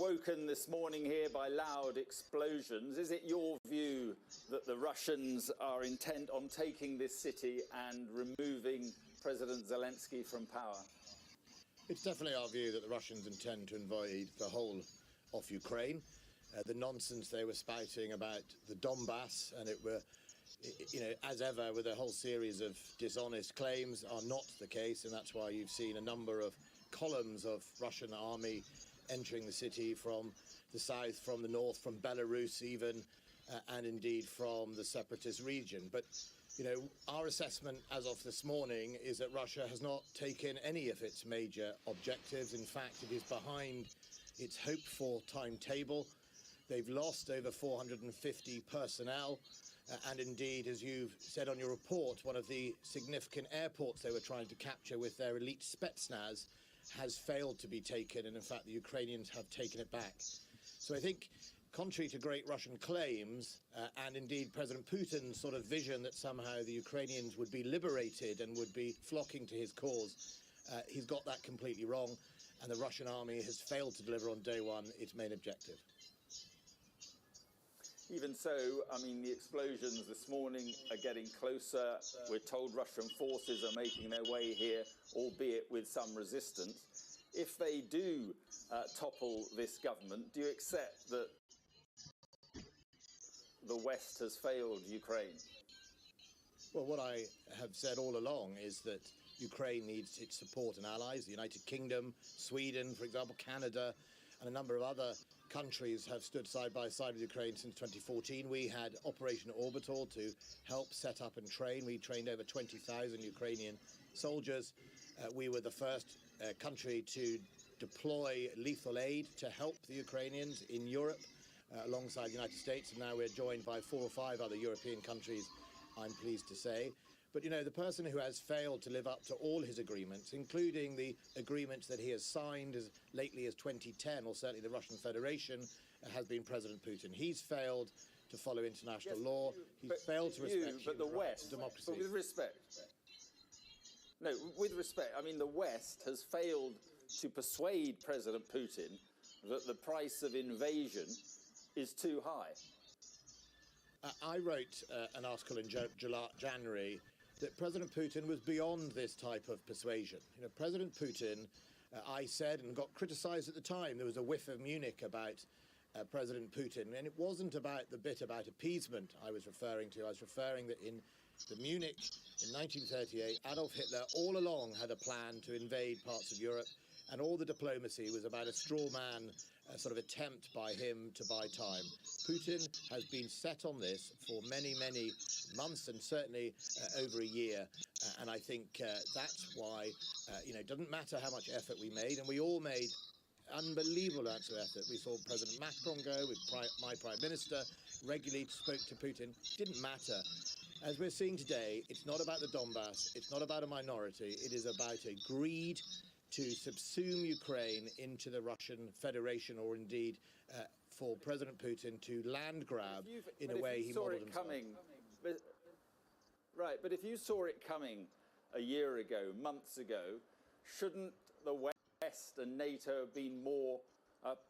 woken this morning here by loud explosions. Is it your view that the Russians are intent on taking this city and removing President Zelenskyy from power? It's definitely our view that the Russians intend to invade the whole of Ukraine. The nonsense they were spouting about the Donbass, and it were, as ever, with a whole series of dishonest claims, are not the case, and that's why you've seen a number of columns of Russian army entering the city from the south, from the north, from Belarus even, and indeed from the separatist region. But, our assessment as of this morning is that Russia has not taken any of its major objectives. In fact, it is behind its hoped-for timetable. They've lost over 450 personnel, and indeed, as you've said on your report, one of the significant airports they were trying to capture with their elite Spetsnaz has failed to be taken, and in fact the Ukrainians have taken it back. So I think, contrary to great Russian claims, and indeed President Putin's sort of vision that somehow the Ukrainians would be liberated and would be flocking to his cause, he's got that completely wrong, and the Russian army has failed to deliver on day one its main objective. Even so, the explosions this morning are getting closer. We're told Russian forces are making their way here, albeit with some resistance. If they do topple this government, do you accept that the West has failed Ukraine? Well, what I have said all along is that Ukraine needs its support and allies. The United Kingdom, Sweden, for example, Canada, and a number of other countries have stood side by side with Ukraine since 2014. We had Operation Orbital to help set up and train. We trained over 20,000 Ukrainian soldiers. We were the first country to deploy lethal aid to help the Ukrainians in Europe alongside the United States. And now we're joined by 4 or 5 other European countries, I'm pleased to say. But, the person who has failed to live up to all his agreements, including the agreements that he has signed as lately as 2010, or certainly the Russian Federation, has been President Putin. He's failed to follow international law. He's failed to respect human rights and democracy. But with respect, the West has failed to persuade President Putin that the price of invasion is too high. I wrote an article in January that President Putin was beyond this type of persuasion. President Putin, I said, and got criticised at the time, there was a whiff of Munich about President Putin, and it wasn't about the bit about appeasement I was referring to. I was referring that in the Munich in 1938, Adolf Hitler all along had a plan to invade parts of Europe, and all the diplomacy was about a straw man sort of attempt by him to buy time. Putin has been set on this for many, many months, and certainly over a year. And I think that's why, it doesn't matter how much effort we made, and we all made unbelievable amounts of effort. We saw President Macron go with my Prime Minister, regularly spoke to Putin. Didn't matter. As we're seeing today, it's not about the Donbass, it's not about a minority, it is about a greed to subsume Ukraine into the Russian Federation, or indeed for President Putin to land grab in a way he modelled himself. But if you saw it coming a year ago, months ago, shouldn't the West and NATO have been more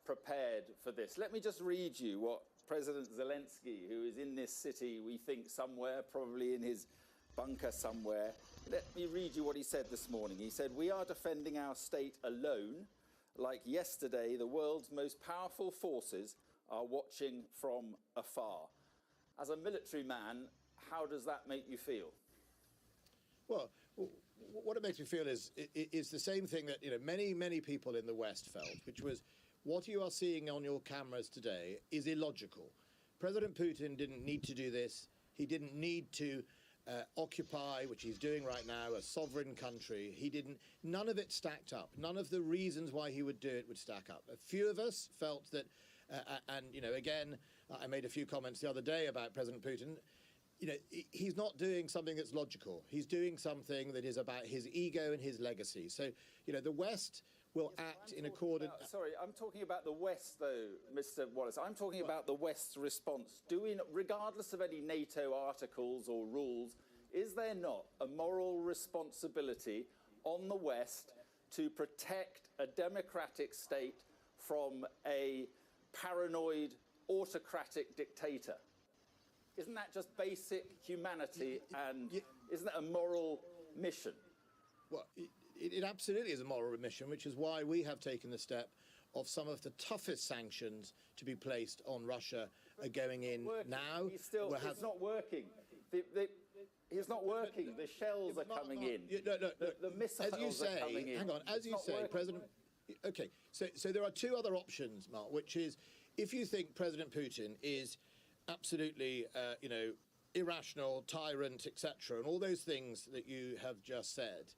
prepared for this? Let me just read you what President Zelenskyy, who is in this city, we think somewhere, probably in his bunker somewhere. Let me read you what he said this morning. He said, "We are defending our state alone. Like yesterday, the world's most powerful forces are watching from afar." As a military man, how does that make you feel? Well, what it makes me feel is the same thing that many people in the West felt, which was what you are seeing on your cameras today is illogical. President Putin didn't need to do this. He didn't need to occupy, which he's doing right now, a sovereign country. None of it stacked up. None of the reasons why he would do it would stack up. A few of us felt that, again, I made a few comments the other day about President Putin. He's not doing something that's logical. He's doing something that is about his ego and his legacy. So, the West will act in accordance... Sorry, I'm talking about the West, though, Mr. Wallace. I'm talking about the West's response. Regardless of any NATO articles or rules, is there not a moral responsibility on the West to protect a democratic state from a paranoid, autocratic dictator. Isn't that just basic humanity, and isn't that a moral mission? Well, it absolutely is a moral mission, which is why we have taken the step of some of the toughest sanctions to be placed on Russia going in now. It's not working. It's not working. The shells are coming in. The missiles are coming in. Hang on. As you say, President... OK, so there are two other options, Mark, which is if you think President Putin is absolutely, irrational, tyrant, etc., and all those things that you have just said,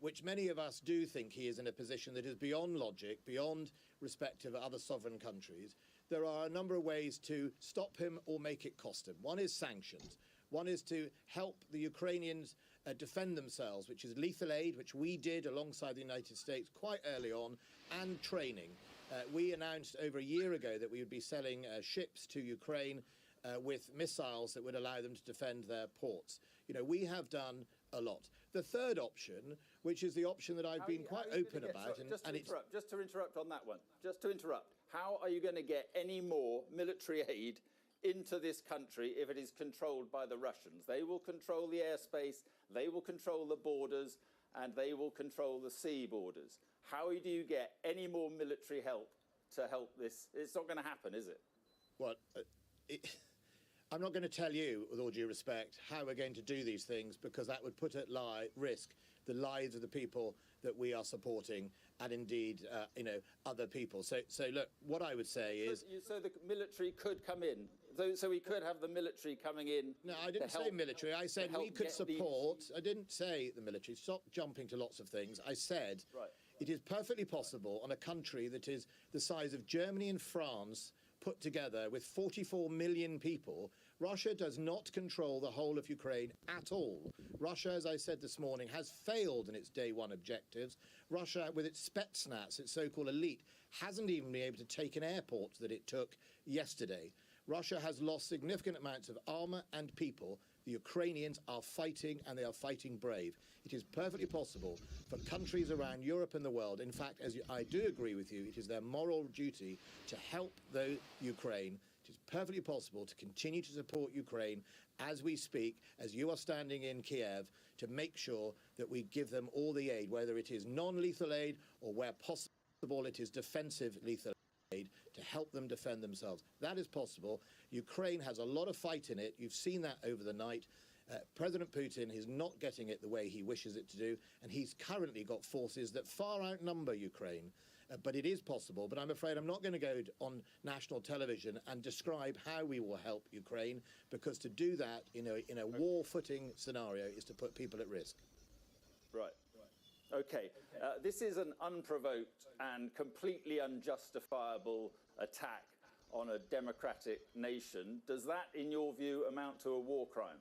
which many of us do think he is in a position that is beyond logic, beyond respect of other sovereign countries, there are a number of ways to stop him or make it cost him. One is sanctions. One is to help the Ukrainians defend themselves, which is lethal aid, which we did alongside the United States quite early on, and training. We announced over a year ago that we would be selling ships to Ukraine with missiles that would allow them to defend their ports. We have done a lot. The third option, which is the option that I've been quite open about... Just to interrupt on that one. How are you going to get any more military aid into this country if it is controlled by the Russians? They will control the airspace, they will control the borders, and they will control the sea borders. How do you get any more military help to help this? It's not going to happen, is it? Well, I'm not going to tell you, with all due respect, how we're going to do these things, because that would put at risk the lives of the people that we are supporting, and indeed, other people. So look, what I would say is... So the military could come in? So we could have the military coming in? No, I didn't say military. I said we could support... I didn't say the military. Stop jumping to lots of things. I said it is perfectly possible on a country that is the size of Germany and France put together with 44 million people. Russia does not control the whole of Ukraine at all. Russia, as I said this morning, has failed in its day one objectives. Russia, with its Spetsnaz, its so-called elite, hasn't even been able to take an airport that it took yesterday. Russia has lost significant amounts of armour and people. The Ukrainians are fighting, and they are fighting brave. It is perfectly possible for countries around Europe and the world, in fact, I do agree with you, it is their moral duty to help the Ukraine. It is perfectly possible to continue to support Ukraine as we speak, as you are standing in Kiev, to make sure that we give them all the aid, whether it is non-lethal aid or where possible it is defensive lethal aid, to help them defend themselves. That is possible. Ukraine has a lot of fight in it. You've seen that over the night. President Putin is not getting it the way he wishes it to do, and he's currently got forces that far outnumber Ukraine. But it is possible. But I'm afraid I'm not going to go on national television and describe how we will help Ukraine, because to do that in a war-footing scenario is to put people at risk. Right. OK. This is an unprovoked and completely unjustifiable attack on a democratic nation. Does that, in your view, amount to a war crime?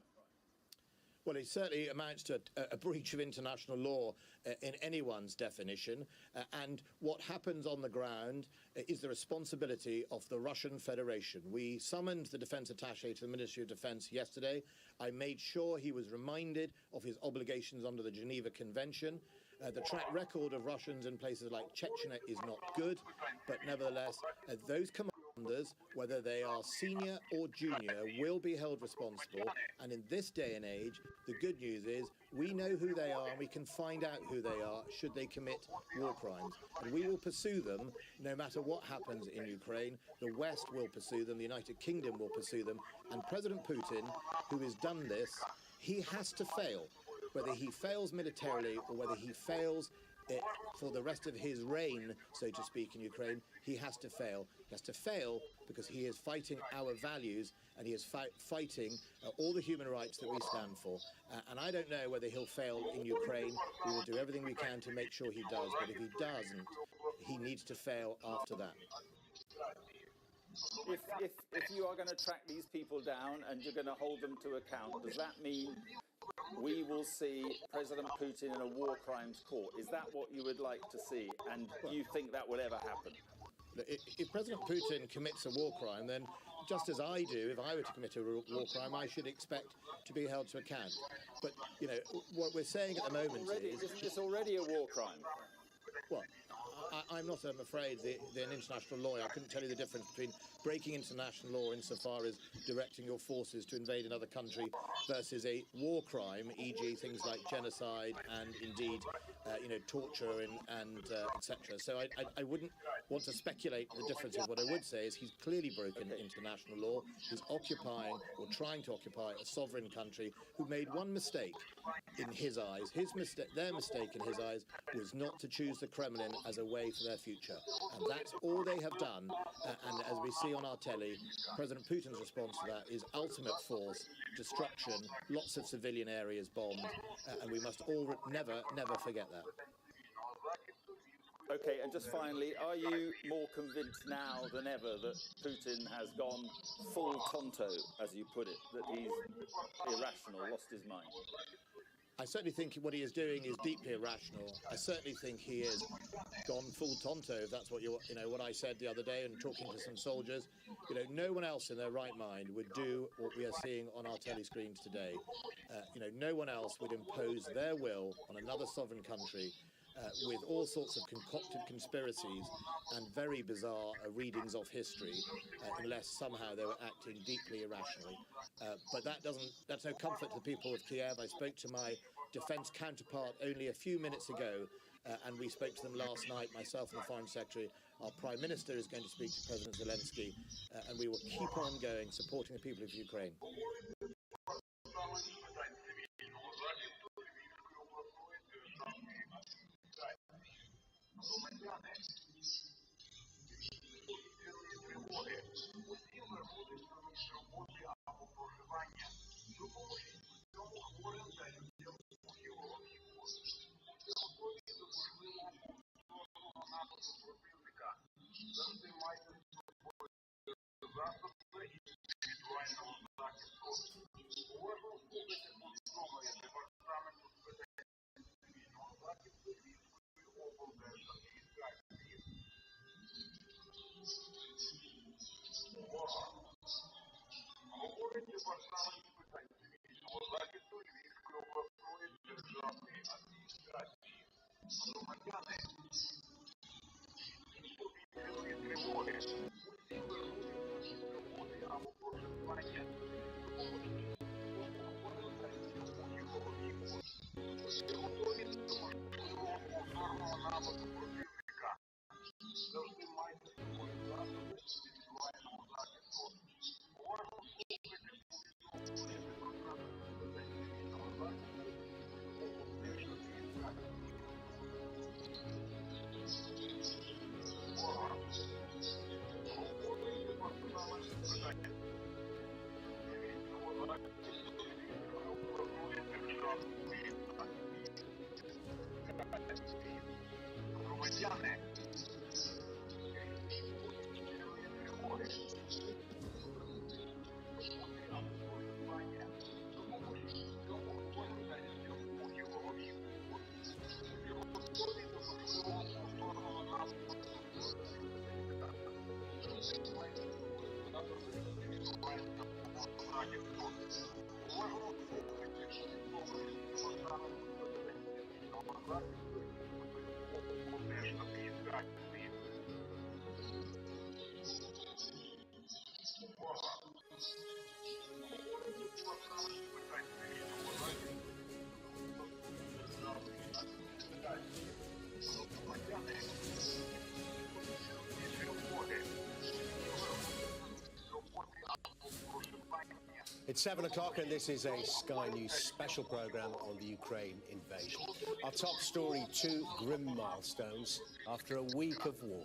Well, it certainly amounts to a breach of international law in anyone's definition. And what happens on the ground is the responsibility of the Russian Federation. We summoned the defence attaché to the Ministry of Defence yesterday. I made sure he was reminded of his obligations under the Geneva Convention. The track record of Russians in places like Chechnya is not good, but nevertheless, those commanders, whether they are senior or junior, will be held responsible. And in this day and age, the good news is we know who they are, and we can find out who they are should they commit war crimes. And we will pursue them no matter what happens in Ukraine. The West will pursue them, the United Kingdom will pursue them. And President Putin, who has done this, he has to fail. Whether he fails militarily or whether he fails for the rest of his reign, so to speak, in Ukraine, he has to fail. He has to fail because he is fighting our values, and he is fighting all the human rights that we stand for. And I don't know whether he'll fail in Ukraine. We will do everything we can to make sure he does. But if he doesn't, he needs to fail after that. If you are going to track these people down and you're going to hold them to account, does that mean we will see President Putin in a war crimes court? Is that what you would like to see? And do you think that will ever happen? If President Putin commits a war crime, then just as I do, if I were to commit a war crime, I should expect to be held to account. But, what we're saying at the moment Isn't this already a war crime? Well, I'm not, I'm afraid, an international lawyer. I couldn't tell you the difference between breaking international law insofar as directing your forces to invade another country versus a war crime, e.g. things like genocide and indeed, torture and etc. So I wouldn't want to speculate the differences. What I would say is he's clearly broken international law. He's occupying or trying to occupy a sovereign country who made one mistake in his eyes. Their mistake in his eyes was not to choose the Kremlin as a way for their future. And that's all they have done. And as we see on our telly, President Putin's response to that is ultimate force, destruction, lots of civilian areas bombed, and we must all never forget that. Okay, and just finally, are you more convinced now than ever that Putin has gone full Tonto, as you put it, that he's irrational, lost his mind? I certainly think what he is doing is deeply irrational. I certainly think he has gone full Tonto, if that's what what I said the other day and talking to some soldiers. No one else in their right mind would do what we are seeing on our telly screens today. No one else would impose their will on another sovereign country with all sorts of concocted conspiracies and very bizarre readings of history, unless somehow they were acting deeply irrationally. But that's no comfort to the people of Kiev. I spoke to my defense counterpart only a few minutes ago, and we spoke to them last night, myself and the Foreign Secretary. Our Prime Minister is going to speak to President Zelenskyy, and we will keep on going, supporting the people of Ukraine. It's 7 o'clock and this is a Sky News special programme on the Ukraine invasion. Our top story, 2 grim milestones after a week of war.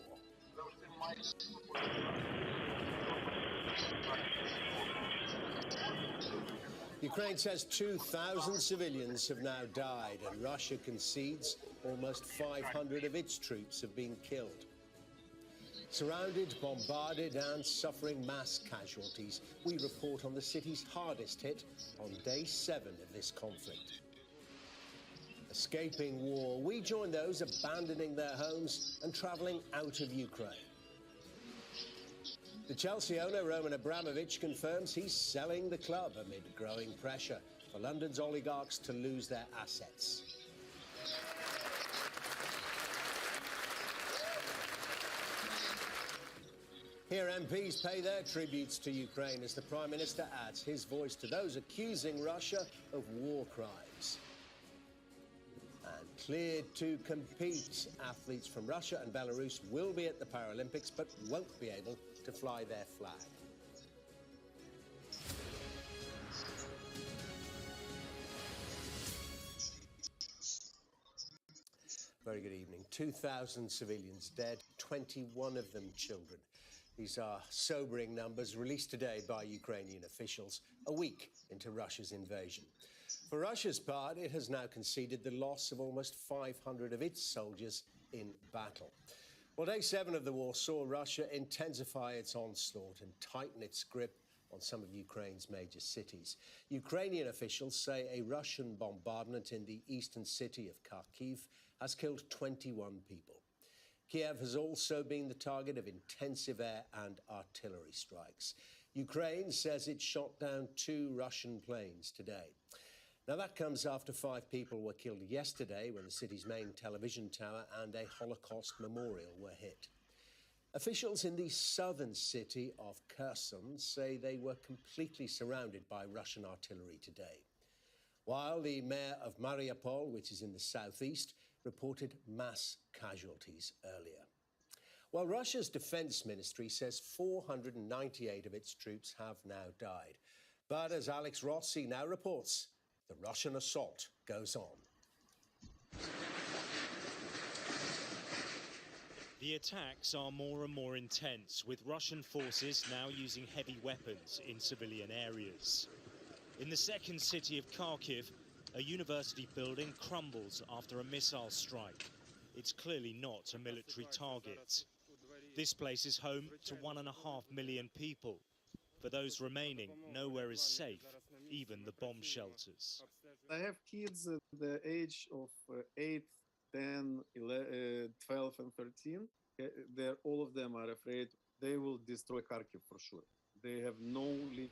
Ukraine says 2,000 civilians have now died and Russia concedes almost 500 of its troops have been killed. Surrounded, bombarded and suffering mass casualties, we report on the city's hardest hit on day 7 of this conflict. Escaping war, we join those abandoning their homes and travelling out of Ukraine. The Chelsea owner, Roman Abramovich, confirms he's selling the club amid growing pressure for London's oligarchs to lose their assets. Here, MPs pay their tributes to Ukraine as the Prime Minister adds his voice to those accusing Russia of war crimes. And cleared to compete, athletes from Russia and Belarus will be at the Paralympics but won't be able to fly their flag. Very good evening. 2,000 civilians dead, 21 of them children. These are sobering numbers released today by Ukrainian officials, a week into Russia's invasion. For Russia's part, it has now conceded the loss of almost 500 of its soldiers in battle. Well, day 7 of the war saw Russia intensify its onslaught and tighten its grip on some of Ukraine's major cities. Ukrainian officials say a Russian bombardment in the eastern city of Kharkiv has killed 21 people. Kiev has also been the target of intensive air and artillery strikes. Ukraine says it shot down 2 Russian planes today. Now, that comes after 5 people were killed yesterday when the city's main television tower and a Holocaust memorial were hit. Officials in the southern city of Kherson say they were completely surrounded by Russian artillery today, while the mayor of Mariupol, which is in the southeast, reported mass casualties earlier. Well, Russia's defense ministry says 498 of its troops have now died. But as Alex Rossi now reports, the Russian assault goes on. The attacks are more and more intense, with Russian forces now using heavy weapons in civilian areas. In the second city of Kharkiv, a university building crumbles after a missile strike. It's clearly not a military target. This place is home to 1.5 million people. For those remaining, nowhere is safe, even the bomb shelters. I have kids at the age of 8, 10, 11, 12 and 13. All of them are afraid they will destroy Kharkiv for sure. They have no leave.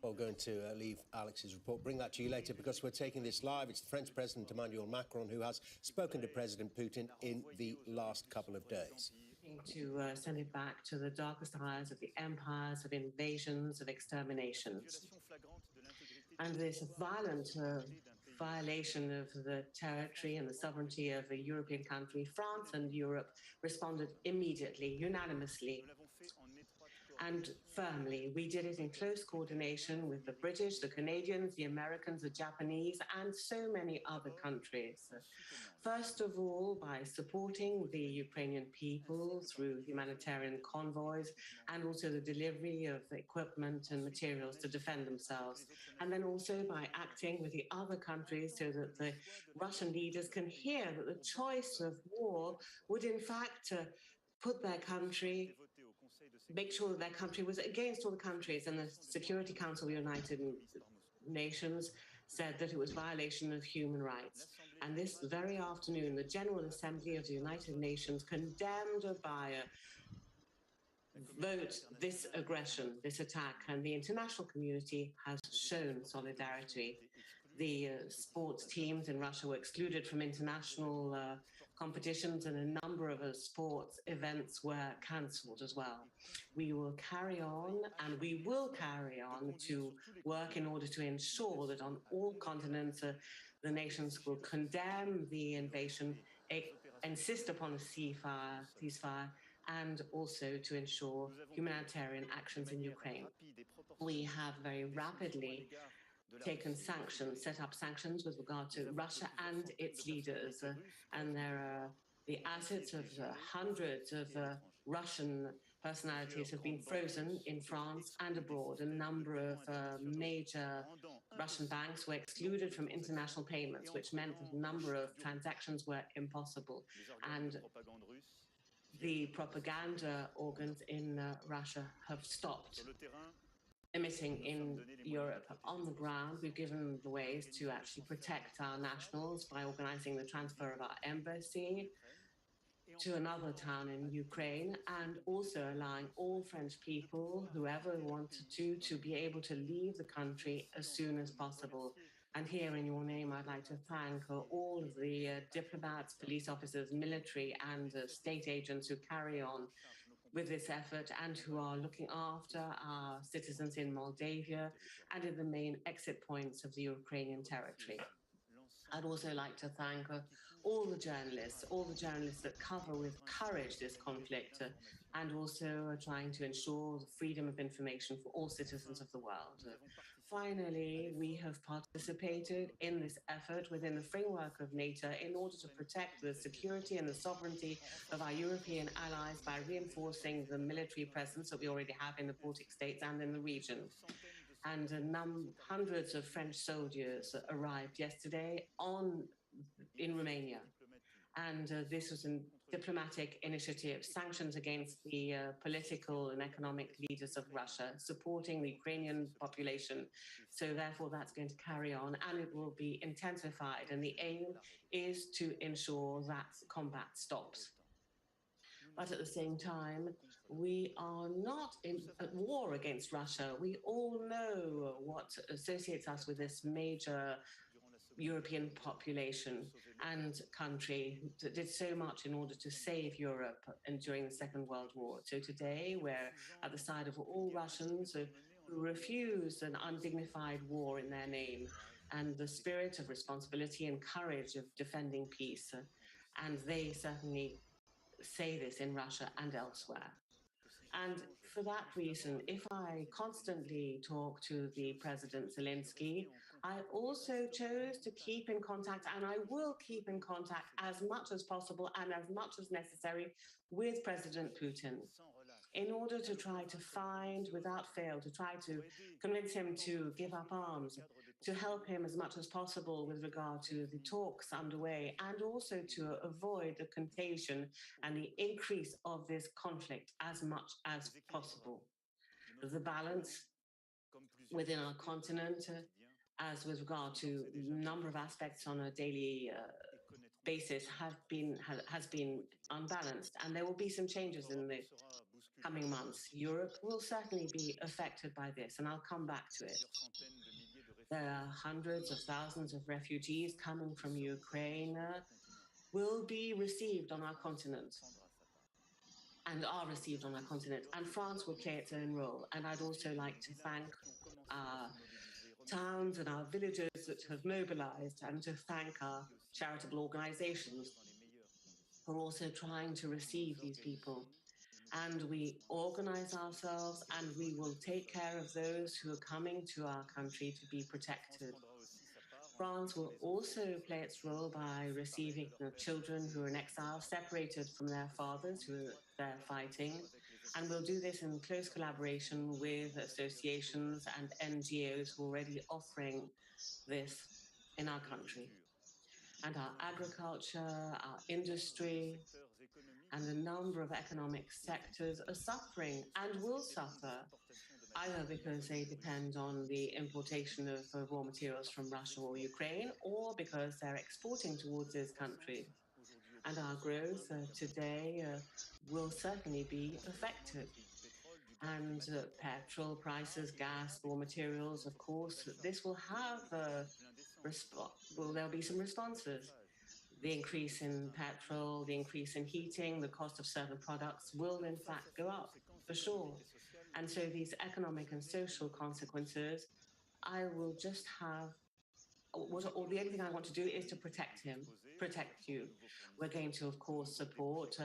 Well, going to leave Alex's report, bring that to you later because we're taking this live. It's the French President Emmanuel Macron who has spoken to President Putin in the last couple of days. To send it back to the darkest hours of the empires, of invasions, of exterminations. And this violent violation of the territory and the sovereignty of a European country, France and Europe responded immediately, unanimously, and firmly. We did it in close coordination with the British, the Canadians, the Americans, the Japanese, and so many other countries. First of all, by supporting the Ukrainian people through humanitarian convoys and also the delivery of equipment and materials to defend themselves. And then also by acting with the other countries so that the Russian leaders can hear that the choice of war would in fact put their country, make sure that their country was against all the countries, and the Security Council of the United Nations said that it was violation of human rights. And this very afternoon, the General Assembly of the United Nations condemned by a vote this aggression, this attack, and the international community has shown solidarity. The sports teams in Russia were excluded from international competitions, and a number of sports events were cancelled as well. We will carry on, and we will carry on to work in order to ensure that on all continents the nations will condemn the invasion, insist upon a ceasefire, and also to ensure humanitarian actions in Ukraine. We have very rapidly taken sanctions, set up sanctions with regard to Russia and its leaders. And there are the assets of hundreds of Russian personalities have been frozen in France and abroad. A number of major Russian banks were excluded from international payments, which meant that a number of transactions were impossible. And the propaganda organs in Russia have stopped emitting in Europe. On the ground, we've given the ways to actually protect our nationals by organizing the transfer of our embassy to another town in Ukraine, and also allowing all French people, whoever wanted to be able to leave the country as soon as possible. And here in your name, I'd like to thank all of the diplomats, police officers, military and state agents who carry on with this effort and who are looking after our citizens in Moldavia and in the main exit points of the Ukrainian territory. I'd also like to thank all the journalists that cover with courage this conflict and also are trying to ensure the freedom of information for all citizens of the world. Finally, we have participated in this effort within the framework of NATO in order to protect the security and the sovereignty of our European allies by reinforcing the military presence that we already have in the Baltic states and in the region. And hundreds of French soldiers arrived yesterday in Romania. And this was a diplomatic initiative, sanctions against the political and economic leaders of Russia, supporting the Ukrainian population. So therefore, that's going to carry on and it will be intensified. And the aim is to ensure that combat stops. But at the same time, we are not at war against Russia. We all know what associates us with this major European population and country that did so much in order to save Europe and during the Second World War. So today, we're at the side of all Russians who refuse an undignified war in their name and the spirit of responsibility and courage of defending peace. And they certainly say this in Russia and elsewhere. And for that reason, if I constantly talk to the President Zelenskyy, I also chose to keep in contact, and I will keep in contact as much as possible and as much as necessary with President Putin in order to try to find, without fail, to try to convince him to give up arms, to help him as much as possible with regard to the talks underway, and also to avoid the contagion and the increase of this conflict as much as possible. The balance within our continent, as with regard to a number of aspects on a daily basis, has been unbalanced, and there will be some changes in the coming months. Europe will certainly be affected by this, and I'll come back to it. There are hundreds of thousands of refugees coming from Ukraine will be received on our continent and are received on our continent, and France will play its own role. And I'd also like to thank our towns and our villages that have mobilized, and to thank our charitable organizations who are also trying to receive these people. And we organize ourselves and we will take care of those who are coming to our country to be protected. France will also play its role by receiving the children who are in exile, separated from their fathers who are there fighting. And we'll do this in close collaboration with associations and NGOs who are already offering this in our country. And our agriculture, our industry, and a number of economic sectors are suffering and will suffer, either because they depend on the importation of raw materials from Russia or Ukraine, or because they're exporting towards those countries. And our growth today will certainly be affected. And petrol prices, gas, raw materials, of course, this will have there'll be some responses. The increase in petrol, the increase in heating, the cost of certain products will in fact go up, for sure. And so these economic and social consequences, I will just have, or the only thing I want to do is to protect you. We're going to, of course, support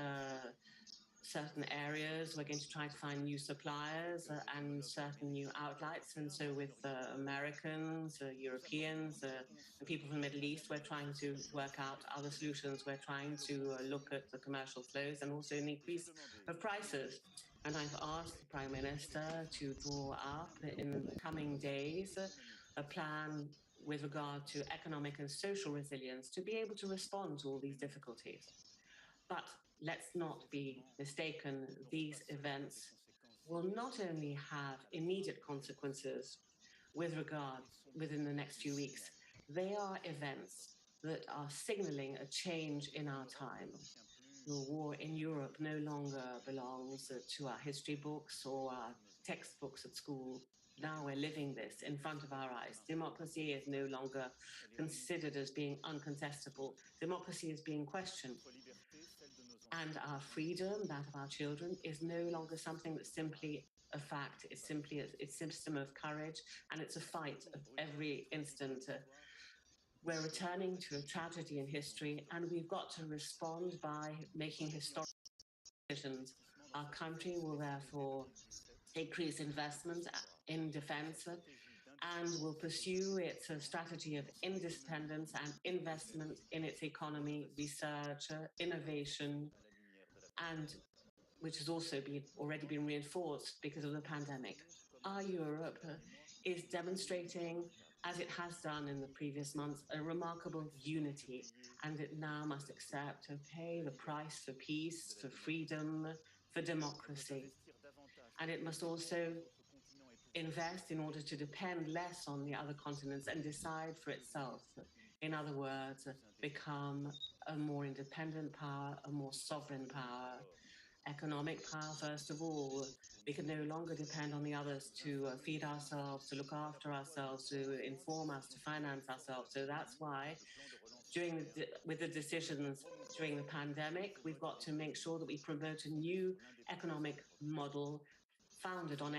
certain areas. We're going to try to find new suppliers and certain new outlets. And so with Americans, Europeans, and people from the Middle East, we're trying to work out other solutions. We're trying to look at the commercial flows and also an increase of prices. And I've asked the Prime Minister to draw up in the coming days a plan with regard to economic and social resilience to be able to respond to all these difficulties. But let's not be mistaken, these events will not only have immediate consequences within the next few weeks, they are events that are signaling a change in our time. The war in Europe no longer belongs to our history books or our textbooks at school. Now we're living this in front of our eyes. Democracy is no longer considered as being uncontestable. Democracy is being questioned. And our freedom, that of our children, is no longer something that's simply a fact. It's simply a system of courage, and it's a fight of every instant. We're returning to a tragedy in history, and we've got to respond by making historic decisions. Our country will therefore increase investment in defense and will pursue its strategy of independence and investment in its economy, research, innovation, and which has also already been reinforced because of the pandemic. Our Europe is demonstrating, as it has done in the previous months, a remarkable unity, and it now must accept to pay the price for peace, for freedom, for democracy. And it must also invest in order to depend less on the other continents and decide for itself. In other words, become a more independent power, a more sovereign power, economic power, first of all. We can no longer depend on the others to feed ourselves, to look after ourselves, to inform us, to finance ourselves. So that's why with the decisions during the pandemic, we've got to make sure that we promote a new economic model founded on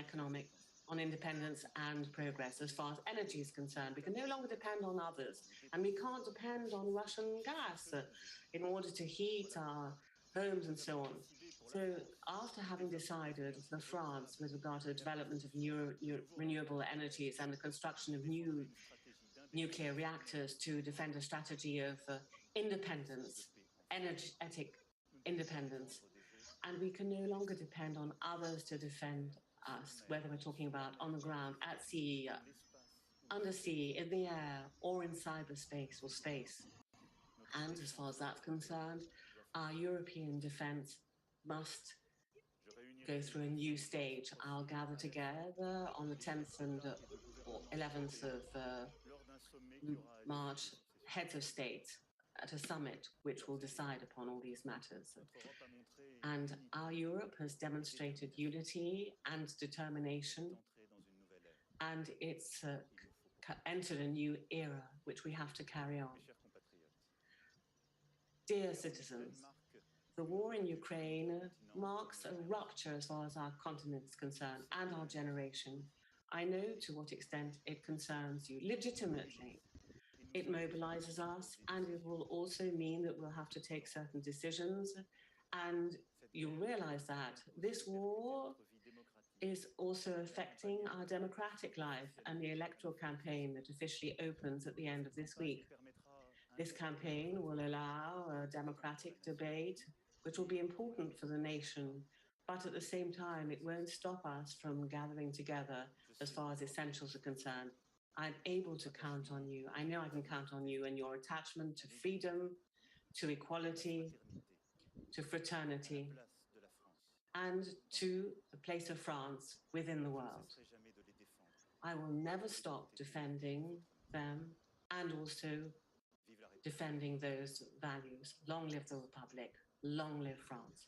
independence and progress. As far as energy is concerned, we can no longer depend on others, and we can't depend on Russian gas in order to heat our homes and so on. So after having decided for France with regard to the development of renewable energies and the construction of new nuclear reactors to defend a strategy of independence, energetic independence, and we can no longer depend on others to defend us, whether we're talking about on the ground, at sea, undersea, in the air, or in cyberspace or space. And as far as that's concerned, our European defense must go through a new stage. I'll gather together on the 10th and 11th of March, heads of state at a summit which will decide upon all these matters. And our Europe has demonstrated unity and determination, and it's entered a new era which we have to carry on. Dear citizens, the war in Ukraine marks a rupture as far as our continent is concerned and our generation. I know to what extent it concerns you legitimately. It mobilizes us, and it will also mean that we'll have to take certain decisions. And you'll realize that this war is also affecting our democratic life and the electoral campaign that officially opens at the end of this week. This campaign will allow a democratic debate, which will be important for the nation, but at the same time, it won't stop us from gathering together as far as essentials are concerned. I'm able to count on you. I know I can count on you and your attachment to freedom, to equality, to fraternity, and to the place of France within the world. I will never stop defending them and also defending those values. Long live the Republic. Long live France.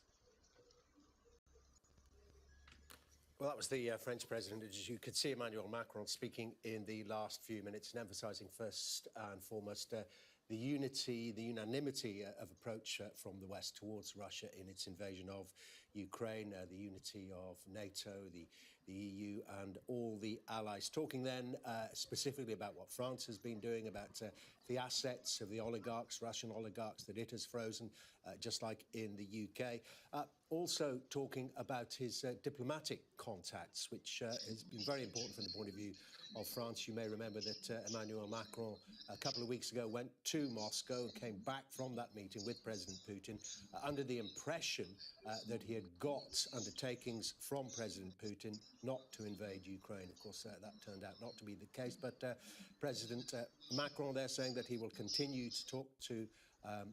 Well, that was the French president. As you could see, Emmanuel Macron speaking in the last few minutes and emphasising first and foremost the unity, the unanimity of approach from the West towards Russia in its invasion of Ukraine, the unity of NATO, the EU and all the allies. Talking then specifically about what France has been doing, about the assets of the oligarchs, Russian oligarchs that it has frozen, just like in the UK. Also talking about his diplomatic contacts, which has been very important from the point of view of France. You may remember that Emmanuel Macron a couple of weeks ago went to Moscow and came back from that meeting with President Putin under the impression that he had got undertakings from President Putin not to invade Ukraine. Of course, that turned out not to be the case, but President Macron there saying that he will continue to talk to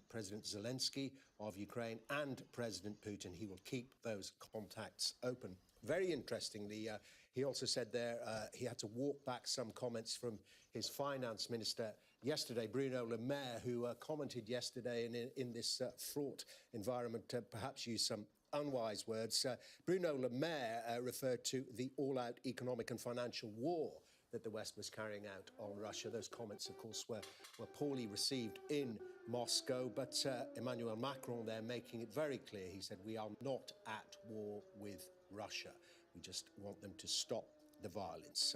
President Zelenskyy of Ukraine and President Putin. He will keep those contacts open. Very interestingly, he also said there he had to walk back some comments from his finance minister yesterday, Bruno Le Maire, who commented yesterday in this fraught environment, perhaps used some unwise words. Bruno Le Maire referred to the all-out economic and financial war that the West was carrying out on Russia. Those comments, of course, were poorly received in Moscow, but Emmanuel Macron there making it very clear. He said, we are not at war with Russia. We just want them to stop the violence.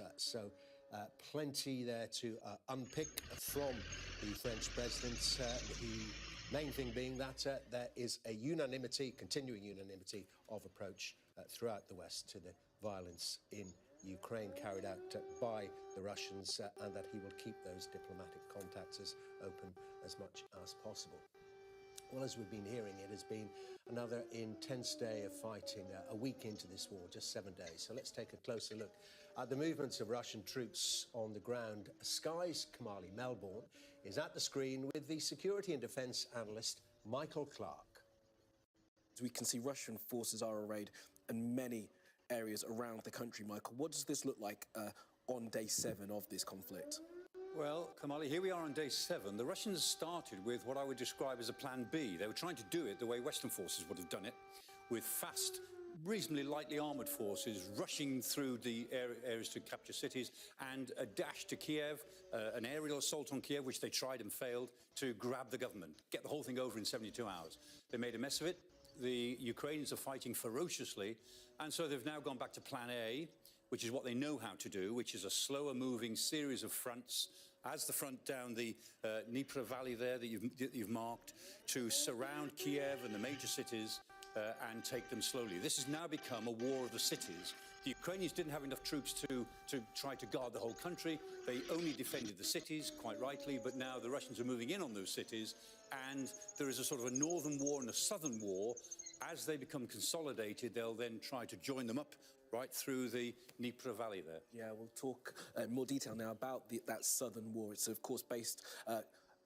Plenty there to unpick from the French president. The main thing being that there is a unanimity, continuing unanimity of approach throughout the West to the violence in Ukraine carried out by the Russians, and that he will keep those diplomatic contacts as open as much as possible. Well, as we've been hearing, it has been another intense day of fighting, a week into this war, just 7 days. So let's take a closer look at the movements of Russian troops on the ground. Sky's Kamali Melbourne is at the screen with the security and defence analyst Michael Clark. As we can see, Russian forces are arrayed in many areas around the country. Michael, what does this look like on day 7 of this conflict? Well, Kamali, here we are on day 7. The Russians started with what I would describe as a plan B. They were trying to do it the way Western forces would have done it, with fast, reasonably lightly armoured forces rushing through the areas to capture cities, and a dash to Kiev, an aerial assault on Kiev, which they tried and failed, to grab the government, get the whole thing over in 72 hours. They made a mess of it. The Ukrainians are fighting ferociously, and so they've now gone back to plan A, which is what they know how to do, which is a slower moving series of fronts, as the front down the Dnieper Valley there that you've marked, to surround Kiev and the major cities and take them slowly. This has now become a war of the cities. The Ukrainians didn't have enough troops to try to guard the whole country. They only defended the cities, quite rightly, but now the Russians are moving in on those cities, and there is a sort of a northern war and a southern war. As they become consolidated, they'll then try to join them up right through the Dnieper Valley there. Yeah, we'll talk in more detail now about that southern war. It's, of course, based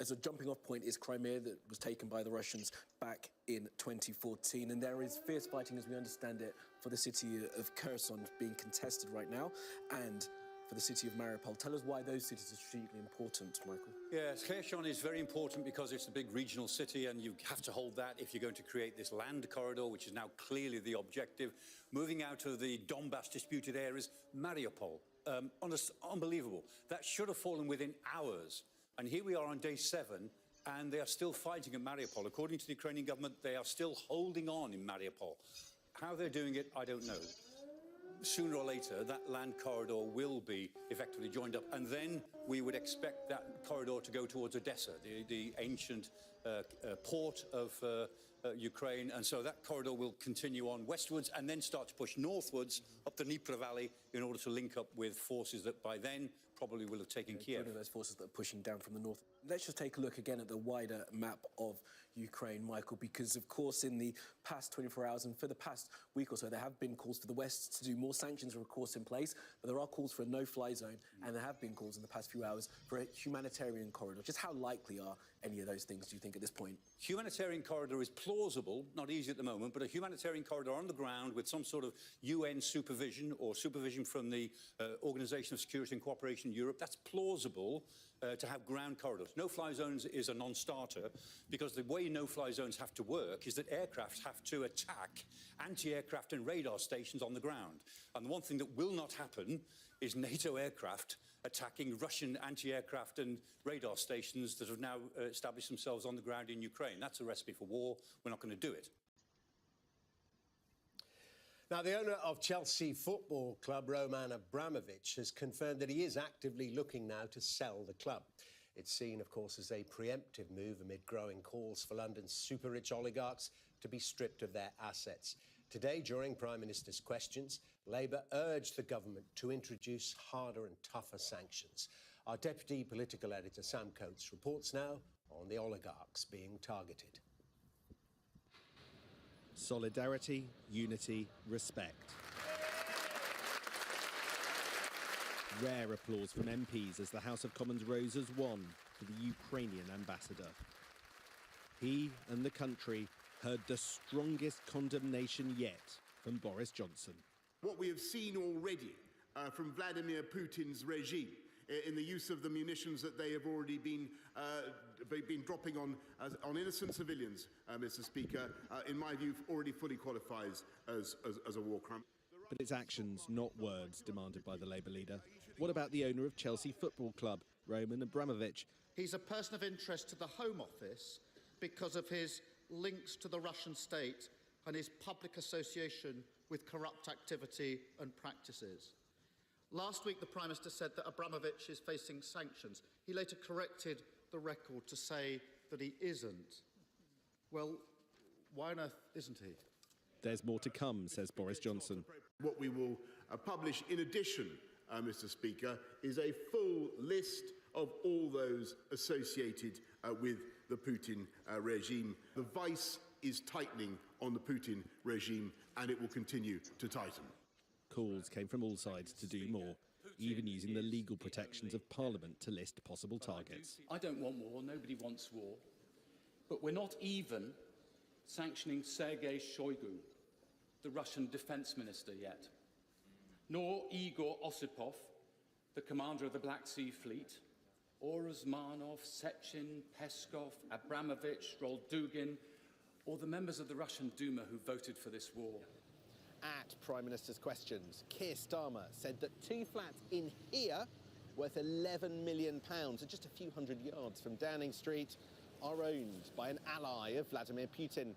as a jumping-off point is Crimea, that was taken by the Russians back in 2014. And there is fierce fighting, as we understand it, for the city of Kherson being contested right now, and for the city of Mariupol. Tell us why those cities are strategically important, Michael. Yes, Kherson is very important because it's a big regional city, and you have to hold that if you're going to create this land corridor, which is now clearly the objective. Moving out of the Donbass disputed areas, Mariupol, unbelievable. That should have fallen within hours. And here we are on day 7, and they are still fighting at Mariupol. According to the Ukrainian government, they are still holding on in Mariupol. How they're doing it, I don't know. Sooner or later, that land corridor will be effectively joined up, and then we would expect that corridor to go towards Odessa, the ancient port of Ukraine, and so that corridor will continue on westwards and then start to push northwards up the Dnieper Valley in order to link up with forces that by then probably will have taken Kiev. Those forces that are pushing down from the north. Let's just take a look again at the wider map of Ukraine, Michael, because of course in the past 24 hours and for the past week or so, there have been calls for the West to do more sanctions, are of course in place, but there are calls for a no-fly zone, and there have been calls in the past few hours for a humanitarian corridor. Just how likely are any of those things, do you think, at this point? Humanitarian corridor is plausible, not easy at the moment, but a humanitarian corridor on the ground with some sort of UN supervision or supervision from the Organization of Security and Cooperation in Europe, that's plausible to have ground corridors. No-fly zones is a non-starter because the way no-fly zones have to work is that aircraft have to attack anti-aircraft and radar stations on the ground. And the one thing that will not happen is NATO aircraft attacking Russian anti-aircraft and radar stations that have now established themselves on the ground in Ukraine. That's a recipe for war. We're not going to do it. Now, the owner of Chelsea Football Club, Roman Abramovich, has confirmed that he is actively looking now to sell the club. It's seen, of course, as a preemptive move amid growing calls for London's super-rich oligarchs to be stripped of their assets. Today, during Prime Minister's questions, Labour urged the government to introduce harder and tougher sanctions. Our deputy political editor, Sam Coates, reports now on the oligarchs being targeted. Solidarity, unity, respect. Rare applause from MPs as the House of Commons rose as one for the Ukrainian ambassador. He and the country heard the strongest condemnation yet from Boris Johnson. What we have seen already from Vladimir Putin's regime in the use of the munitions that they have already been dropping on innocent civilians, Mr. Speaker, in my view, already fully qualifies as a war crime. But it's actions, not words, demanded by the Labour leader. What about the owner of Chelsea Football Club, Roman Abramovich? He's a person of interest to the Home Office because of his links to the Russian state and his public association with corrupt activity and practices. Last week, the Prime Minister said that Abramovich is facing sanctions. He later corrected the record to say that he isn't. Well, why on earth isn't he? There's more to come, says Boris Johnson. What we will publish in addition, Mr. Speaker, is a full list of all those associated with the Putin regime. The vice is tightening on the Putin regime, and it will continue to tighten. Calls came from all sides to do more, even using the legal protections of Parliament to list possible targets. I don't want war, nobody wants war, but we're not even sanctioning Sergei Shoigu, the Russian defense minister, yet, nor Igor Osipov, the commander of the Black Sea Fleet, or Uzmanov, Sechin, Peskov, Abramovich, Roldugin, or the members of the Russian Duma who voted for this war. At Prime Minister's questions, Keir Starmer said that 2 flats in here, worth £11 million, and just a few hundred yards from Downing Street, are owned by an ally of Vladimir Putin.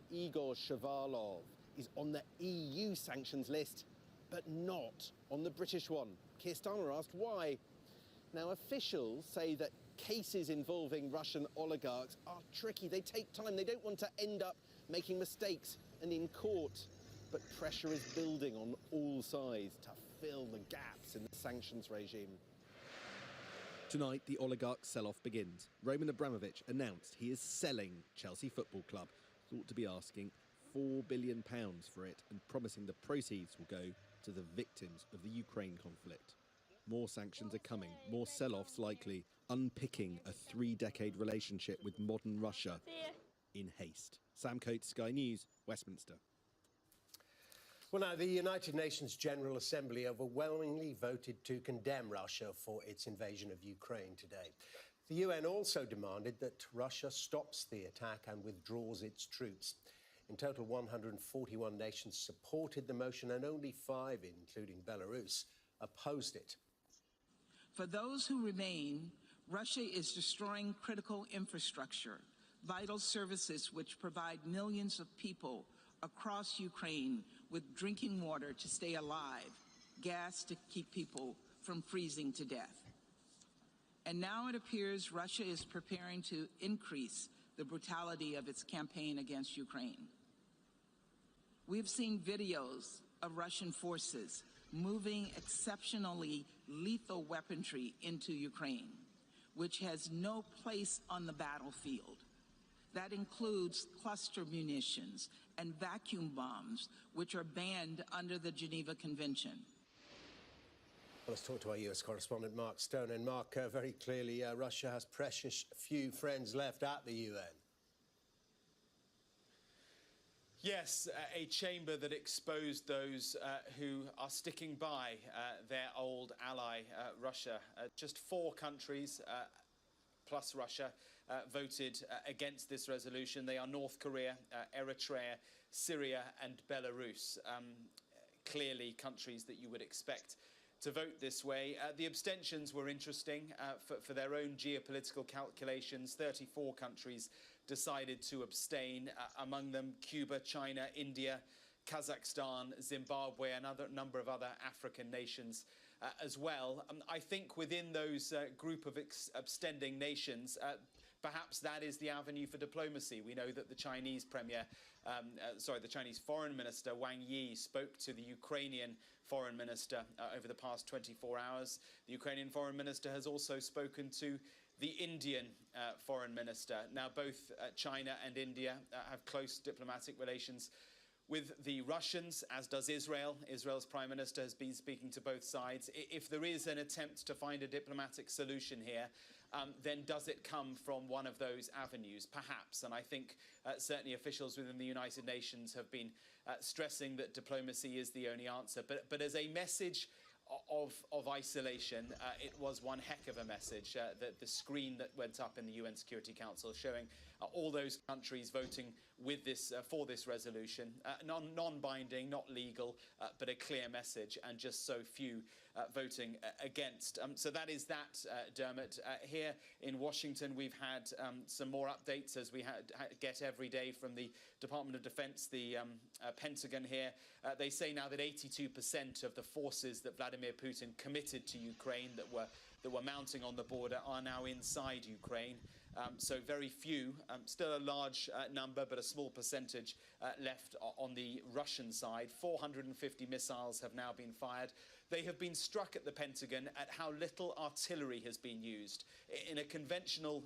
Igor Shavalov is on the EU sanctions list, but not on the British one. Keir Starmer asked why. Now, officials say that cases involving Russian oligarchs are tricky. They take time. They don't want to end up making mistakes and in court. But pressure is building on all sides to fill the gaps in the sanctions regime. Tonight, the oligarch sell-off begins. Roman Abramovich announced he is selling Chelsea Football Club, thought to be asking £4 billion for it and promising the proceeds will go to the victims of the Ukraine conflict. More sanctions are coming, more sell-offs likely, unpicking a 3-decade relationship with modern Russia in haste. Sam Coates, Sky News, Westminster. Well, now, the United Nations General Assembly overwhelmingly voted to condemn Russia for its invasion of Ukraine today. The UN also demanded that Russia stops the attack and withdraws its troops. In total, 141 nations supported the motion and only 5, including Belarus, opposed it. For those who remain, Russia is destroying critical infrastructure, vital services which provide millions of people across Ukraine with drinking water to stay alive, gas to keep people from freezing to death. And now it appears Russia is preparing to increase the brutality of its campaign against Ukraine. We've seen videos of Russian forces moving exceptionally lethal weaponry into Ukraine, which has no place on the battlefield. That includes cluster munitions and vacuum bombs, which are banned under the Geneva Convention. Well, let's talk to our US correspondent, Mark Stone. And Mark, very clearly, Russia has precious few friends left at the UN. Yes, a chamber that exposed those who are sticking by their old ally, Russia. Just 4 countries, plus Russia, voted against this resolution. They are North Korea, Eritrea, Syria and Belarus. Clearly countries that you would expect to vote this way. The abstentions were interesting for their own geopolitical calculations. 34 countries decided to abstain, among them Cuba, China, India, Kazakhstan, Zimbabwe, and a number of other African nations as well. I think within those group of abstending nations, perhaps that is the avenue for diplomacy. We know that the Chinese the Chinese Foreign Minister Wang Yi spoke to the Ukrainian Foreign Minister over the past 24 hours. The Ukrainian Foreign Minister has also spoken to the Indian Foreign Minister. Now, both China and India have close diplomatic relations with the Russians, as does Israel. Israel's Prime Minister has been speaking to both sides. If there is an attempt to find a diplomatic solution here, then does it come from one of those avenues? Perhaps. And I think certainly officials within the United Nations have been stressing that diplomacy is the only answer. But as a message of isolation. It was one heck of a message. The screen that went up in the UN Security Council showing all those countries voting with this for this resolution, non-binding, not legal, but a clear message, and just so few voting against. So that is that, Dermot. Here in Washington, we've had some more updates, as we get every day, from the Department of Defense, the Pentagon here. They say now that 82% of the forces that Vladimir Putin committed to Ukraine that were mounting on the border are now inside Ukraine. So very few, still a large number, but a small percentage left on the Russian side. 450 missiles have now been fired. They have been struck at the Pentagon at how little artillery has been used. In a conventional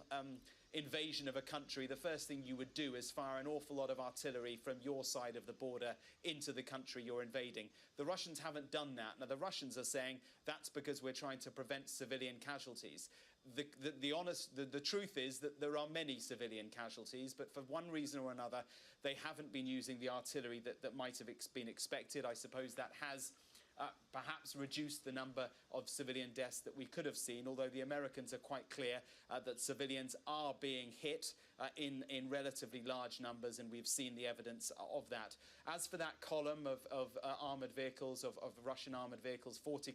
invasion of a country, the first thing you would do is fire an awful lot of artillery from your side of the border into the country you're invading. The Russians haven't done that. Now, the Russians are saying that's because we're trying to prevent civilian casualties. The truth is that there are many civilian casualties, but for one reason or another, they haven't been using the artillery that might have been expected. I suppose that has perhaps reduced the number of civilian deaths that we could have seen, although the Americans are quite clear that civilians are being hit in relatively large numbers, and we've seen the evidence of that. As for that column of armoured vehicles, of Russian armoured vehicles, 40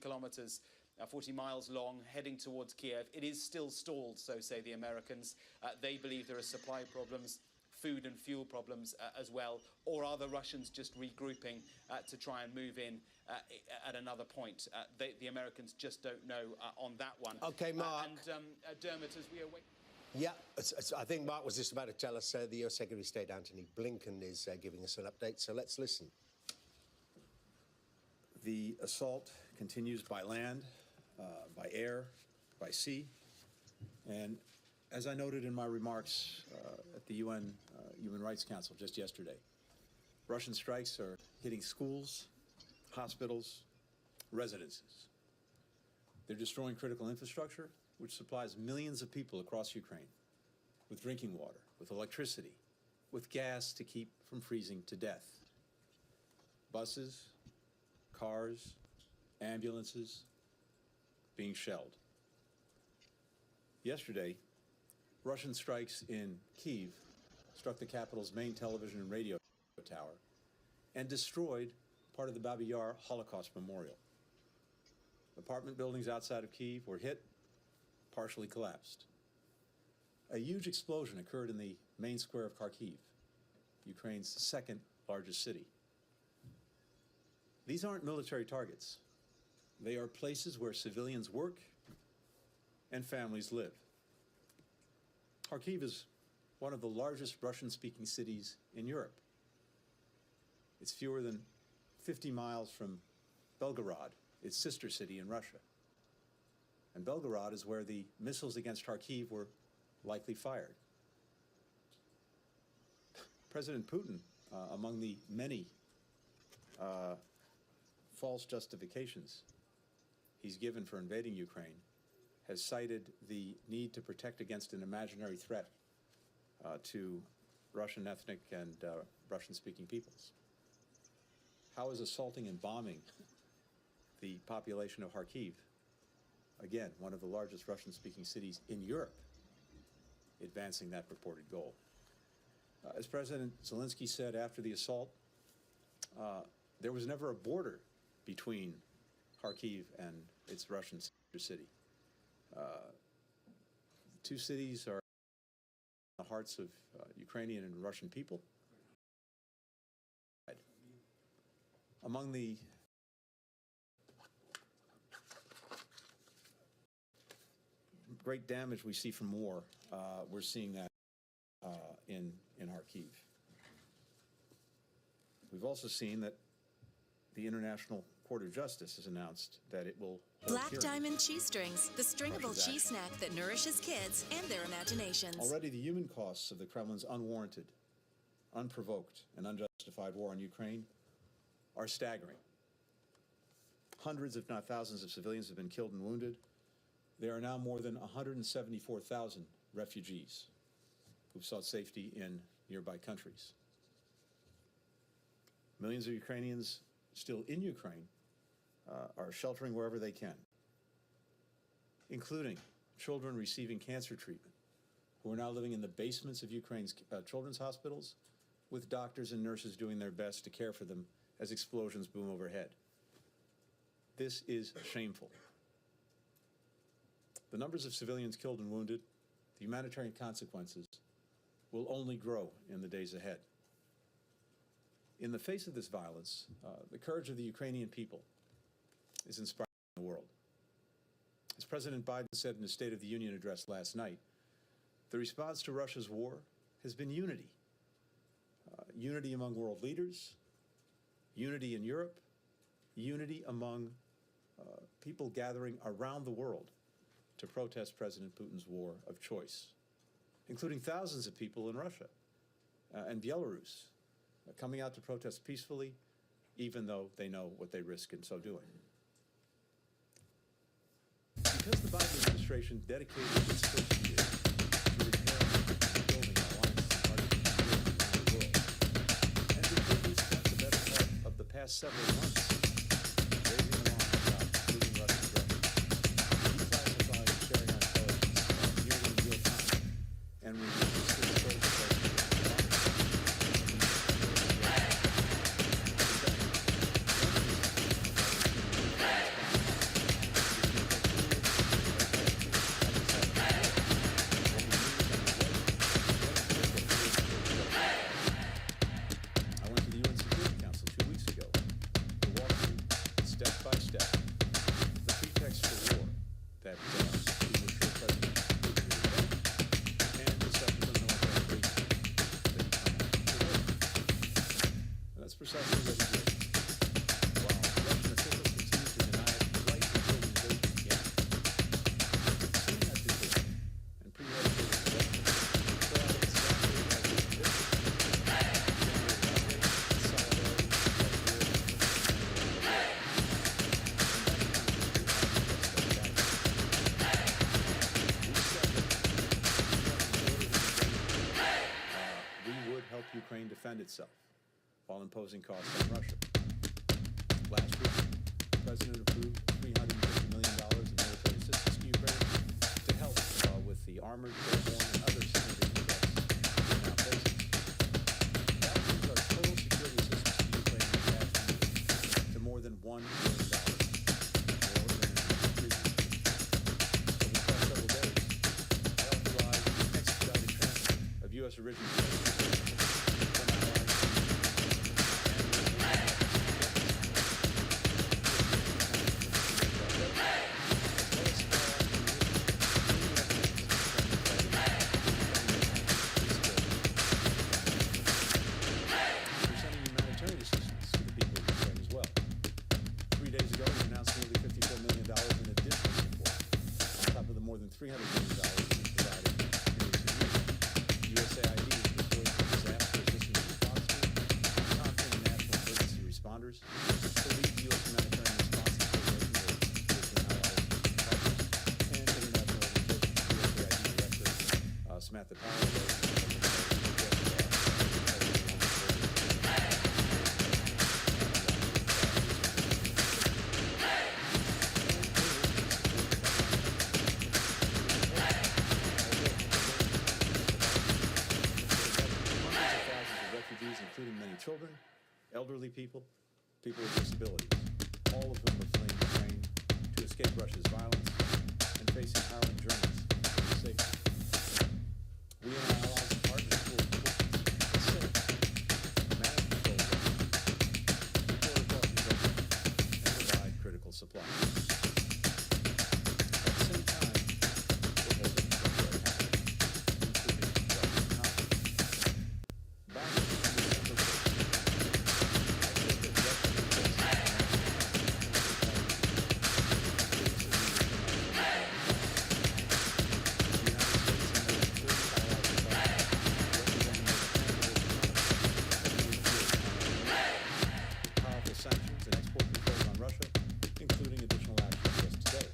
miles long, heading towards Kiev, it is still stalled, so say the Americans. They believe there are supply problems, food and fuel problems as well, or are the Russians just regrouping to try and move in at another point? The Americans just don't know on that one. OK, Mark. And Dermot, as we await... Yeah, I think Mark was just about to tell us the US Secretary of State Antony Blinken is giving us an update, so let's listen. The assault continues by land, by air, by sea, and as I noted in my remarks at the UN Human Rights Council just yesterday, Russian strikes are hitting schools, hospitals, residences. They're destroying critical infrastructure, which supplies millions of people across Ukraine with drinking water, with electricity, with gas to keep from freezing to death. Buses, cars, ambulances being shelled. Yesterday, Russian strikes in Kyiv struck the capital's main television and radio tower and destroyed part of the Babi Yar Holocaust Memorial. Apartment buildings outside of Kyiv were hit, partially collapsed. A huge explosion occurred in the main square of Kharkiv, Ukraine's second largest city. These aren't military targets. They are places where civilians work and families live. Kharkiv is one of the largest Russian-speaking cities in Europe. It's fewer than 50 miles from Belgorod, its sister city in Russia. And Belgorod is where the missiles against Kharkiv were likely fired. President Putin, among the many false justifications he's given for invading Ukraine, has cited the need to protect against an imaginary threat to Russian ethnic and Russian-speaking peoples. How is assaulting and bombing the population of Kharkiv, again, one of the largest Russian-speaking cities in Europe, advancing that purported goal? As President Zelenskyy said after the assault, there was never a border between Kharkiv and its Russian sister city. The two cities are in the hearts of Ukrainian and Russian people. Among the great damage we see from war, we're seeing that in Kharkiv. We've also seen that the International Court of Justice has announced that it will hold Black hearings. Diamond cheese strings, the stringable Russia's cheese snack that nourishes kids and their imaginations. Already the human costs of the Kremlin's unwarranted, unprovoked, and unjustified war on Ukraine are staggering. Hundreds, if not thousands, of civilians have been killed and wounded. There are now more than 174,000 refugees who've sought safety in nearby countries. Millions of Ukrainians still in Ukraine are sheltering wherever they can, including children receiving cancer treatment, who are now living in the basements of Ukraine's children's hospitals, with doctors and nurses doing their best to care for them as explosions boom overhead. This is shameful. The numbers of civilians killed and wounded, the humanitarian consequences, will only grow in the days ahead. In the face of this violence, the courage of the Ukrainian people is inspiring the world. As President Biden said in his State of the Union address last night, the response to Russia's war has been unity. Unity among world leaders, unity in Europe, unity among people gathering around the world to protest President Putin's war of choice, including thousands of people in Russia and Belarus coming out to protest peacefully, even though they know what they risk in so doing. Because the Biden administration dedicated its first year to repairing and building alliances and partnerships around the world, and because we spent the better part of the past several months raising alarm about moving Russian aggression, declassifying and sharing our intelligence nearly in real time, and relentlessly exposing President precisely what he did. While Russian officials continue to deny it right until the invasion began. Seeing that decision and premeditated aggression play out exactly as we predicted. Generated outrage and solidarity that did and around the world. And we would help Ukraine defend itself while imposing costs on Russia. Last week, the President approved $350 million in military assistance to Ukraine to help with the armored, airborne, and other significant threats it now faces. That brings our total security assistance to Ukraine in the past year to more than $1 billion, more than previously. Over the past several days, I authorized the expedited transfer of U.S. original from allies $300 million we've provided in recent years. USAID is deployed for disaster assistance response team, competent national emergency responders to lead the U.S. humanitarian response coordination with European allies and partners, and international organizations. USAID Director Samantha Power including many children, elderly people, people with disabilities, all of whom are fleeing Ukraine to escape Russia's violence and facing harrowing journeys for safety. We and our allies and partners will keep it safe, manage control risks, support across the region, and provide critical supplies. At the same time, we're holding what's right happening, including Russian conflict. Back in December 1st, I said that Russia would face powerful sanctions and export controls on Russia, including additional actions just today.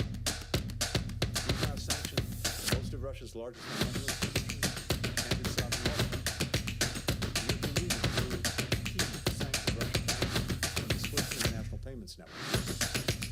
We've now sanctioned most of Russia's largest financial institutions and its sovereign wealth funds. The European Union approved key sanctioned Russian banks from the SWIFT International Payments Network.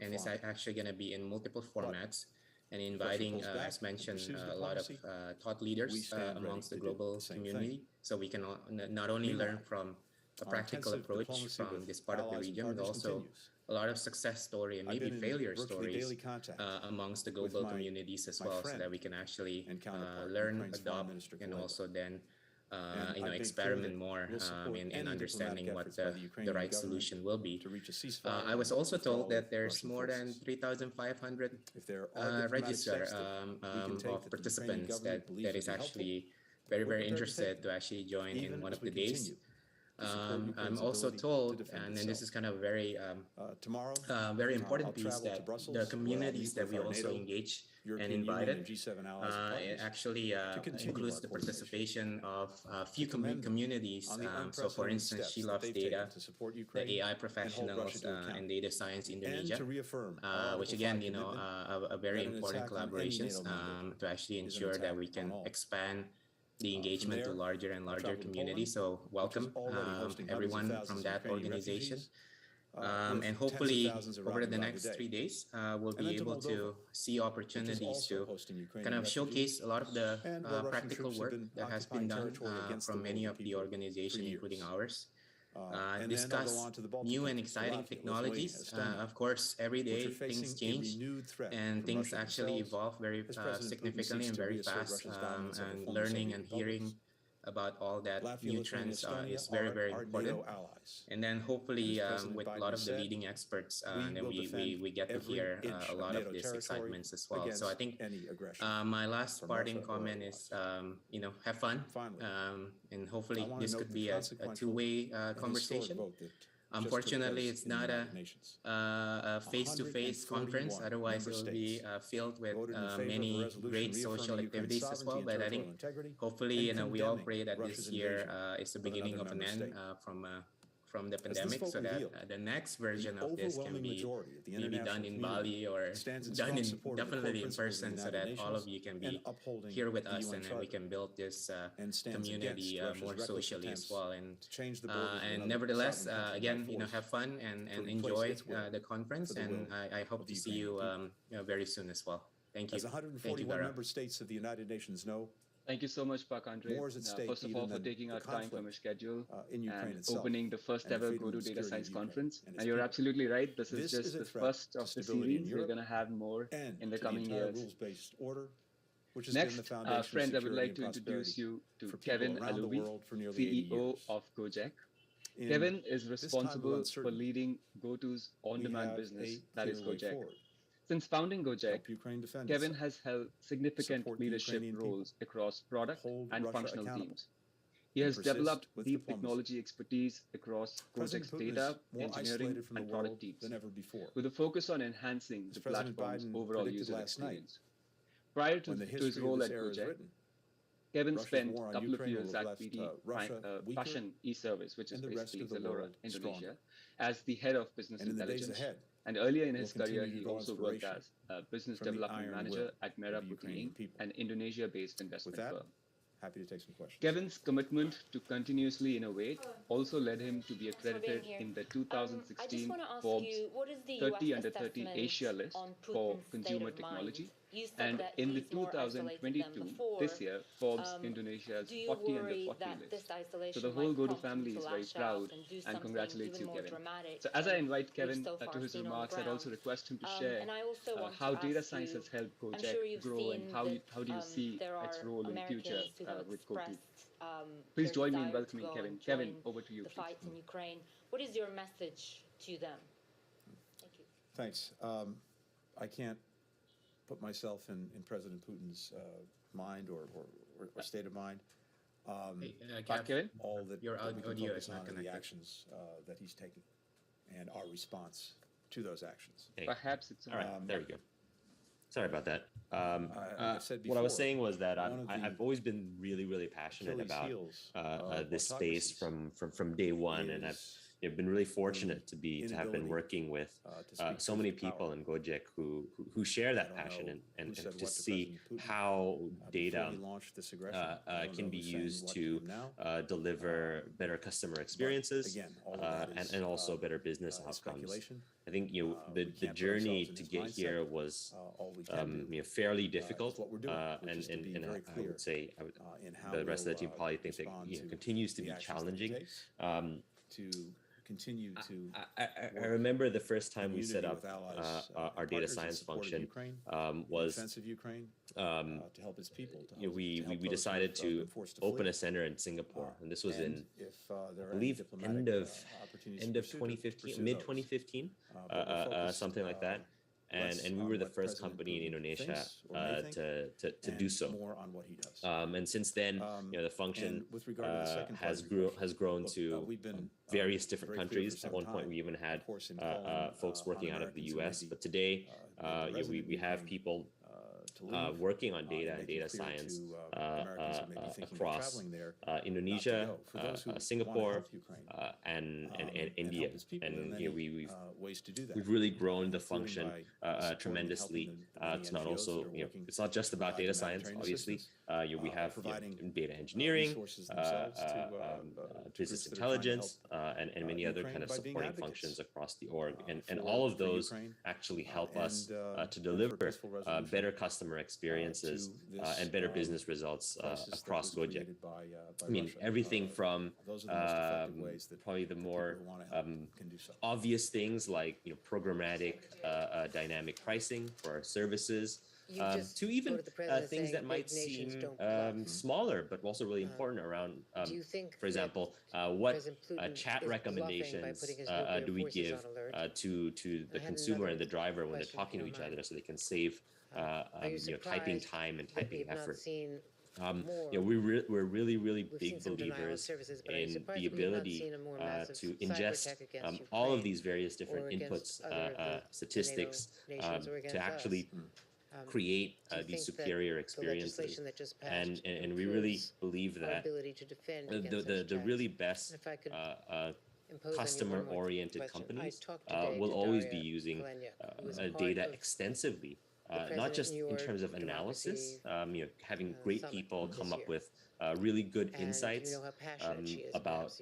and it's actually going to be in multiple formats and inviting, as mentioned, a lot of thought leaders amongst the global community, so we can not only learn from a practical approach from this part of the region, but also a lot of success story and maybe failure stories amongst the global communities as well, so that we can actually learn, adopt, and also then experiment more in understanding what the right solution will be. I was also told that there's more than 3,500 register of participants that is actually very, very interested to actually join in one of the days. I'm also told, and this is kind of very very important piece, that the communities that we also engage and invited, it actually includes the participation of a few communities. So for instance, She Loves Data, the AI professionals and data science Indonesia, which again, you know, a very important collaborations to actually ensure that we can expand the engagement to larger and larger communities. So welcome everyone from that organization. And hopefully over the next 3 days, we'll be able to see opportunities to kind of showcase a lot of the practical work that has been done from many of the organizations, including ours. Discuss new and exciting technologies. Of course, every day things change and things actually evolve very significantly and very fast. And learning and hearing about all that new trends is very, very important. And then hopefully with a lot of the leading experts, then we get to hear a lot of these excitements as well. So I think my last parting comment is, you know, have fun. And hopefully this could be a two-way conversation. Unfortunately, it's not a face-to-face conference. Otherwise, it will be filled with many great social activities as well. But I think hopefully, you know, we all pray that this year is the beginning of an end from the pandemic, so that the next version of this can be maybe done in Bali or done definitely in person, so that all of you can be here with us and then we can build this community more socially as well. And nevertheless, again, you know, have fun and enjoy the conference, and I hope to see you, you know, very soon as well. Thank you. As 141 member states of the United Nations know, thank you so much, Pak Andre. First of all, for taking out time from your schedule and opening the first ever Go to Data Science Conference. And you're absolutely right. This is just the first of the series. We're going to have more in the coming years. Next, friends, I would like to introduce you to Kevin Alubi, CEO of Gojek. Kevin is responsible for leading GoTo's on-demand business, that is Gojek. Since founding Gojek, Kevin has held significant leadership roles across product and functional teams. He has developed deep technology expertise across Gojek's data, engineering, and product teams, with a focus on enhancing the platform's overall user experience. Prior to his role at Gojek, Kevin spent a couple of years at BT Fashion e-service, which is basically Zalora, Indonesia, as the head of business intelligence. And earlier in his career, he also worked as a business development manager at Merah Putih Inc., an Indonesia-based investment firm. Happy to take some questions. Kevin's commitment to continuously innovate also led him to be accredited in the 2016 Forbes 30 under 30 Asia list for consumer technology. And in the 2022, this year, Forbes Indonesia's 40 under 40 list. So the whole GoTo family is very proud and congratulates you, Kevin. So as I invite Kevin to his remarks, I'd also request him to share how data science has helped Gojek grow and how do you see its role in the future with GoTo. Please join me in welcoming Kevin. Kevin, over to you. The fight in Ukraine. What is your message to them? Thank you. Thanks. I can't put myself in President Putin's mind or state of mind. Kevin, all that your audio is not connected. The actions that he's taken and our response to those actions. Hey. Perhaps it's all right. There we go. Sorry about that. Said before, what I was saying was that I've always been really passionate about this space from day one, and I've been really fortunate to have been working with so many people in Gojek who share that passion and to see how data can be used to deliver better customer experiences and also better business outcomes. I think the journey to get here was fairly difficult, and I would say the rest of the team probably thinks that continues to be challenging. I remember the first time we set up our data science function was to help its people. We decided to open a center in Singapore, and this was in I believe end of 2015, mid 2015, something like that. and we were the first company in Indonesia to do so. And since then, the function has grown to various different countries. At one point, we even had folks working out of the U.S. But today, we have people working on data and data science across Indonesia, Singapore, and India. And we've really grown the function tremendously. It's not also it's not just about data science. Obviously, we have data engineering, business intelligence, and many other kind of supporting functions across the org. And all of those actually help us to deliver better customer experiences and better business results across Gojek. I mean, everything from probably the more obvious things like programmatic dynamic pricing for our services, to even things that might seem smaller but also really important around, for example, what chat recommendations do we give to the consumer and the driver when they're talking to each other so they can save typing time and typing effort. We're really big believers in the ability to ingest all of these various different inputs, statistics, to actually create these superior experiences. And we really believe that the really best customer-oriented companies will always be using data extensively. Not just in terms of analysis, having great people come up with really good insights about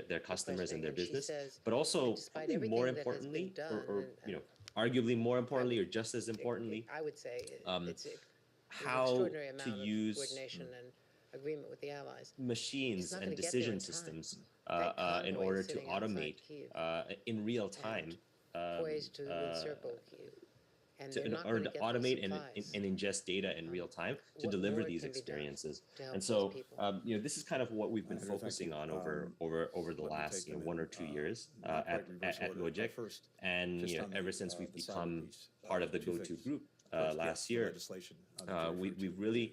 their customers and their business, but also probably more importantly, or arguably more importantly, or just as importantly, I would say it's how to use coordination and agreement with the allies. Machines and decision systems in order to automate in real time. Poised to encircle Kyiv. Or to automate and ingest data in real time to deliver these experiences. And so, this is kind of what we've been focusing on over the last 1 or 2 years at Gojek. And ever since we've become part of the GoTo group last year, we've really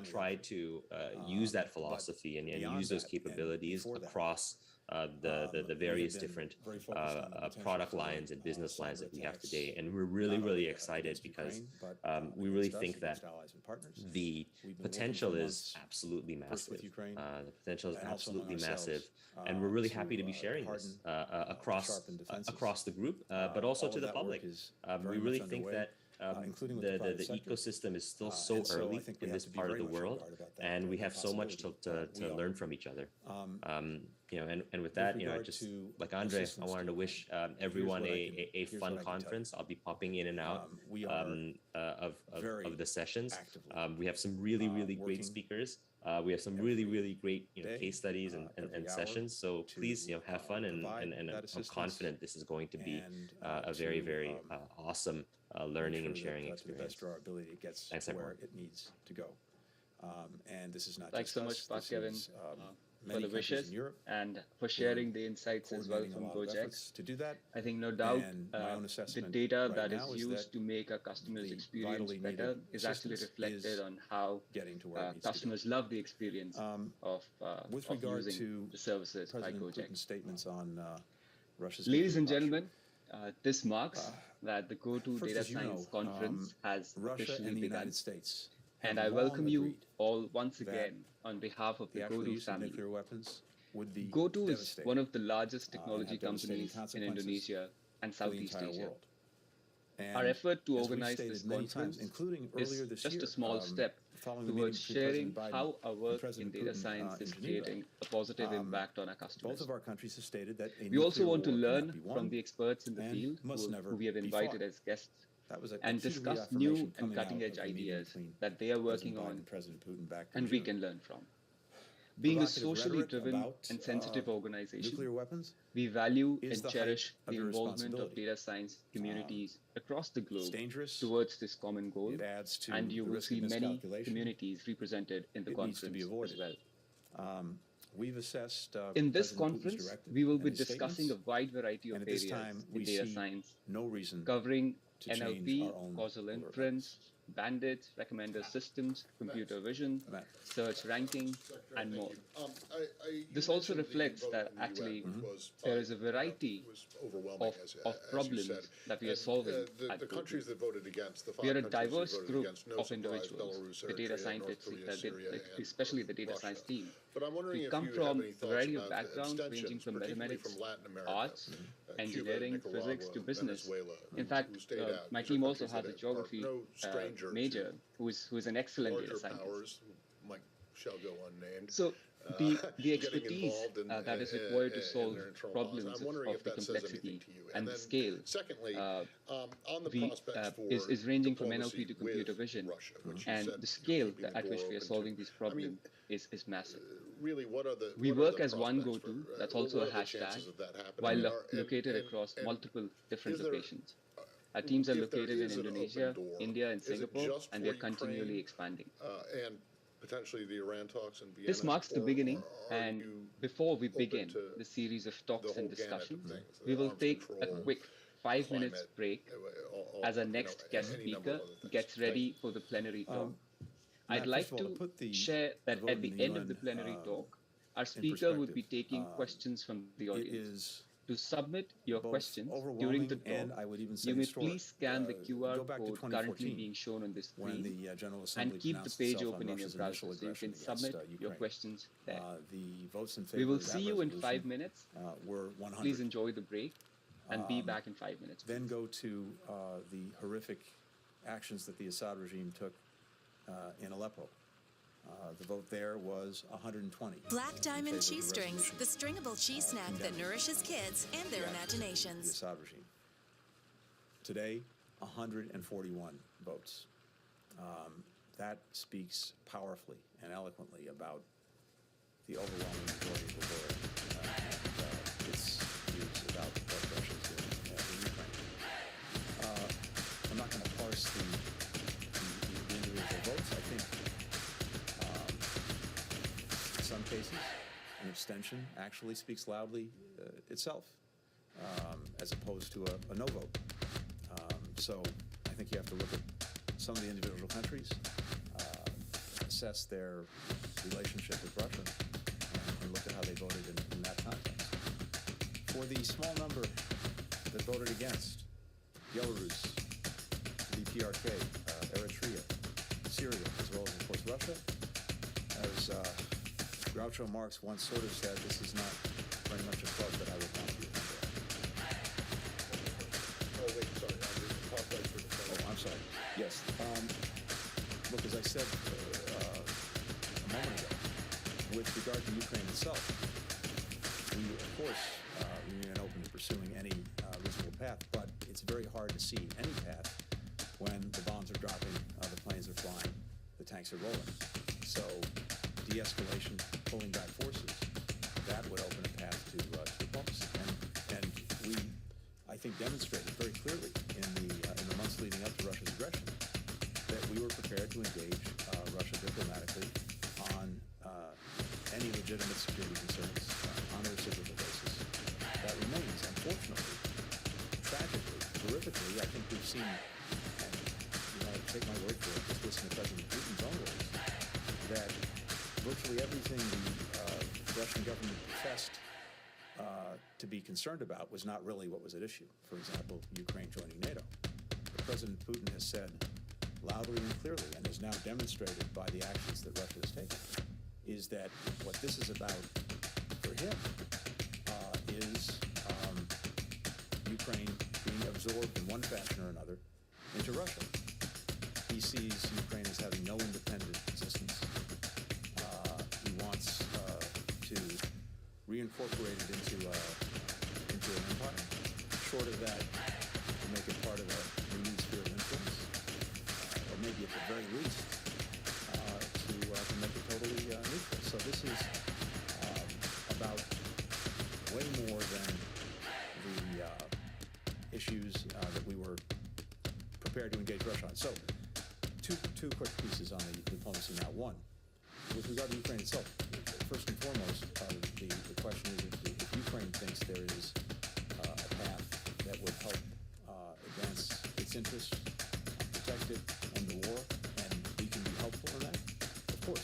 tried to use that philosophy and use those capabilities across the various different product lines and business lines that we have today. And we're really excited because we really think that the potential is absolutely massive. The potential is absolutely massive. And we're really happy to be sharing this across the group, but also to the public. We really think that the ecosystem is still so early in this part of the world, and we have so much to learn from each other. And with that, I just, like Andre, I wanted to wish everyone a fun conference. I'll be popping in and out of the sessions. We have some really great speakers. We have some really great case studies and sessions. So please have fun, and I'm confident this is going to be a very awesome learning and sharing experience. Thanks, everyone. It needs to go. And this is not Thanks so much, Pak Kevin, for the wishes and for sharing the insights as well from Gojek. To do that, I think no doubt the data that is used to make a customer's experience better is actually reflected on how customers love the experience of using the services by Gojek. Statements on Ladies and gentlemen, this marks that the GoTo Data Science Conference has officially begun. And I welcome you all once again on behalf of the GoTo family. GoTo is one of the largest technology companies in Indonesia and Southeast Asia. Our effort to organize this conference is just a small step towards sharing how our work in data science is creating a positive impact on our customers. We also want to learn from the experts in the field who we have invited as guests and discuss new and cutting-edge ideas that they are working on and we can learn from. Being a socially driven and sensitive organization, we value and cherish the involvement of data science communities across the globe towards this common goal, and you will see many communities represented in the conference as well. In this conference, we will be discussing a wide variety of areas in data science, covering to change NLP, our own causal inference, bandit, recommender systems, computer vision, search ranking, and more. This also reflects that actually there is a variety of problems that we are solving at the Google. countries that voted against, the 5 We are a countries that diverse voted group against, no of surprise, individuals, Belarus, the data Eritrea, scientists, North Korea, Syria, and especially the data Russia. science team. But I'm wondering We if come you from have any a thoughts variety of about backgrounds abstentions, ranging from particularly mathematics, from Latin America, arts, Cuba, engineering, Nicaragua, physics to business. Venezuela, In fact, who stayed out. my These are team also countries has a that geography are no stranger major who is an excellent larger data scientist. powers, shall go unnamed. So the getting expertise involved in, that is required to in solve their internal problems laws. I'm wondering of if the that says anything complexity to you. and then the scale secondly, on the we, prospects for is ranging from diplomacy NLP to computer with vision, Russia, which you and said the scale keeping the at which door we are open solving to. these problems is massive. Really, what are the We what are work the as one prospects go-to, for, that's what also are a the hashtag, chances of that happening? while And- located and- across and multiple different is there- locations. Our teams are if there located in is an open Indonesia, door, India, and is it Singapore, just and for they're continually Ukraine, expanding. And potentially the Iran talks in Vienna? This marks the or beginning, are and you before we open begin to the series of talks the and whole gamut of discussions, things, we will arms take a control, quick 5 minutes climate, break all- as our you next know, guest any number of speaker other things. gets ready for the plenary talk. I'd Matt, like first of all, to put the share that vote at in the the end of the UN, plenary talk, our in speaker would be perspective, taking questions from the it audience. is To submit your both questions during overwhelming the talk, and I would even say you may historic. please scan the QR Go back to code currently 2014, being shown on this when screen the General Assembly and keep the pronounced page itself on open in your Russia's browser initial so you aggression can against, submit your Ukraine. questions there. The votes in favor We will of that see you in resolution, 5 minutes. were 100. Please enjoy the break and be back in 5 minutes. Then go to the horrific actions that the Assad regime took in Aleppo. The vote there was 120. Black Diamond in favor Cheese of the Strings, resolution, the stringable cheese snack that condemning, nourishes kids and their the actions of imaginations. The Assad regime. Today, 141 votes. That speaks powerfully and eloquently about the overwhelming majority of the world and its views about what Russia is doing in Ukraine. I'm not going to parse the individual votes. I think in some cases, an abstention actually speaks loudly itself, as opposed to a no vote. So I think you have to look at some of the individual countries, assess their relationship with Russia, and look at how they voted in that context. For the small number that voted against, Belarus, the PRK, Eritrea, Syria, as well as, of course, Russia, as Groucho Marx once sort of said, this is not very much a club that I would want to be a member of. Oh, wait, sorry. Oh, I'm sorry. Yes. Look, as I said a moment ago, with regard to Ukraine itself, we, of course, remain open to pursuing any reasonable path, but it's very hard to see any path when the bombs are dropping, the planes are flying, the tanks are rolling. So de-escalation, pulling back forces, that would open a path to diplomacy. And we, I think, demonstrated very clearly in the months leading up to Russia's aggression that we were prepared to engage Russia diplomatically on any legitimate security concerns on a reciprocal basis. That remains, unfortunately, tragically, horrifically. I think we've seen, and you know, take my word for it, just listen to President Putin's own words, that virtually everything the Russian government professed to be concerned about was not really what was at issue. For example, Ukraine joining NATO. But President Putin has said loudly and clearly, and is now demonstrated by the actions that Russia has taken, is that what this is about for him is Ukraine being absorbed in one fashion or another into Russia. He sees Ukraine as having no independent existence. He wants to reincorporate it into an empire. Short of that, to make it part of a renewed sphere of influence, or maybe at the very least, to make it totally neutral. So this is about way more than the issues that we were prepared to engage Russia on. So two quick pieces on the diplomacy now. One, with regard to Ukraine itself, first and foremost, the question is if Ukraine thinks there is a path that would help advance its its interests are protected and the war, and we can be helpful in that, of course,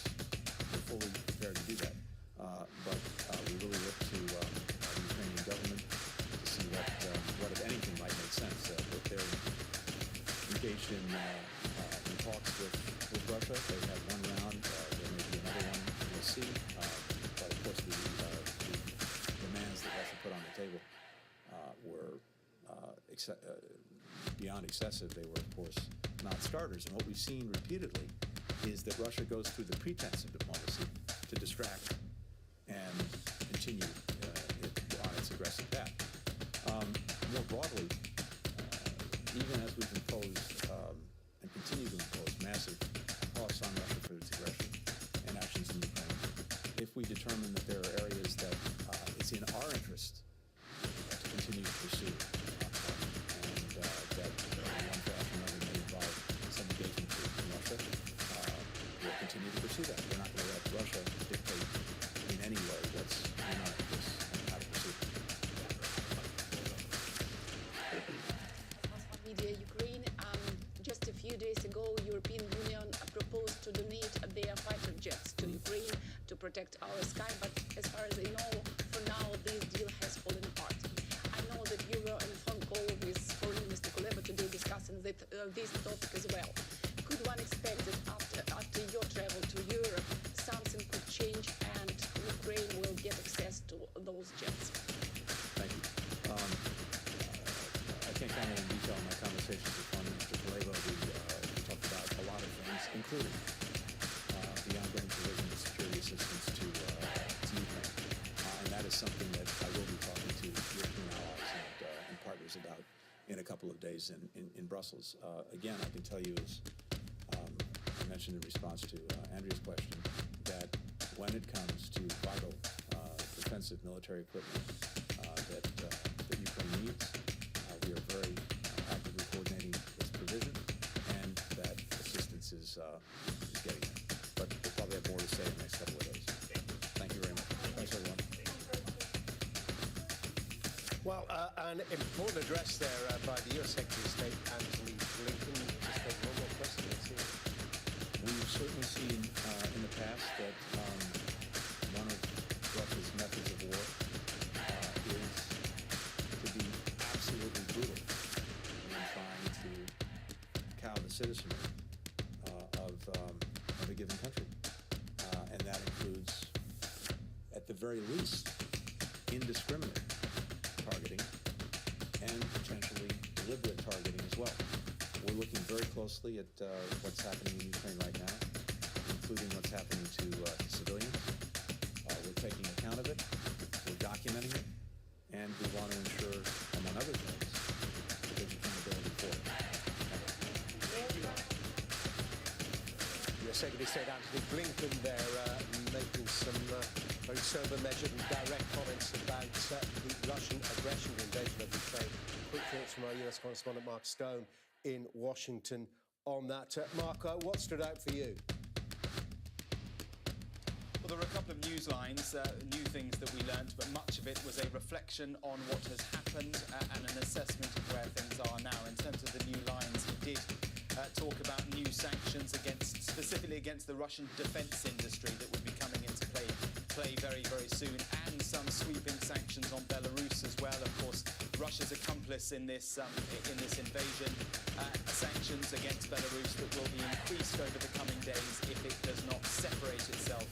we're fully prepared to do that. But we really look to the Ukrainian government to see what if anything, might make sense. But they're engaged in talks with Russia. They had one round. There may be another one. We'll see. But of course, the demands that Russia put on the table were beyond excessive. They were, of course, not starters. And what we've seen repeatedly is that Russia goes through the pretense of diplomacy to distract and continue on its aggressive path. More broadly, even as we've imposed and continue to impose massive costs on Russia for its aggression and actions in Ukraine, if we determine that there are areas that it's in our interest to continue to pursue, and that one fashion or another may involve some engagement from Russia, we'll continue to pursue that. We're not going to let Russia dictate in any way what's in our interest and how to pursue it. Media Ukraine. Just a few days ago, European Union proposed to donate their fighter jets to Ukraine to protect our sky. But as far as I know, for now, this deal has fallen apart. I know that you were on a phone call with Foreign Minister Kuleba today discussing this topic as well. Could one expect that after your travel to Europe, something could change and Ukraine will get access to those jets? Thank you. I can't comment in detail on my conversations with Foreign Minister Kuleba. We talked about a lot of things, including the ongoing provision of security assistance to Ukraine. And that is something that I will be talking to European allies and partners about in a couple of days in Brussels. Again, I can tell you, as I mentioned in response to Andrea's question, that when it comes to vital defensive military equipment that Ukraine needs, we are very actively coordinating its provision, and that assistance is getting there. But we'll probably have more to say in the next couple of days. Thank you very much. Thanks, everyone. Well, an important address there by the U.S. Secretary of State, Antony Blinken. Just take one more question. Let's see. We've certainly seen in the past that one of Russia's methods of war is to be absolutely brutal when trying to cow the citizenry of a given country. And that includes, at the very least, indiscriminate targeting and potentially deliberate targeting as well. We're looking very closely at what's happening in Ukraine right now, including what's happening to civilians. We're taking account of it, we're documenting it, and we want to ensure, among other things, that there's accountability for it. U.S. Secretary of State Antony Blinken there making some very sober, measured and direct comments about the Russian aggression, the invasion of Ukraine. Quick thoughts from our U.S. correspondent Mark Stone in Washington on that. Mark, what stood out for you? Well, there were a couple of news lines, new things that we learnt, but much of it was a reflection on what has happened and an assessment of where things are now. In terms of the new lines, he did talk about new sanctions specifically against the Russian defence industry that would be coming into play very, very soon, and some sweeping sanctions on Belarus as well. Of course, Russia's accomplice in this invasion. Sanctions against Belarus that will be increased over the coming days if it does not separate itself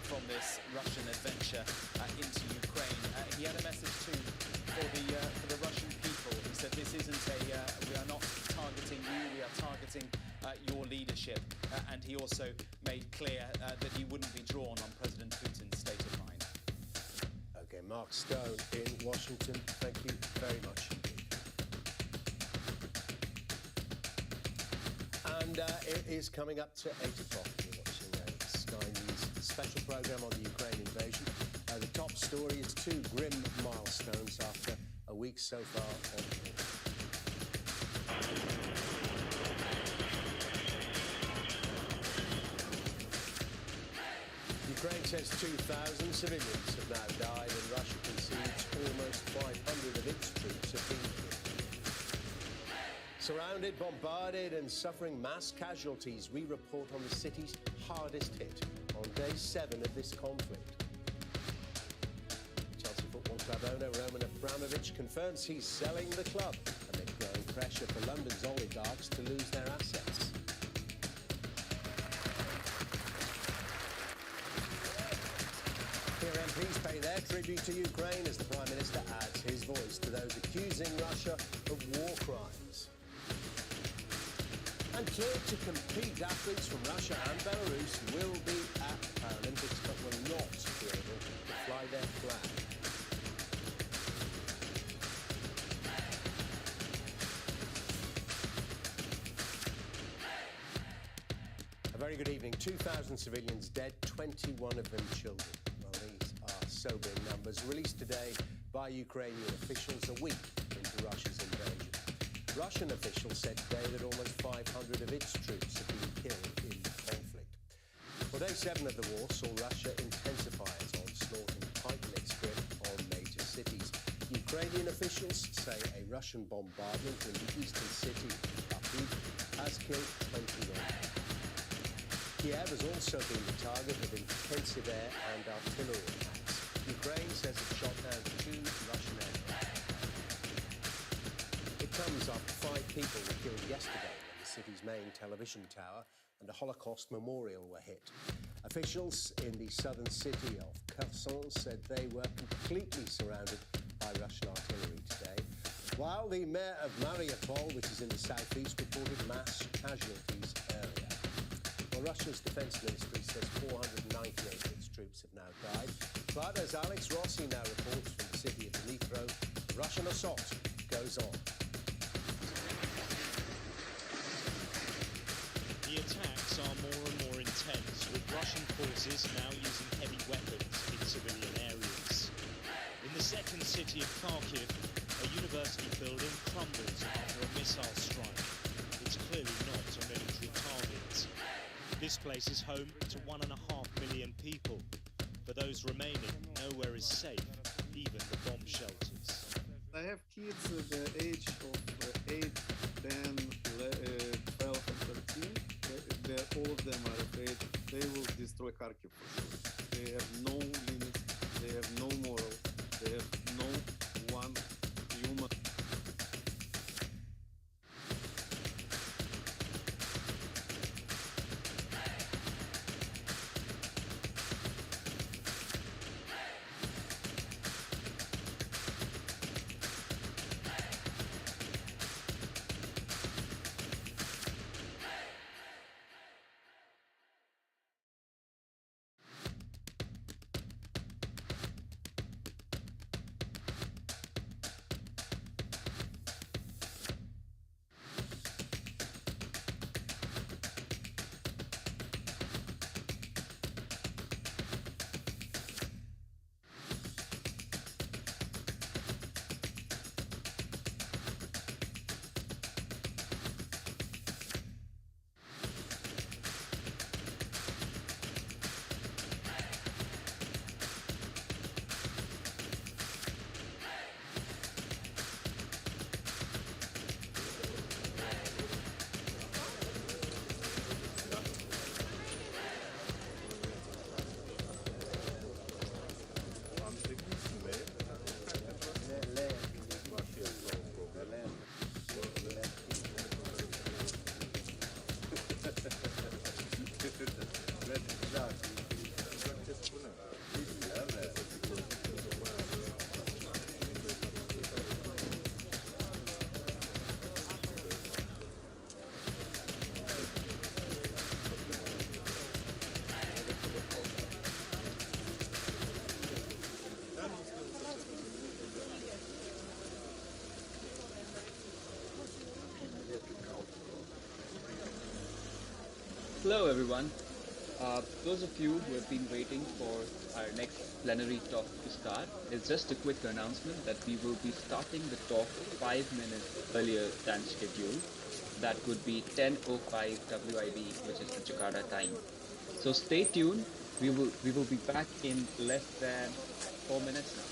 from this Russian adventure into Ukraine. He had a message too for the Russian people. He said this isn't we are not targeting you, we are targeting your leadership. And he also made clear that he wouldn't be drawn on President Putin's state of mind. Okay, Mark Stone in Washington, thank you very much indeed. And it is coming up to 8 o'clock. You're watching a Sky News special programme on the Ukraine invasion. The top story is 2 grim milestones after a week so far on board. Ukraine says 2,000 civilians have now died and Russia concedes almost 500 of its troops have been killed. Surrounded, bombarded and suffering mass casualties, we report on the city's hardest hit on day 7 of this conflict. Chelsea Football Club owner Roman Abramovich confirms he's selling the club amid growing pressure for London's oligarchs to lose their assets. Here MPs pay their tribute to Ukraine as the Prime Minister adds his voice to those accusing Russia of war crimes. And cleared to compete, athletes from Russia and Belarus will be at Paralympics but will not be able to fly their flag. A very good evening. 2,000 civilians dead, 21 of them children. Well, these are sobering numbers released today by Ukrainian officials a week into Russia's invasion. Russian officials said today that almost 500 of its troops have been killed in the conflict. Well, day 7 of the war saw Russia intensify its onslaught and tighten its grip on major cities. Ukrainian officials say a Russian bombardment in the eastern city of Kharkiv has killed 21 men. Kiev has also been the target of intensive air and artillery attacks. Ukraine says it shot down 2 Russian aircraft. It comes after 5 people were killed yesterday when the city's main television tower and a Holocaust memorial were hit. Officials in the southern city of Kherson said they were completely surrounded by Russian artillery today, while the mayor of Mariupol, which is in the southeast, reported mass casualties earlier. Well, Russia's defense ministry says 498 of its troops have now died, but as Alex Rossi now reports from the city of Dnipro, the Russian assault goes on. The attacks are more and more intense, with Russian forces now using heavy weapons in civilian areas. In the second city of Kharkiv, a university building crumbles after a missile strike. It's clearly not a military target. This place is home to 1.5 million people. For those remaining, nowhere is safe, even the bomb shelters. I have kids at the age of 8, 10, 12 and 13. All of them are afraid they will destroy Kharkiv for sure. They have no limits, they have no moral, they have no one human. Hello everyone. Those of you who have been waiting for our next plenary talk to start, it's just a quick announcement that we will be starting the talk 5 minutes earlier than scheduled. That would be 10:05 WIB, which is the Jakarta time. So stay tuned. We will be back in less than 4 minutes now.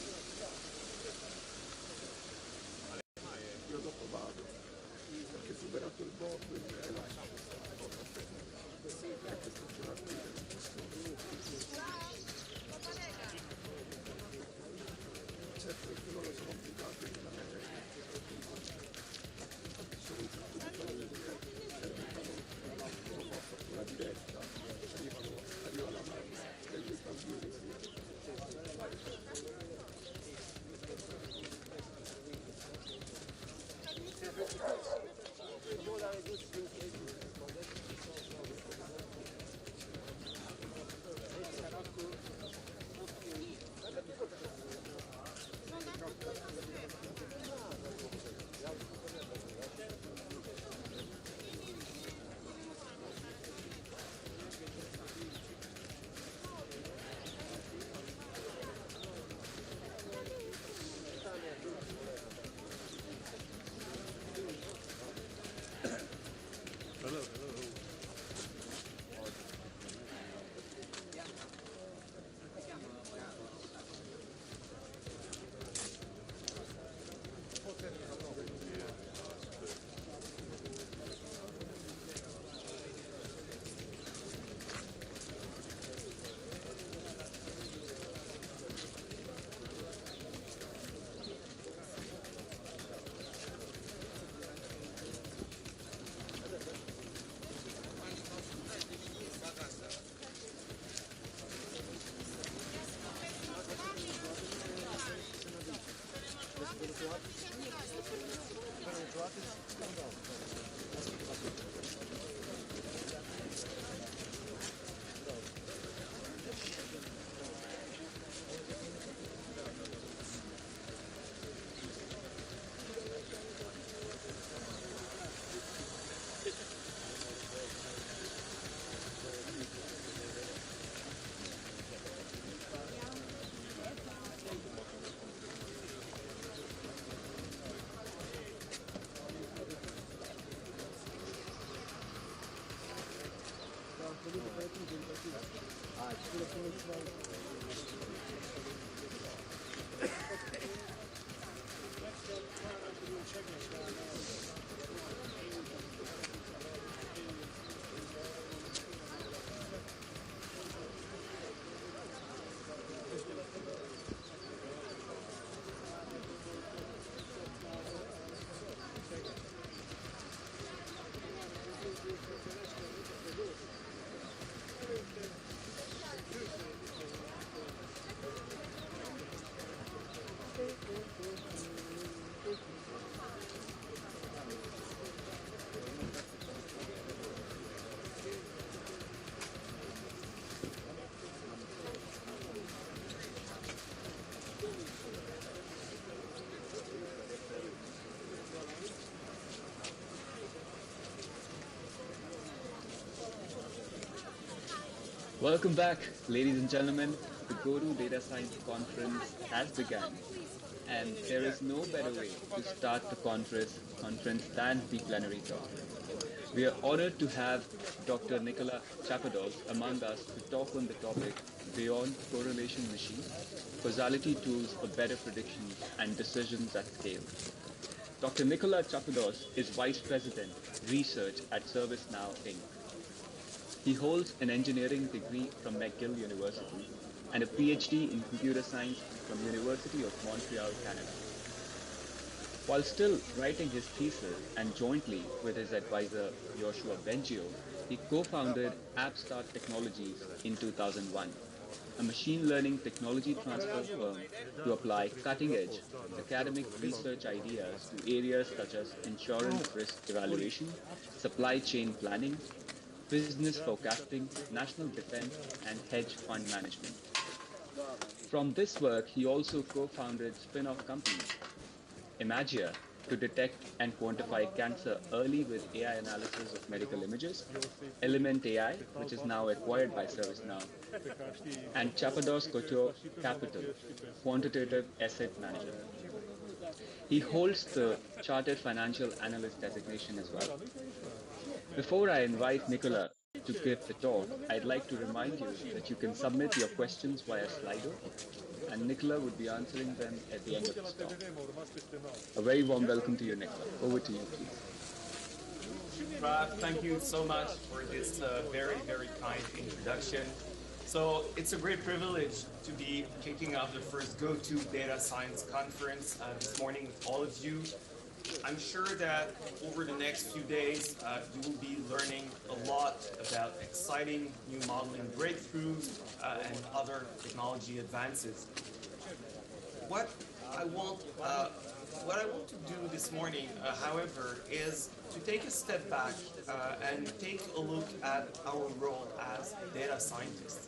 Welcome back, ladies and gentlemen. The Go-To Data Science Conference has begun, and there is no better way to start the conference than the plenary talk. We are honored to have Dr. Nikola Chapados among us to talk on the topic Beyond Correlation Machine, Causality Tools for Better Predictions and Decisions at Scale. Dr. Nikola Chapados is Vice President, Research at ServiceNow, Inc. He holds an engineering degree from McGill University and a PhD in computer science from University of Montreal, Canada. While still writing his thesis and jointly with his advisor Joshua Bengio, he co-founded AppStart Technologies in 2001, a machine learning technology transfer firm to apply cutting-edge academic research ideas to areas such as insurance risk evaluation, supply chain planning, business forecasting, national defense, and hedge fund management. From this work, he also co-founded spin-off companies, Imagia, to detect and quantify cancer early with AI analysis of medical images, Element AI, which is now acquired by ServiceNow, and Chapados Couture Capital, quantitative asset manager. He holds the Chartered Financial Analyst designation as well. Before I invite Nikola to give the talk, I'd like to remind you that you can submit your questions via Slido, and Nikola would be answering them at the end of this talk. A very warm welcome to you, Nikola. Over to you, please. Thank you so much for this very, very kind introduction. So it's a great privilege to be kicking off the first Go-To Data Science Conference this morning with all of you. I'm sure that over the next few days, you will be learning a lot about exciting new modeling breakthroughs and other technology advances. What I want to do this morning, however, is to take a step back and take a look at our role as data scientists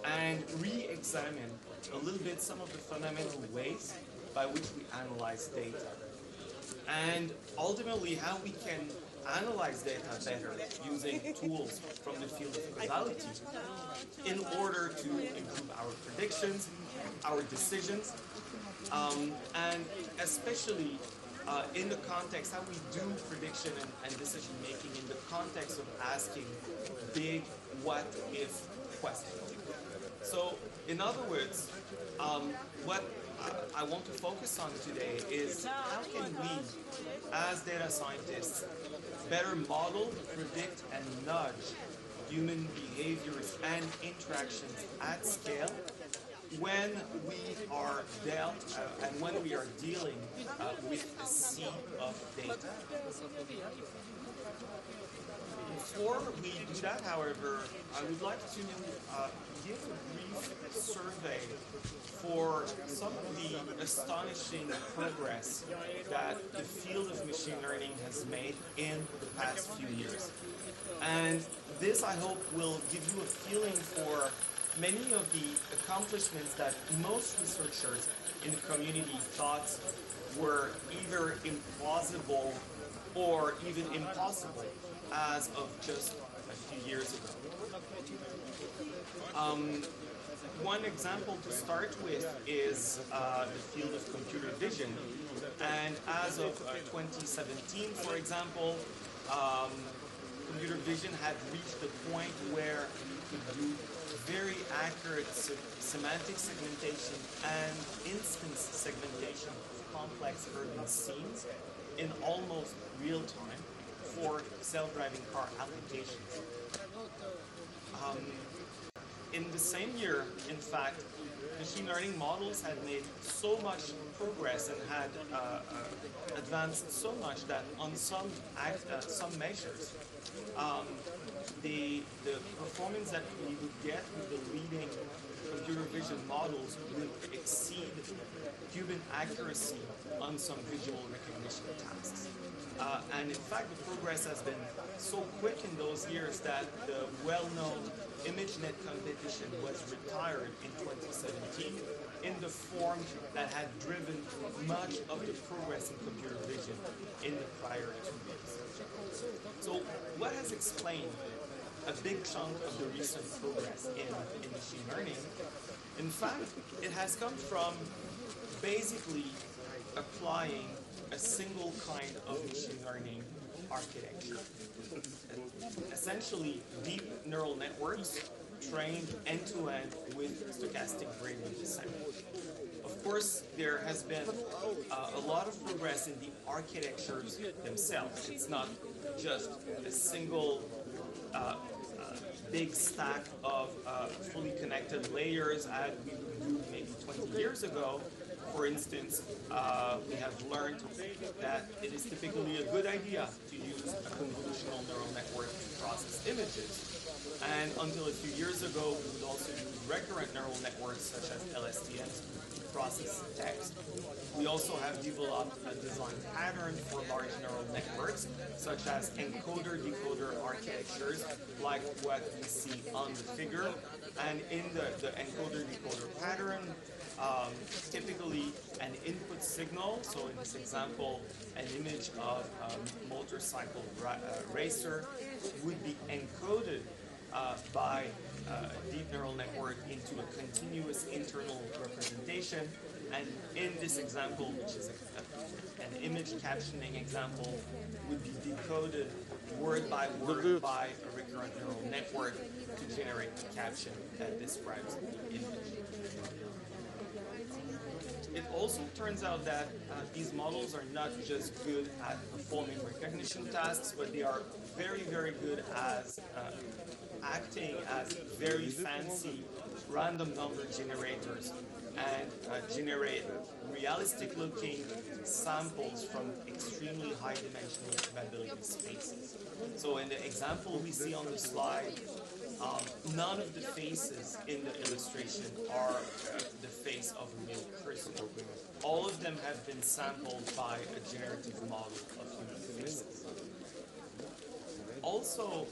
and re-examine a little bit some of the fundamental ways by which we analyze data. And ultimately how we can analyze data better using tools from the field of causality in order to improve our predictions, our decisions, and especially in the context how we do prediction and decision making in the context of asking big what-if questions. So in other words, what I want to focus on today is how can we, as data scientists, better model, predict, and nudge human behaviors and interactions at scale when we are dealt and when we are dealing with a sea of data. Before we do that, however, I would like to give a brief survey for some of the astonishing progress that the field of machine learning has made in the past few years. And this, I hope, will give you a feeling for many of the accomplishments that most researchers in the community thought were either implausible or even impossible as of just a few years ago. One example to start with is the field of computer vision. And as of 2017, for example, computer vision had reached the point where you could do very accurate semantic segmentation and instance segmentation of complex urban scenes in almost real time for self-driving car applications. In the same year, in fact, machine learning models had made so much progress and had advanced so much that on some measures, the performance that we would get with the leading computer vision models would exceed human accuracy on some visual recognition tasks. And in fact, the progress has been so quick in those years that the well-known ImageNet competition was retired in 2017 in the form that had driven much of the progress in computer vision in the prior 2 years. So what has explained a big chunk of the recent progress in machine learning? In fact, it has come from basically applying a single kind of machine learning architecture. Essentially, deep neural networks trained end-to-end with stochastic gradient descent. Of course, there has been a lot of progress in the architectures themselves. It's not just a single big stack of fully connected layers as we would do maybe 20 years ago. For instance, we have learned that it is typically a good idea to use a convolutional neural network to process images. And until a few years ago, we would also use recurrent neural networks such as LSTMs to process text. We also have developed a design pattern for large neural networks, such as encoder-decoder architectures, like what we see on the figure. And in the encoder-decoder pattern, typically an input signal, so in this example, an image of a motorcycle racer, would be encoded by a deep neural network into a continuous internal representation. And in this example, which is an image captioning example, would be decoded word by word by a recurrent neural network to generate the caption that describes the image. It also turns out that these models are not just good at performing recognition tasks, but they are very, very good as acting as very fancy random number generators and generate realistic-looking samples from extremely high-dimensional probability spaces. So in the example we see on the slide, none of the faces in the illustration are the face of a real person. All of them have been sampled by a generative model of human faces. Also,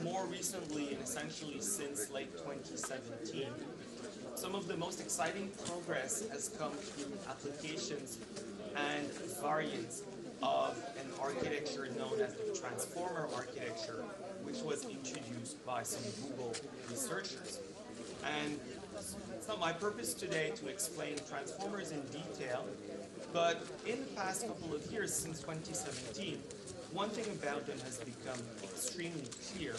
more recently, and essentially since late 2017, some of the most exciting progress has come through applications and variants of an architecture known as the transformer architecture, which was introduced by some Google researchers. And it's not my purpose today to explain transformers in detail, but in the past couple of years, since 2017, one thing about them has become extremely clear,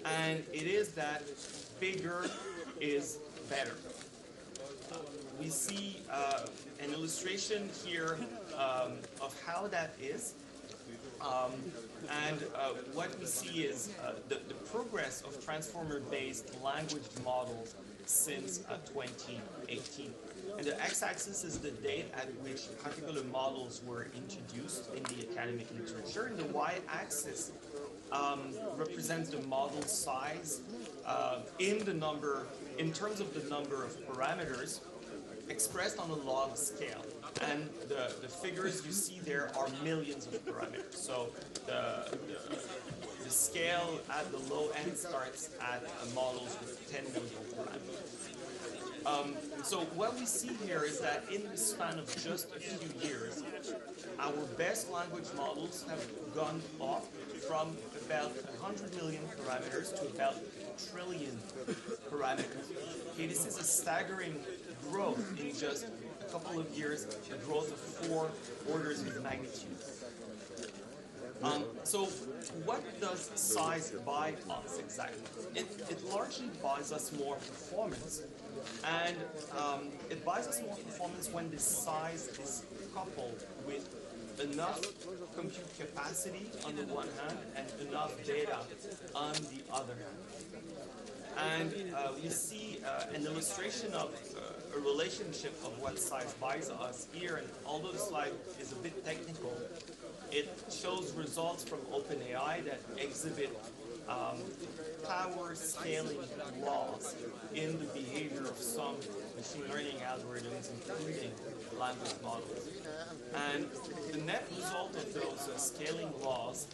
and it is that bigger is better. We see an illustration here of how that is. And what we see is the progress of transformer-based language models since 2018. And the x-axis is the date at which particular models were introduced in the academic literature, and the y-axis represents the model size in terms of the number of parameters expressed on a log scale. And the figures you see there are millions of parameters. So the scale at the low end starts at models with 10 million parameters. So what we see here is that in the span of just a few years, our best language models have gone up from about 100 million parameters to about a trillion parameters. Okay, this is a staggering growth in just a couple of years, a growth of 4 orders of magnitude. So what does size buy us exactly? It largely buys us more performance. And it buys us more performance when the size is coupled with enough compute capacity on the one hand and enough data on the other hand. And we see an illustration of a relationship of what size buys us here, and although the slide is a bit technical, it shows results from OpenAI that exhibit power scaling laws in the behavior of some machine learning algorithms, including language models. And the net result of those scaling laws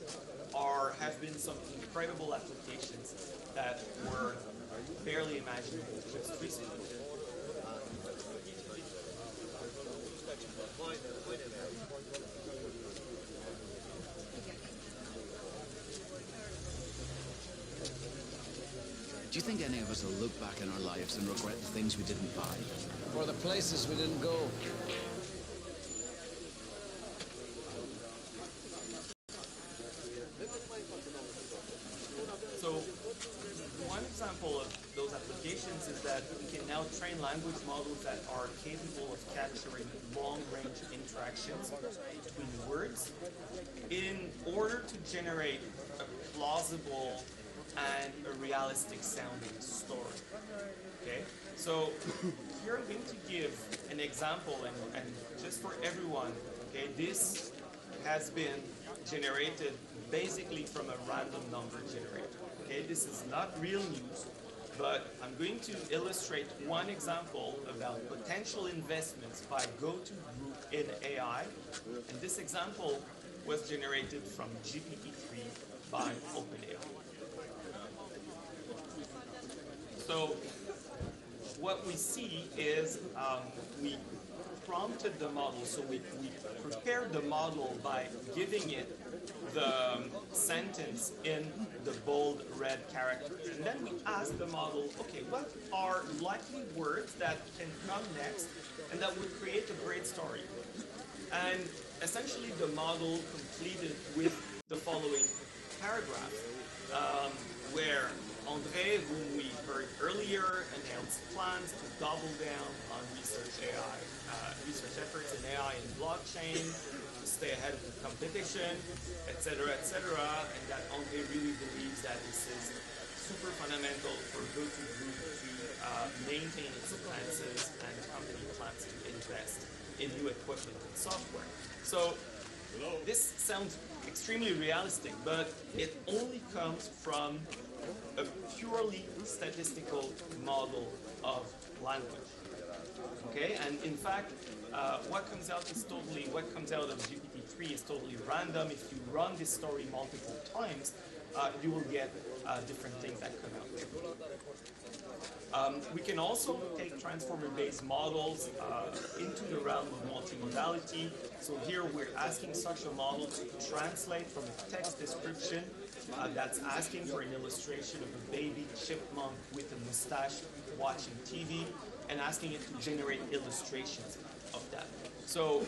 have been some incredible applications that were barely imaginable just recently. Do you think any of us will look back in our lives and regret the things we didn't buy? Or the places we didn't go? So one example of those applications is that we can now train language models that are capable of capturing long-range interactions between words in order to generate a plausible and a realistic sounding story. Okay, so here I'm going to give an example, and just for everyone, okay, this has been generated basically from a random number generator. Okay, this is not real news, but I'm going to illustrate one example about potential investments by GoToGroup in AI, and this example was generated from GPT-3 by OpenAI. So what we see is we prompted the model, so we prepared the model by giving it the sentence in the bold red characters. And then we asked the model, okay, what are likely words that can come next and that would create a great story? And essentially the model completed with the following paragraph, where André, whom we heard earlier, announced plans to double down on research efforts in AI and blockchain, to stay ahead of the competition, etc., and that André really believes that this is super fundamental for GoToGroup to maintain its advances, and the company plans to invest in new equipment and software. So this sounds extremely realistic, but it only comes from a purely statistical model of language. Okay, and in fact, what comes out of GPT-3 is totally random. If you run this story multiple times, you will get different things that come out. We can also take transformer-based models into the realm of multimodality. So here we're asking such a model to translate from a text description that's asking for an illustration of a baby chipmunk with a mustache watching TV, and asking it to generate illustrations of that. So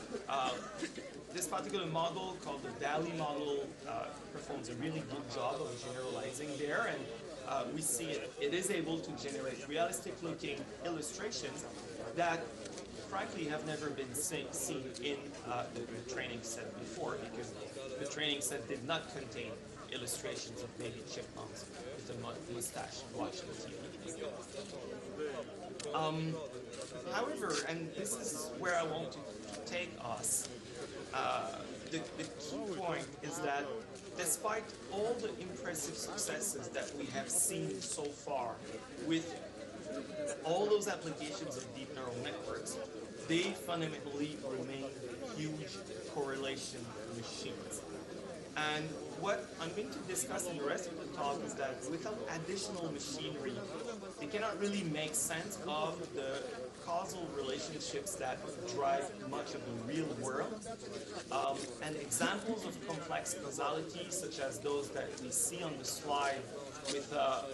this particular model, called the DALL-E model, performs a really good job of generalizing there, and we see it is able to generate realistic-looking illustrations that, frankly, have never been seen in the training set before, because the training set did not contain illustrations of baby chipmunks with a mustache watching TV. However, and this is where I want to take us, the key point is that despite all the impressive successes that we have seen so far with all those applications of deep neural networks, they fundamentally remain huge correlation machines. And what I'm going to discuss in the rest of the talk is that without additional machinery, they cannot really make sense of the causal relationships that drive much of the real world. And examples of complex causality, such as those that we see on the slide with a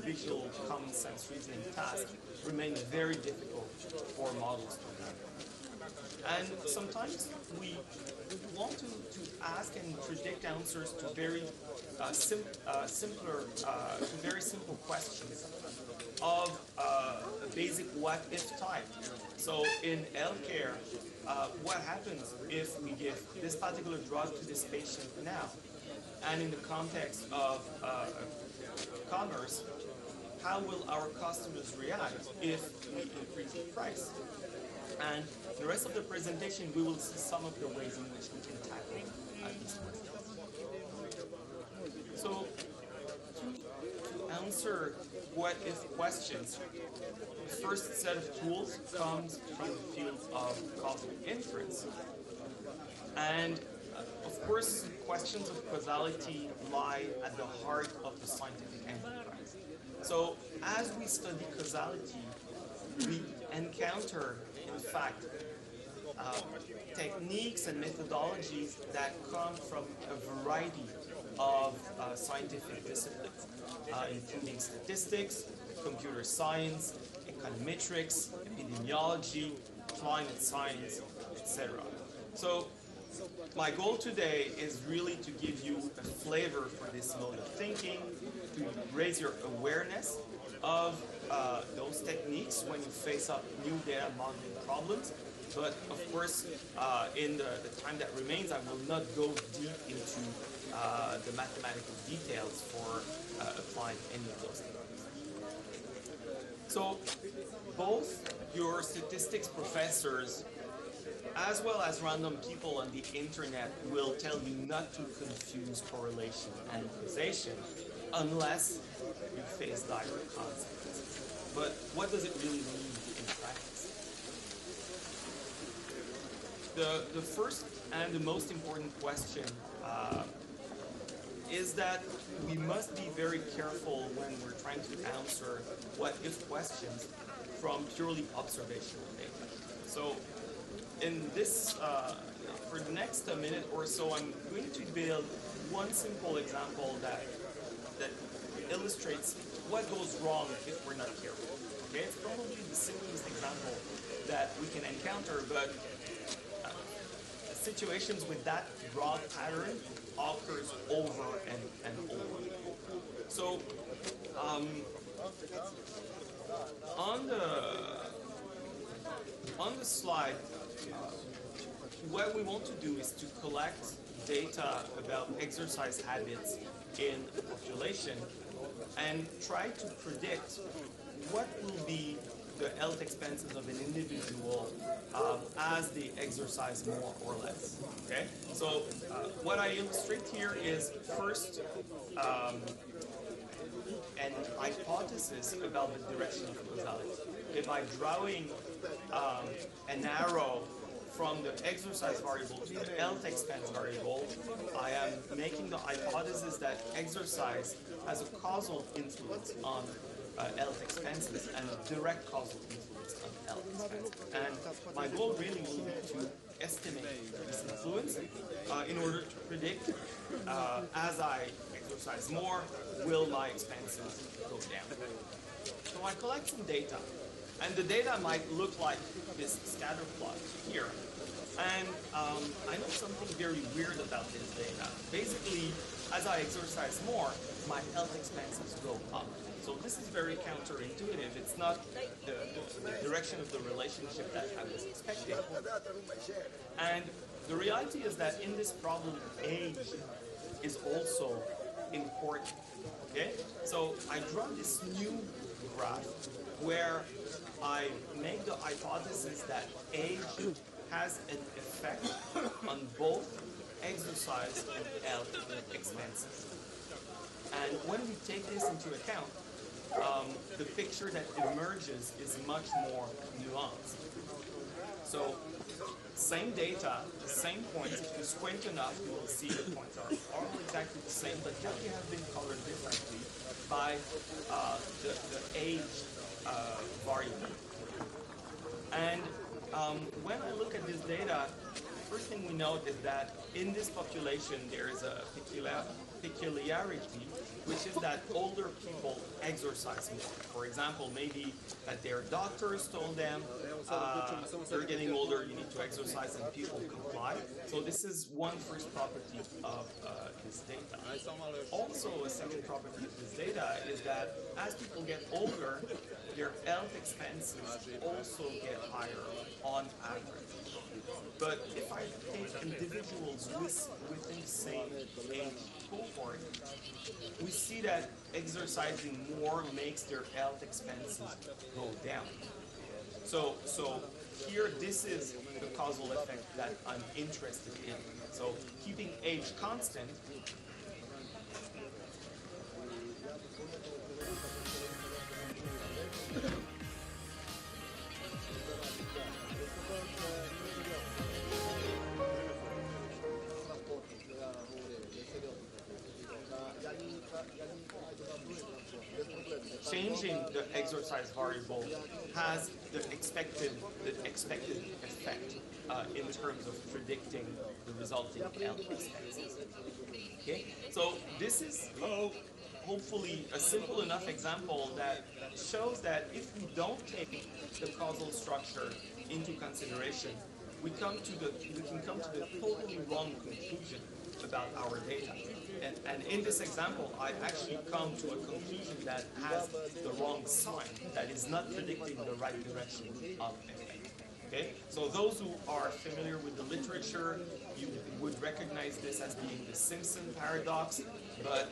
visual common sense reasoning task, remain very difficult for models to do. And sometimes we want to ask and predict answers to very very simple questions of a basic what-if type. So in healthcare, what happens if we give this particular drug to this patient now? And in the context of commerce, how will our customers react if we increase the price? And the rest of the presentation, we will see some of the ways in which we can tackle these questions. So, to answer what-if questions, the first set of tools comes from the field of causal inference. And of course, questions of causality lie at the heart of the scientific enterprise. So, as we study causality, we encounter, in fact, techniques and methodologies that come from a variety of scientific disciplines, including statistics, computer science, econometrics, epidemiology, climate science, etc. So my goal today is really to give you a flavor for this mode of thinking, to raise your awareness of those techniques when you face up new data modeling problems. But of course, in the time that remains, I will not go deep into the mathematical details for applying any of those techniques. So both your statistics professors as well as random people on the internet will tell you not to confuse correlation and causation unless you face direct consequences. But what does it really mean in practice? The first and the most important question is that we must be very careful when we're trying to answer what-if questions from purely observational data. So in this, for the next minute or so, I'm going to build one simple example that illustrates what goes wrong if we're not careful. Okay, it's probably the simplest example that we can encounter, but situations with that broad pattern occurs over and over. So on the slide, what we want to do is to collect data about exercise habits in the population and try to predict what will be the health expenses of an individual as they exercise more or less. Okay, so what I illustrate here is first an hypothesis about the direction of causality. Okay, by drawing an arrow from the exercise variable to the health expense variable, I am making the hypothesis that exercise has a causal influence on health expenses and a direct causal influence on health expenses. And my goal really will be to estimate this influence in order to predict as I exercise more, will my expenses go down. So I collect some data, and the data might look like this scatter plot here. And I know something very weird about this data. Basically, as I exercise more, my health expenses go up. So this is very counterintuitive. It's not the direction of the relationship that I was expecting. And the reality is that in this problem, age is also important. Okay? So I draw this new graph where I make the hypothesis that age has an effect on both exercise and health expenses. And when we take this into account, the picture that emerges is much more nuanced. So, same data, the same points, if you squint enough, you will see the points are all exactly the same, but they have been colored differently by the age variable. And when I look at this data, first thing we note is that in this population there is a peculiarity, which is that older people exercise more. For example, maybe that their doctors told them, you're getting older, you need to exercise, and people comply. So this is one first property of this data. Also, a second property of this data is that as people get older, their health expenses also get higher on average. But if I take individuals within the same age cohort, we see that exercising more makes their health expenses go down. So here, this is the causal effect that I'm interested in. So keeping age constant, changing the exercise variable has the expected effect in terms of predicting the resulting health expenses. Okay, so this is hopefully a simple enough example that shows that if we don't take the causal structure into consideration, we can come to the totally wrong conclusion about our data. And in this example, I actually come to a conclusion that has the wrong sign, that is not predicting the right direction of effect. Okay? So those who are familiar with the literature, you would recognize this as being the Simpson paradox, but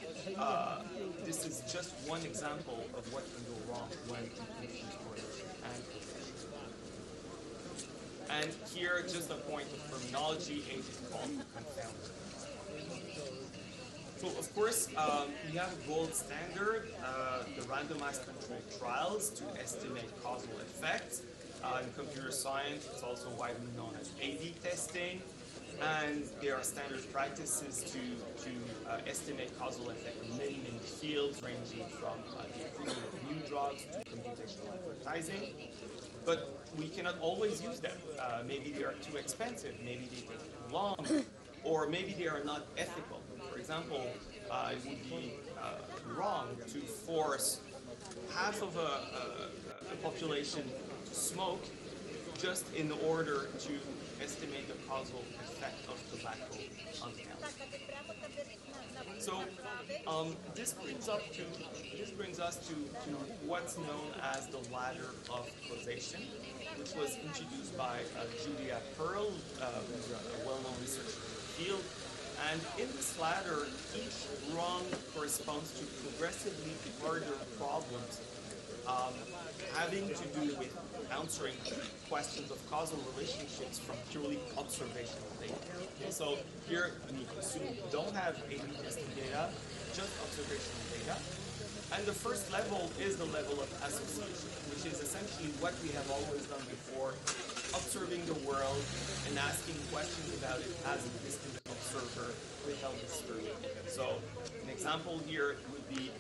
this is just one example of what can go wrong when you confuse order and correlation. And here, just a point of terminology, H is called confounder. So, of course, we have a gold standard, the randomized controlled trials to estimate causal effects. In computer science, it's also widely known as A/B testing. And there are standard practices to estimate causal effect in many fields, ranging from the approval of new drugs to computational advertising. But we cannot always use them. Maybe they are too expensive, maybe they take too long, or maybe they are not ethical. For example, it would be wrong to force half of a population to smoke just in order to estimate the causal effect of tobacco on health. So this brings us to what's known as the ladder of causation, which was introduced by Julia Pearl, who's a well-known researcher in the field. And in this ladder, each rung corresponds to progressively harder problems having to do with answering questions of causal relationships from purely observational data. Okay, so here we assume we don't have A/B testing data, just observational data. And the first level is the level of association, which is essentially what we have always done before, observing the world and asking questions about it as a distant observer without disturbing it. So an example here would be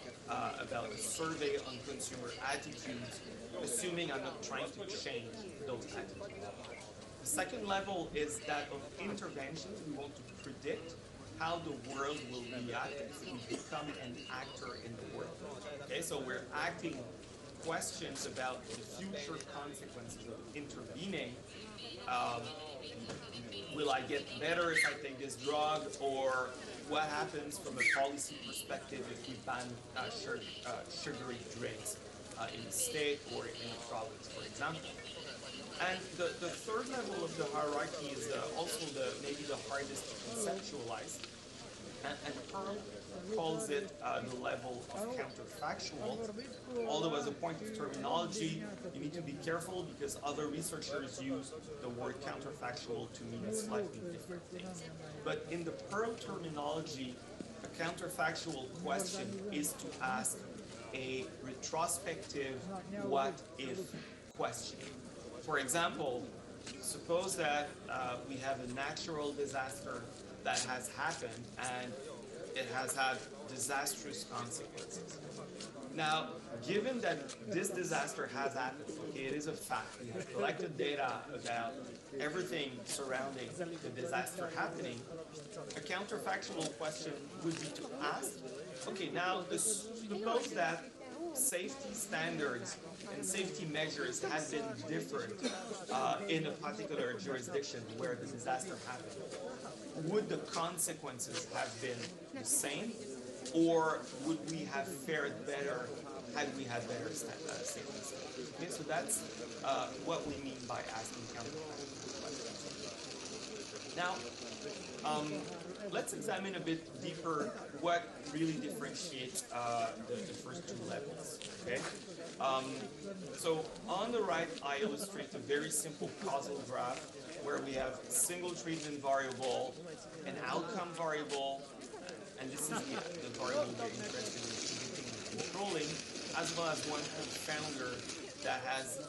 about a survey on consumer attitudes, assuming I'm not trying to change those attitudes. The second level is that of interventions. We want to predict how the world will react if we become an actor in the world. Okay, so we're asking questions about the future consequences of intervening. Will I get better if I take this drug? Or what happens from a policy perspective if we ban sugary drinks in a state or in a province, for example? And the third level of the hierarchy is also maybe the hardest to conceptualize. And Pearl calls it the level of counterfactual. Although as a point of terminology, you need to be careful because other researchers use the word counterfactual to mean slightly different things. But in the Pearl terminology, a counterfactual question is to ask a retrospective what-if question. For example, suppose that we have a natural disaster that has happened and it has had disastrous consequences. Now, given that this disaster has happened, okay, it is a fact. We have collected data about everything surrounding the disaster happening. A counterfactual question would be to ask, okay, now suppose that safety standards and safety measures have been different in a particular jurisdiction where the disaster happened. Would the consequences have been the same, or would we have fared better had we had better safety standards? Okay, so that's what we mean by asking counterfactual questions. Now, let's examine a bit deeper what really differentiates the first two levels. Okay, so on the right, I illustrate a very simple causal graph where we have a single treatment variable, an outcome variable, and this is the variable we're interested in predicting and controlling, as well as one confounder that has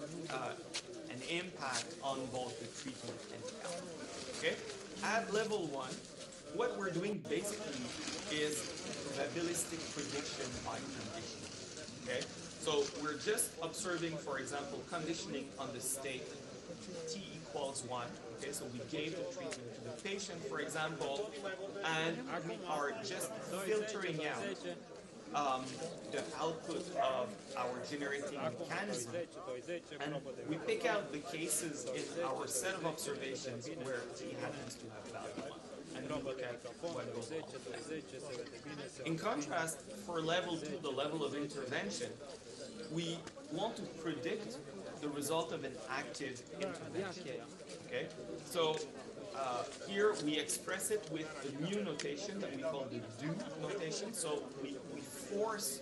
an impact on both the treatment and the outcome. Okay? At level 1, what we're doing basically is probabilistic prediction by conditioning. Okay? So we're just observing, for example, conditioning on the state t equals 1. Okay, so we gave the treatment to the patient, for example, and we are just filtering out the output of our generating mechanism, and we pick out the cases in our set of observations where t happens to have value 1, and we look at what goes on. In contrast, for level 2, the level of intervention, we want to predict the result of an active intervention. Okay, so here we express it with the mu notation that we call the do notation. So we force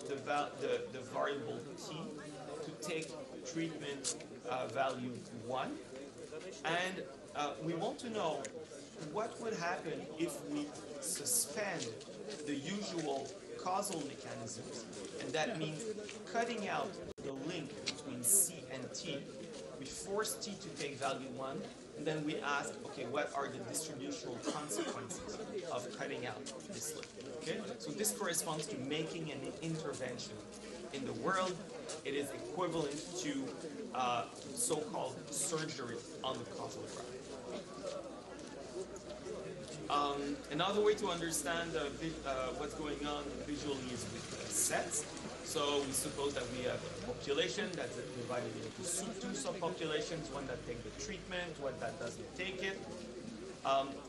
the variable t to take treatment value 1, and we want to know what would happen if we suspend the usual causal mechanisms, and that means cutting out the link between c and t. We force t to take value 1, and then we ask, okay, what are the distributional consequences of cutting out this link? Okay, so this corresponds to making an intervention in the world. It is equivalent to so-called surgery on the causal graph. Another way to understand what's going on visually is with sets. So we suppose that we have a population that's divided into two subpopulations, one that takes the treatment, one that doesn't take it.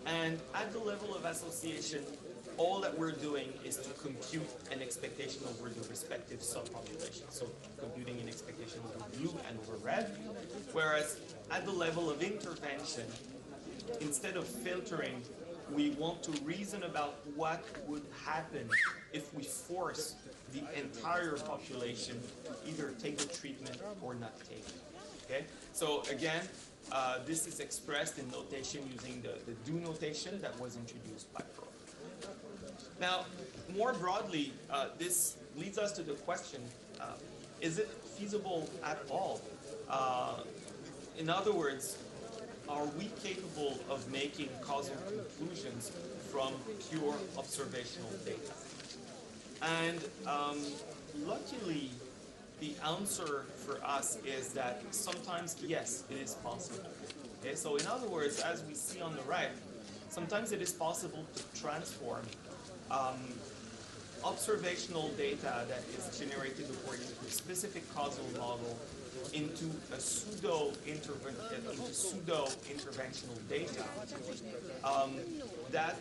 And at the level of association, all that we're doing is to compute an expectation over the respective subpopulations. So computing an expectation over blue and over red. Whereas at the level of intervention, instead of filtering, we want to reason about what would happen if we force the entire population to either take the treatment or not take it. Okay? So again, this is expressed in notation using the do notation that was introduced by Freud. Now, more broadly, this leads us to the question, is it feasible at all? In other words, are we capable of making causal conclusions from pure observational data? And luckily, the answer for us is that sometimes, yes, it is possible. Okay, so in other words, as we see on the right, sometimes it is possible to transform observational data that is generated according to a specific causal model into a pseudo interventional data that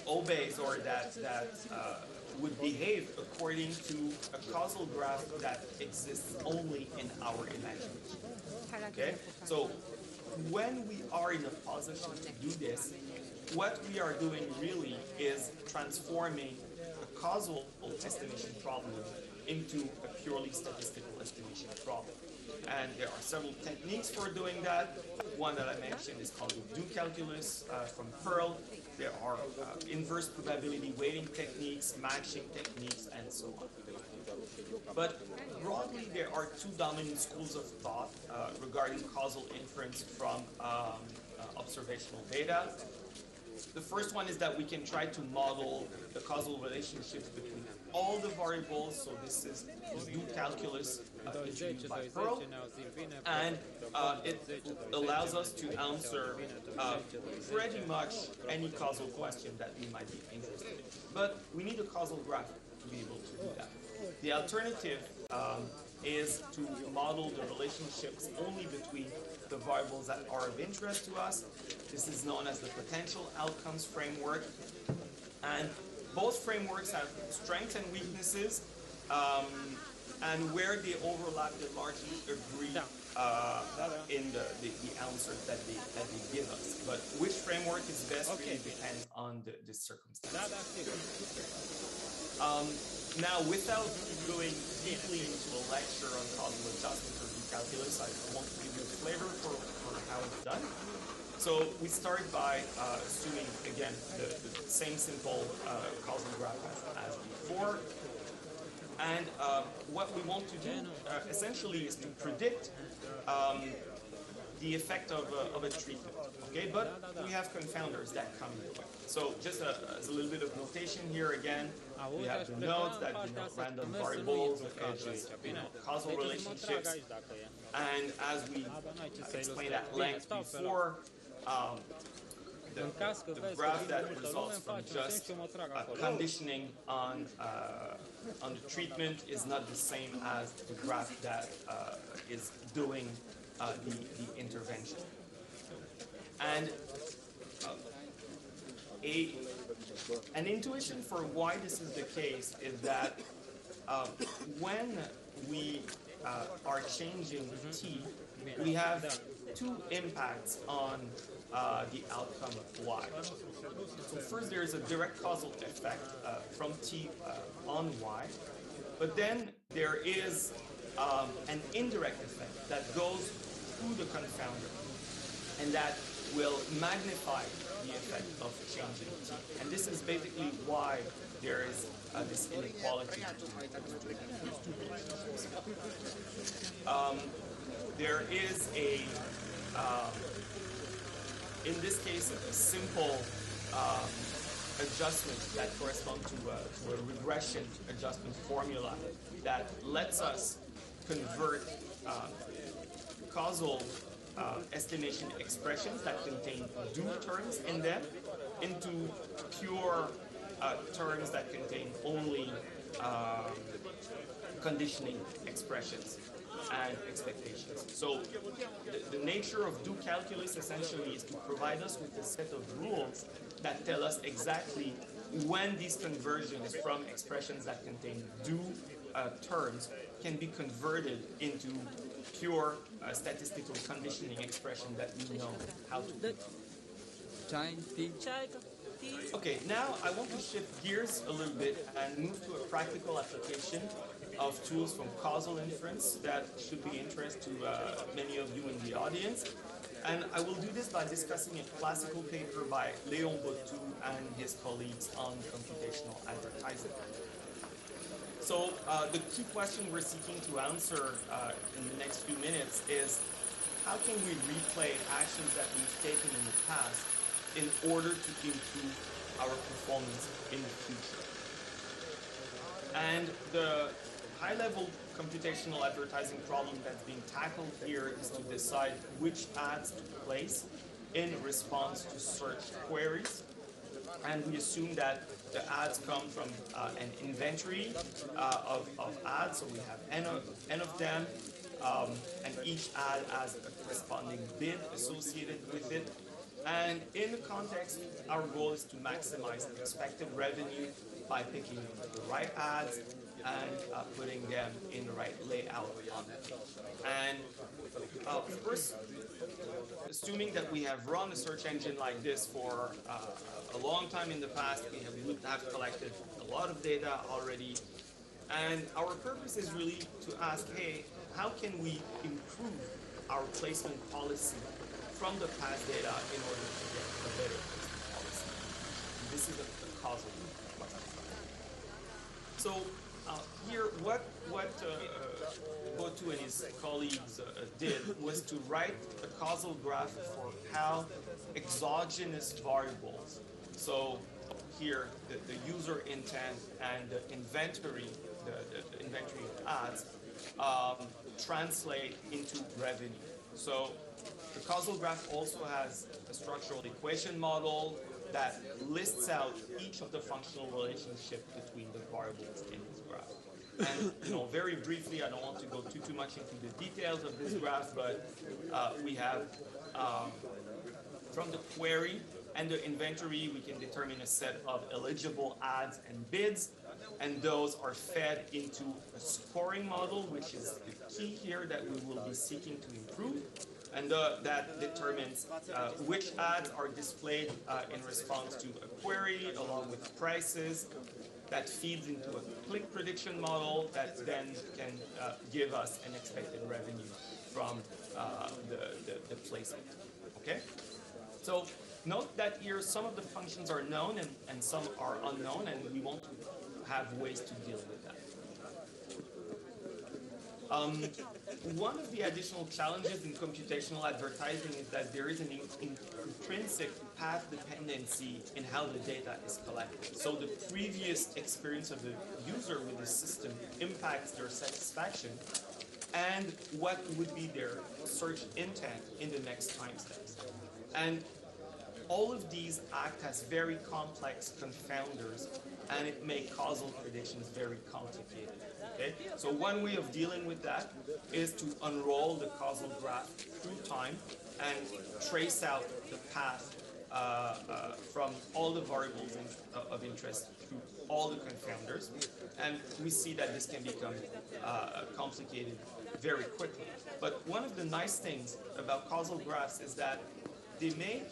obeys or that would behave according to a causal graph that exists only in our imagination. Okay, so when we are in a position to do this, what we are doing really is transforming a causal estimation problem into a purely statistical estimation problem. And there are several techniques for doing that. One that I mentioned is called the do calculus from Perl. There are inverse probability weighting techniques, matching techniques, and so on. But broadly, there are two dominant schools of thought regarding causal inference from observational data. The first one is that we can try to model the causal relationships between all the variables, so this is do calculus introduced by Perl, and it allows us to answer pretty much any causal question that we might be interested in. But we need a causal graph to be able to do that. The alternative is to model the relationships only between the variables that are of interest to us. This is known as the potential outcomes framework. And both frameworks have strengths and weaknesses, and where they overlap, they largely agree in the answers that they give us. But which framework is best really depends on the circumstances. Now, without going deeply into a lecture on causal adjustment or calculus, I want to give you a flavor for how it's done. So we start by assuming, again, the same simple causal graph as before. And what we want to do essentially is to predict the effect of a treatment. Okay, but we have confounders that come in the way. So just as a little bit of notation here again, we have the nodes that denote random variables, the edges, causal relationships. And as we explained at length before, the graph that results from just conditioning on the treatment is not the same as the graph that is doing the intervention. And an intuition for why this is the case is that when we are changing t, we have two impacts on the outcome of y. So first, there is a direct causal effect from t on y, but then there is an indirect effect that goes through the confounder, and that will magnify the effect of changing t. And this is basically why there is this inequality between these two relationships. There is in this case, a simple adjustment that corresponds to a regression adjustment formula that lets us convert causal estimation expressions that contain do terms in them into pure terms that contain only conditioning expressions and expectations. So the nature of do calculus essentially is to provide us with a set of rules that tell us exactly when these conversions from expressions that contain do terms can be converted into pure statistical conditioning expression that we know how to do. Okay, now I want to shift gears a little bit and move to a practical application of tools from causal inference that should be of interest to many of you in the audience. And I will do this by discussing a classical paper by Léon Bottou and his colleagues on computational advertising. So the key question we're seeking to answer in the next few minutes is, how can we replay actions that we've taken in the past in order to improve our performance in the future? And the high-level computational advertising problem that's being tackled here is to decide which ads to place in response to search queries. And we assume that the ads come from an inventory of ads, so we have n of them, and each ad has a corresponding bid associated with it. And in the context, our goal is to maximize expected revenue by picking the right ads and putting them in the right layout on the page. And of course, assuming that we have run a search engine like this for a long time in the past, we would have collected a lot of data already. And our purpose is really to ask, hey, how can we improve our placement policy from the past data in order to get a better placement policy? And this is a causal question. So here, what Bottou and his colleagues did was to write a causal graph for how exogenous variables, so here the user intent and the inventory, the inventory of ads translate into revenue. So the causal graph also has a structural equation model that lists out each of the functional relationships between the variables in this graph. And very briefly, I don't want to go too much into the details of this graph, but we have from the query and the inventory, we can determine a set of eligible ads and bids, and those are fed into a scoring model, which is the key here that we will be seeking to improve. And that determines which ads are displayed in response to a query, along with prices. That feeds into a click prediction model that then can give us an expected revenue from the placement. Okay? So note that here some of the functions are known and some are unknown, and we want to have ways to deal with that. One of the additional challenges in computational advertising is that there is an intrinsic path dependency in how the data is collected. So the previous experience of the user with the system impacts their satisfaction and what would be their search intent in the next time steps. And all of these act as very complex confounders, and it makes causal predictions very complicated. Okay? So one way of dealing with that is to unroll the causal graph through time and trace out the path from all the variables of interest through all the confounders. And we see that this can become complicated very quickly. But one of the nice things about causal graphs is that they make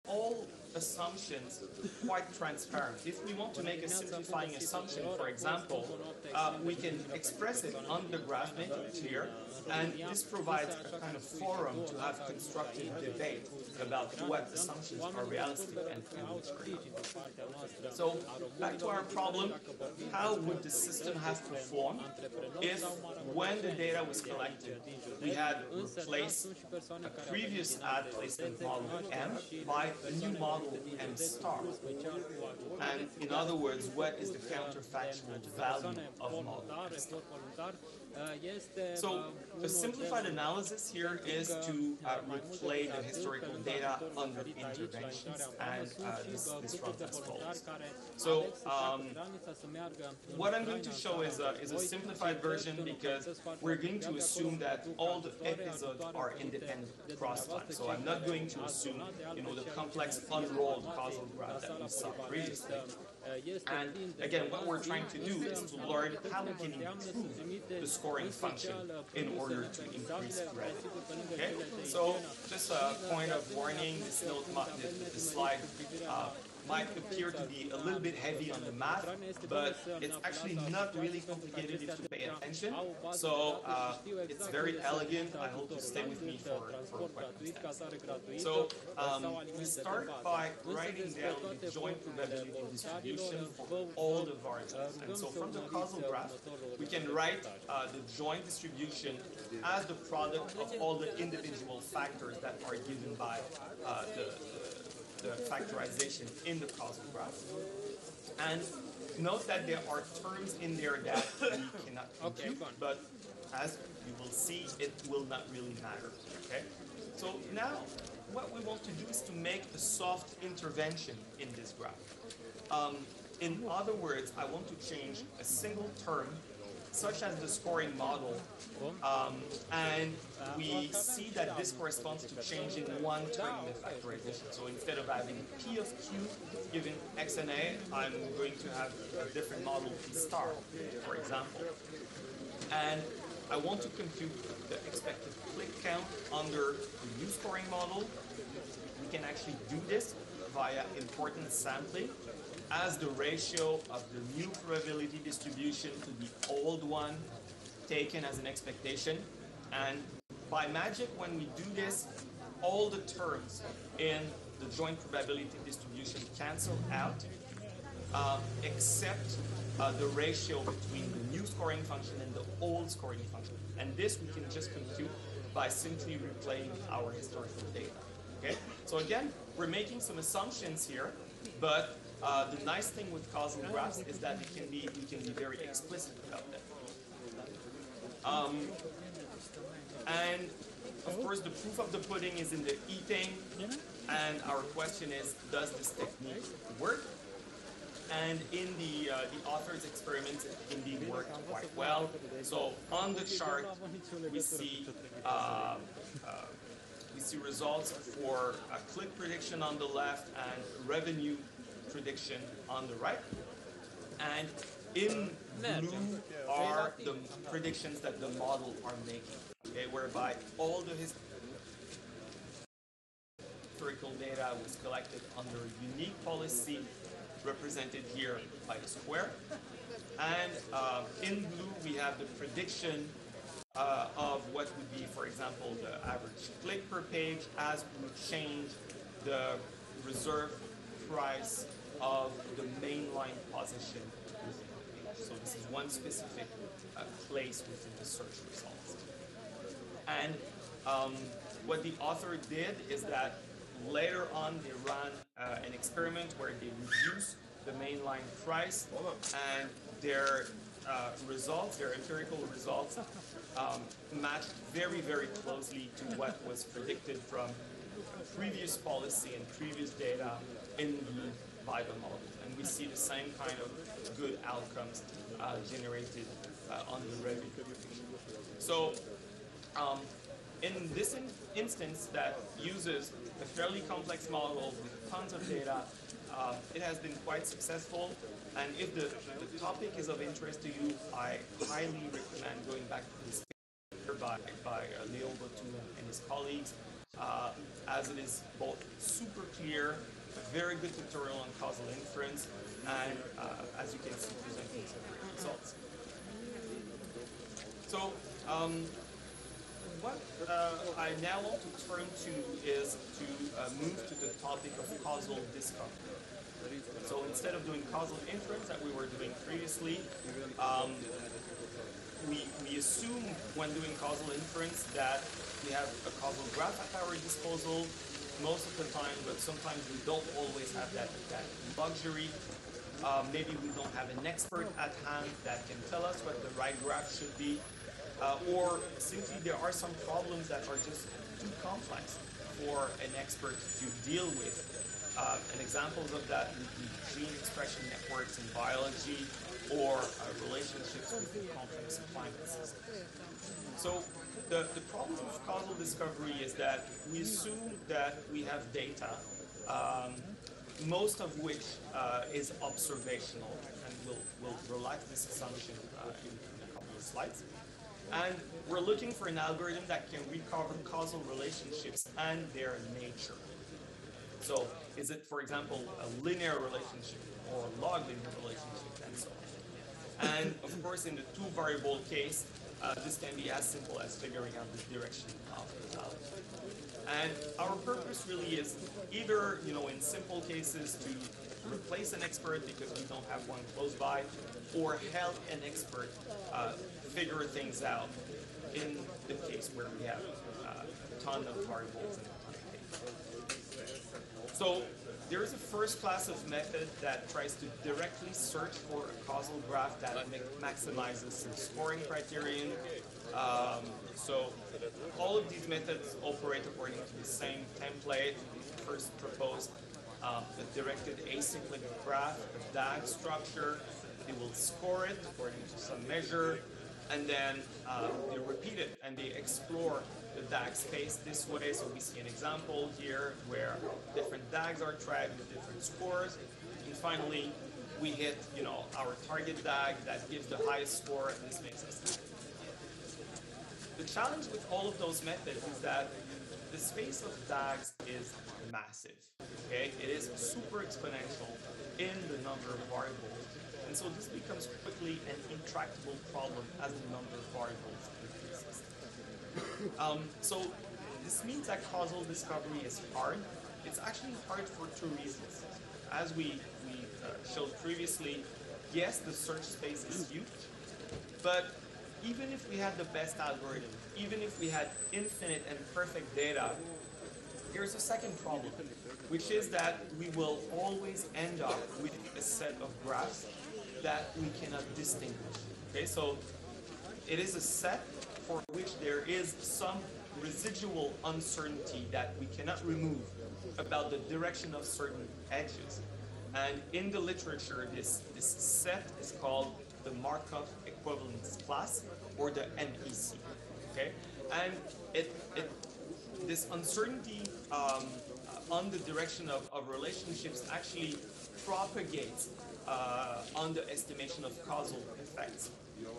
all assumptions quite transparent. If we want to make a simplifying assumption, for example, we can express it on the graph, make it clear, and this provides a kind of forum to have constructive debate about what assumptions are realistic and which are not. So back to our problem, how would the system have performed if, when the data was collected, we had replaced a previous ad placement model M by a new model M star? And in other words, what is the counterfactual value of model M star? So a simplified analysis here is to replay the historical data under interventions, and this runs as follows. So what I'm going to show is a simplified version, because we're going to assume that all the episodes are independent across time. So I'm not going to assume, the complex unrolled causal graph that we saw previously. And again, what we're trying to do is to learn how we can improve the scoring function in order to increase revenue. Okay? So just a point of warning, this note, the slide might appear to be a little bit heavy on the math, but it's actually not really complicated if you pay attention. So it's very elegant. I hope you stay with me for quite some time. So we start by writing down the joint probability distribution for all the variables. And so from the causal graph, we can write the joint distribution as the product of all the individual factors that are given by the factorization in the causal graph. And note that there are terms in there that we cannot compute, but as you will see, it will not really matter. Okay? So now, what we want to do is to make a soft intervention in this graph. In other words, I want to change a single term, such as the scoring model, and we see that this corresponds to changing one term in the factorization. So instead of having P of Q given X and A, I'm going to have a different model P star, for example. And I want to compute the expected click count under the new scoring model. We can actually do this via importance sampling as the ratio of the new probability distribution to the old one taken as an expectation. And by magic, when we do this, all the terms in the joint probability distribution cancel out, except the ratio between the new scoring function and the old scoring function. And this we can just compute by simply replaying our historical data. Okay? So again, we're making some assumptions here, but The nice thing with causal graphs is that we can be very explicit about them. And of course, the proof of the pudding is in the eating. And our question is, does this technique work? And in the author's experiments, it indeed worked quite well. So on the chart, we see results for a click prediction on the left and revenue prediction on the right. And in blue are the predictions that the model are making, okay, whereby all the historical data was collected under a unique policy represented here by the square. And in blue, we have the prediction of what would be, for example, the average click per page as we change the reserve price of the mainline position within the page. So this is one specific place within the search results. And what the author did is that later on they ran an experiment where they reduced the mainline price, and their results, their empirical results, matched very, very closely to what was predicted from previous policy and previous data in blue by the model. And we see the same kind of good outcomes generated on the revenue. So in this instance that uses a fairly complex model with tons of data, it has been quite successful. And if the topic is of interest to you, I highly recommend going back to this paper by Leo Botun and his colleagues, as it is both super clear, a very good tutorial on causal inference, and as you can see, presenting some great results. So what I now want to turn to is to move to the topic of causal discovery. So instead of doing causal inference that we were doing previously, we assume when doing causal inference that we have a causal graph at our disposal most of the time, but sometimes we don't always have that luxury. Maybe we don't have an expert at hand that can tell us what the right graph should be, or simply there are some problems that are just too complex for an expert to deal with. And examples of that would be gene expression networks in biology or relationships with complex climate systems. So the problem with causal discovery is that we assume that we have data, most of which is observational, and we'll relax this assumption in a couple of slides. And we're looking for an algorithm that can recover causal relationships and their nature. So is it, for example, a linear relationship or a log linear relationship, and so on. And of course, in the two-variable case, this can be as simple as figuring out the direction of the value. And our purpose really is either, in simple cases to replace an expert because we don't have one close by, or help an expert figure things out in the case where we have a ton of variables and a ton of data. So there is a first class of method that tries to directly search for a causal graph that maximizes some scoring criterion. So all of these methods operate according to the same template. We first propose a directed acyclic graph, a DAG structure. They will score it according to some measure, and then they repeat it and they explore the DAG space this way. So we see an example here where different DAGs are tracked with different scores, and finally we hit our target DAG that gives the highest score, and this makes us happy. The challenge with all of those methods is that the space of DAGs is massive. Okay, it is super exponential in the number of variables. And so this becomes quickly an intractable problem as the number of variables increases. So this means that causal discovery is hard. It's actually hard for two reasons. As we showed previously, yes, the search space is huge, but even if we had the best algorithm, even if we had infinite and perfect data, Here's a second problem, which is that we will always end up with a set of graphs that we cannot distinguish. Okay, so it is a set for which there is some residual uncertainty that we cannot remove about the direction of certain edges. And in the literature, this set is called the Markov equivalence class, or the MEC. Okay, and this uncertainty on the direction of relationships actually propagates on the estimation of causal effects.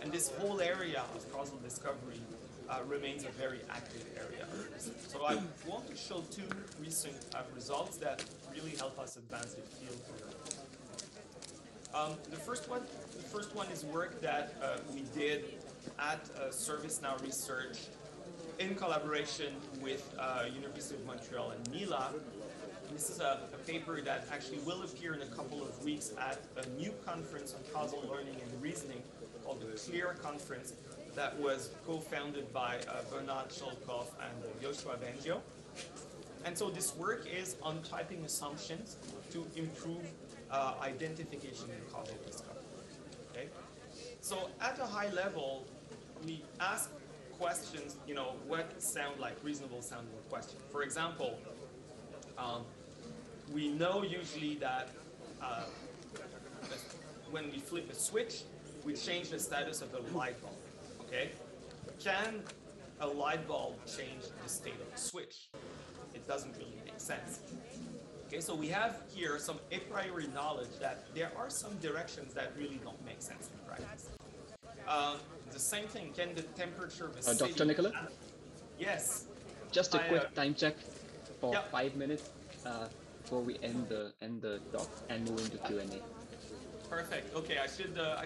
And this whole area of causal discovery remains a very active area. So I want to show two recent results that really help us advance the field here. The first one is work that we did at ServiceNow Research in collaboration with University of Montreal and Mila. This is a paper that actually will appear in a couple of weeks at a new conference on causal learning and reasoning called the CLEAR conference that was co-founded by Bernard Sholkoff and Joshua Bengio. And so this work is on typing assumptions to improve identification and causal discovery. Okay? So at a high level, we ask questions, what sound like reasonable sounding questions. For example, we know usually that when we flip a switch, we change the status of the light bulb. Okay? Can a light bulb change the state of the switch? It doesn't really make sense. Okay, so we have here some a priori knowledge that there are some directions that really don't make sense in practice. The same thing, can the temperature of a city... Dr. Nicola? Yes. Just a quick time check for 5 minutes before we end the talk and move into Q&A. Perfect. Okay, I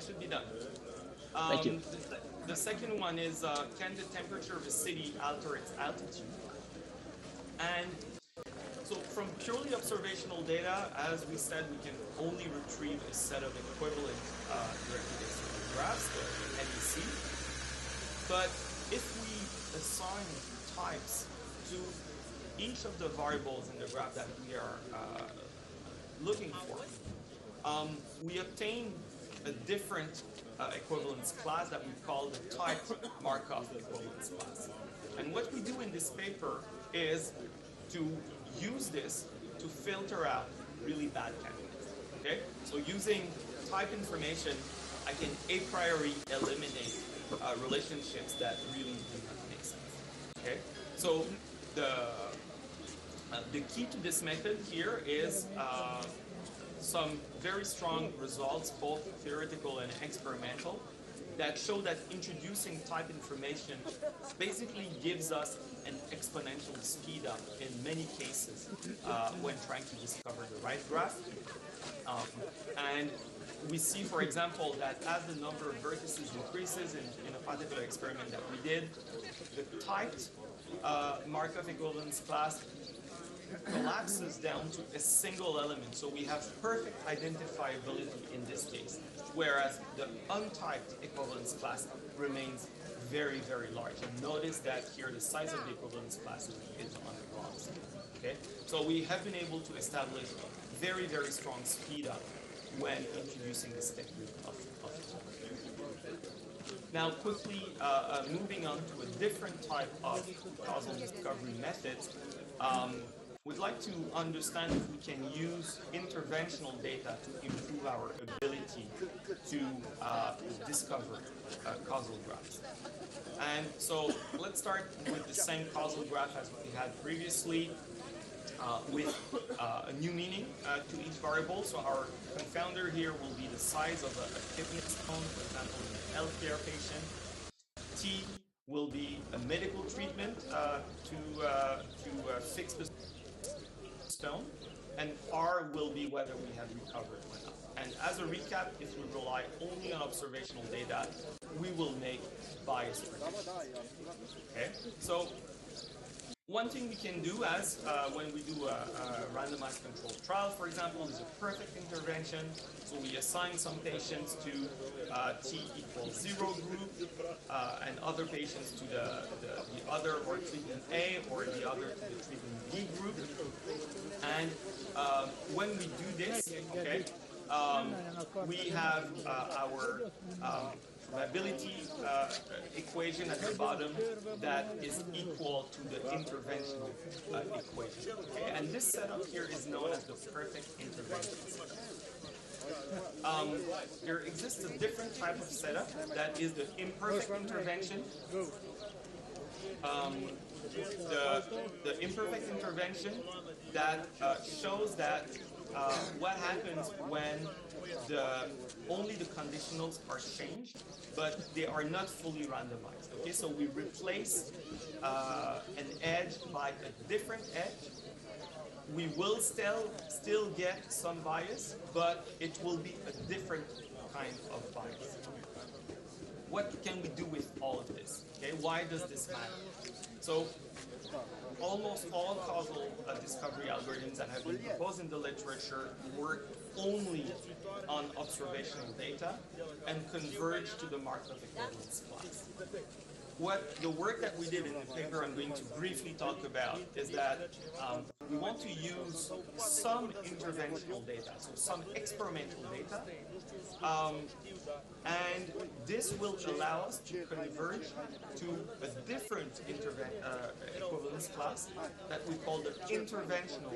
should be done. Thank you. The second one is, can the temperature of a city alter its altitude? And so from purely observational data, as we said, we can only retrieve a set of equivalent directed graphs, the MEC. But if we assign types to each of the variables in the graph that we are looking for, we obtain a different equivalence class that we call the type Markov equivalence class. And what we do in this paper is to use this to filter out really bad candidates. Okay? So using type information, I can a priori eliminate relationships that really do not make sense. Okay? So the key to this method here is some very strong results, both theoretical and experimental, that show that introducing type information basically gives us an exponential speed up in many cases when trying to discover the right graph. And we see, for example, that as the number of vertices increases in a particular experiment that we did, the typed Markov equivalence class collapses down to a single element. So we have perfect identifiability in this case, whereas the untyped equivalence class remains very, very large. And notice that here the size of the equivalence class is on the wrong side. Okay? So we have been able to establish very, very strong speed up when introducing this technique of Now, quickly moving on to a different type of causal discovery methods, we'd like to understand if we can use interventional data to improve our ability to discover causal graphs. And so let's start with the same causal graph as we had previously, with a new meaning to each variable. So our confounder here will be the size of a kidney stone, for example, in a healthcare patient. T will be a medical treatment to fix the stone, and R will be whether we have recovered or not. And as a recap, if we rely only on observational data, we will make biased predictions. Okay, so One thing we can do as when we do a randomized controlled trial, for example, is a perfect intervention. So we assign some patients to T equals 0 group and other patients to the other or treatment A or the other to the treatment B group. And when we do this, okay, we have our probability equation at the bottom that is equal to the interventional equation. Okay? And this setup here is known as the perfect intervention setup. There exists a different type of setup that is the imperfect intervention. The imperfect intervention that shows that what happens when only the conditionals are changed, but they are not fully randomized. Okay, so we replace an edge by a different edge. We will still get some bias, but it will be a different kind of bias. What can we do with all of this? Okay, why does this matter? So almost all causal discovery algorithms that have been proposed in the literature work only on observational data and converge to the Markov equivalence class. The work that we did in the paper I'm going to briefly talk about is that we want to use some interventional data, so some experimental data, and this will allow us to converge to a different equivalence class that we call the interventional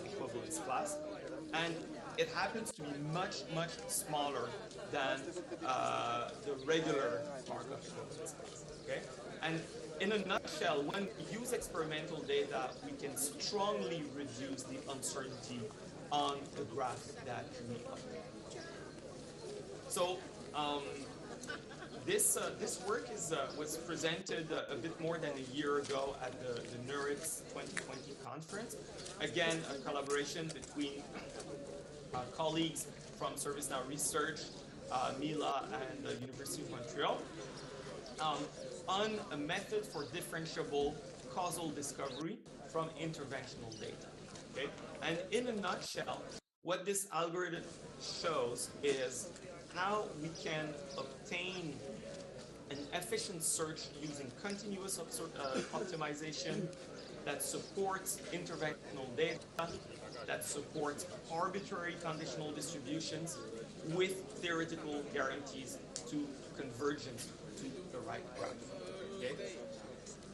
equivalence class. And it happens to be much, much smaller than the regular Markov equivalence class. Okay? And in a nutshell, when we use experimental data, we can strongly reduce the uncertainty on the graph that we update. So this work was presented a bit more than a year ago at the NeurIPS 2020 conference. Again, a collaboration between colleagues from ServiceNow Research, Mila, and the University of Montreal, on a method for differentiable causal discovery from interventional data. Okay? And in a nutshell, what this algorithm shows is how we can obtain an efficient search using continuous optimization that supports interventional data, that supports arbitrary conditional distributions with theoretical guarantees to convergence to the right graph. Okay?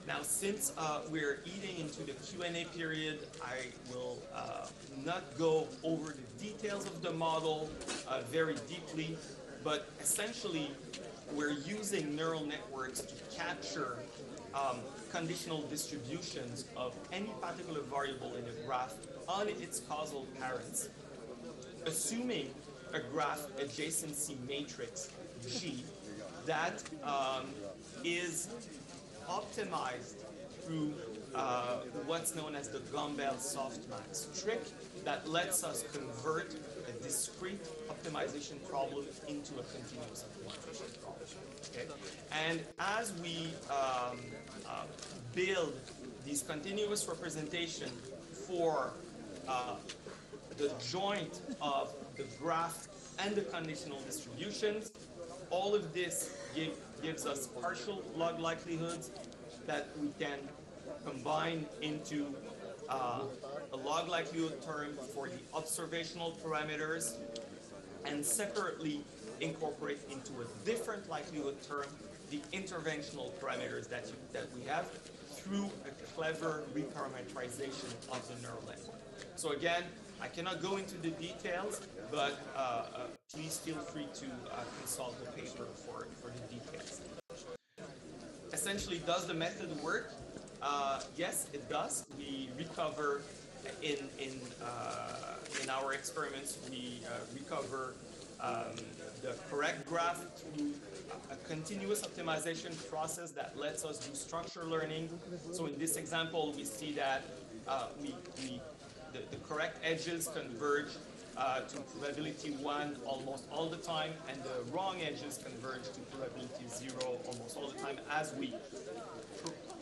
Now, since we're eating into the Q&A period, I will not go over the details of the model very deeply, but essentially, we're using neural networks to capture conditional distributions of any particular variable in a graph on its causal parents, assuming a graph adjacency matrix G that is optimized through what's known as the Gumbel softmax trick that lets us convert a discrete optimization problem into a continuous optimization problem. Okay? And as we build these continuous representation for the joint of the graph and the conditional distributions, all of this gives us partial log likelihoods that we can combine into a log likelihood term for the observational parameters and separately incorporate into a different likelihood term the interventional parameters that we have through a clever reparametrization of the neural network. So again, I cannot go into the details, but please feel free to consult the paper for the details. Essentially, does the method work? Yes, it does. We recover in our experiments. We recover the correct graph through a continuous optimization process that lets us do structure learning. So in this example, we see that the correct edges converge to probability 1 almost all the time, and the wrong edges converge to probability 0 almost all the time as we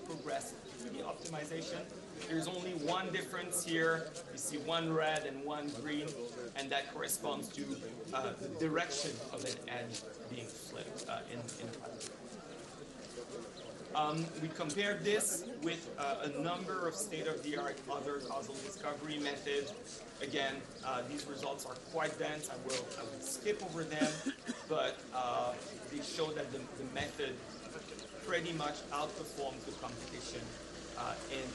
progress through the optimization. There's only one difference here. You see one red and one green, and that corresponds to the direction of an edge being flipped in Python. We compared this with a number of state-of-the-art other causal discovery methods. Again, these results are quite dense. I will skip over them, but they show that the method pretty much outperforms the competition in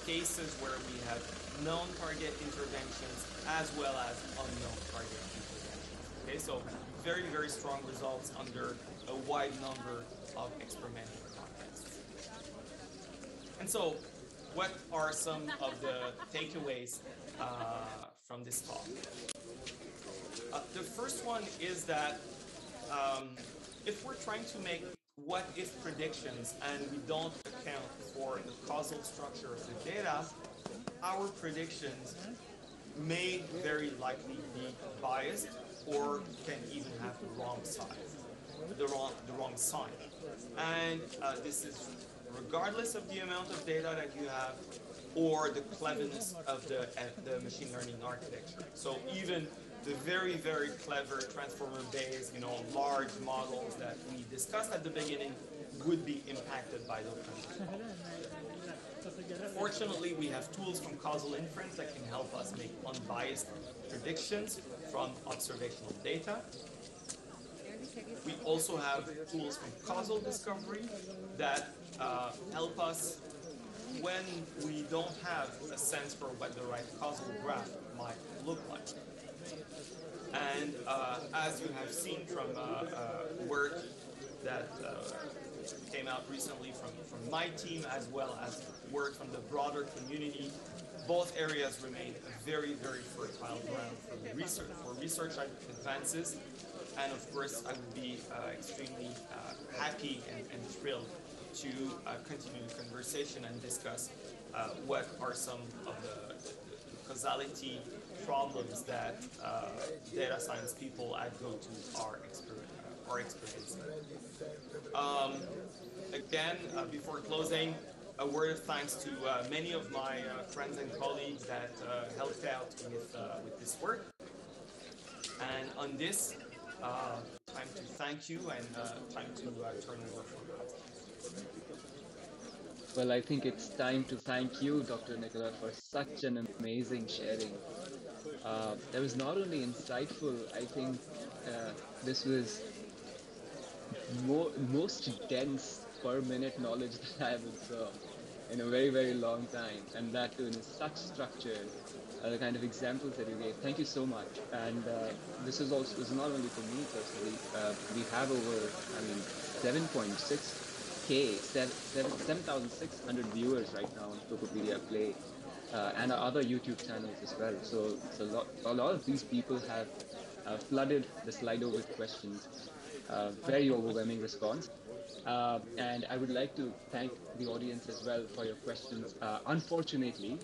cases where we have known target interventions as well as unknown target interventions. Okay, so very, very strong results under a wide number of experimental contexts. And so, what are some of the takeaways from this talk? The first one is that if we're trying to make what-if predictions and we don't account for the causal structure of the data, our predictions may very likely be biased or can even have the wrong sign. And this is regardless of the amount of data that you have or the cleverness of the machine learning architecture. So even the very, very clever transformer-based, large models that we discussed at the beginning would be impacted by those kinds of problems. Fortunately, we have tools from causal inference that can help us make unbiased predictions from observational data. We also have tools from causal discovery that help us when we don't have a sense for what the right causal graph might look like. And as you have seen from work that came out recently from my team, as well as work from the broader community, both areas remain a very, very fertile ground for research advances. And of course, I would be extremely happy and thrilled to continue the conversation and discuss what are some of the causality problems that data science people at GoTo are experiencing. Again, before closing, a word of thanks to many of my friends and colleagues that helped out with this work. And on this, time to thank you and time to turn over for questions. Well, I think it's time to thank you, Dr. Nicola, for such an amazing sharing. That was not only insightful, I think this was most dense per minute knowledge that I have observed in a very, very long time, and that too in such structure. The kind of examples that you gave. Thank you so much. And this is not only for me personally. We have over, 7,600 viewers right now on Tokopedia Play, and our other YouTube channels as well. So a lot of these people have flooded the Slido with questions. Very overwhelming response. And I would like to thank the audience as well for your questions. Unfortunately,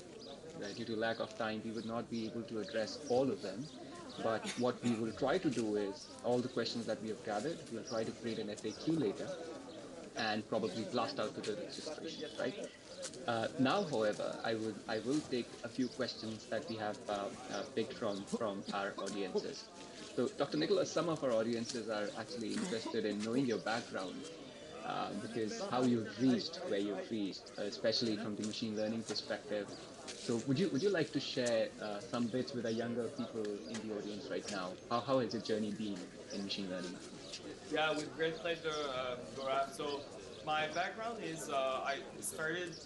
due to lack of time, we would not be able to address all of them. But what we will try to do is, all the questions that we have gathered, we'll try to create an FAQ later and probably blast out to the registration, right? Now, however, I will take a few questions that we have picked from our audiences. So, Dr. Nicola, some of our audiences are actually interested in knowing your background, because how you've reached where you've reached, especially from the machine learning perspective. So would you like to share some bits with the younger people in the audience right now? How has your journey been in machine learning? Yeah, with great pleasure, Gaurav. So my background is I started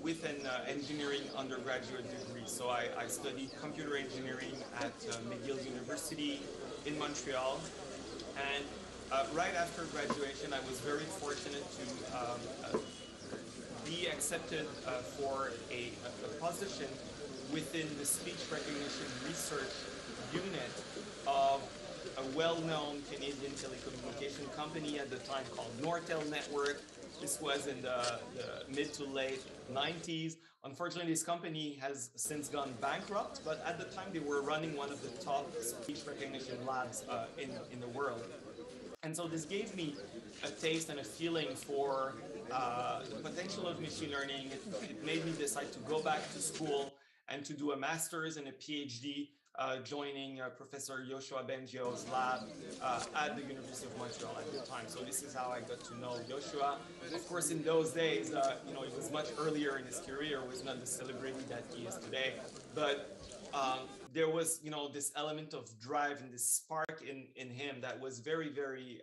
with an engineering undergraduate degree. So I studied computer engineering at McGill University in Montreal. And right after graduation, I was very fortunate to be accepted for a position within the speech recognition research unit of a well-known Canadian telecommunication company at the time called Nortel Network. This was in the mid to late 90s. Unfortunately, this company has since gone bankrupt, but at the time they were running one of the top speech recognition labs in the world. And so this gave me a taste and a feeling for the potential of machine learning. It made me decide to go back to school and to do a master's and a PhD, joining Professor Yoshua Bengio's lab at the University of Montreal at the time. So this is how I got to know Yoshua. Of course, in those days, you know, it was much earlier in his career, was not the celebrity that he is today. But there was, you know, this element of drive and this spark in him that was very, very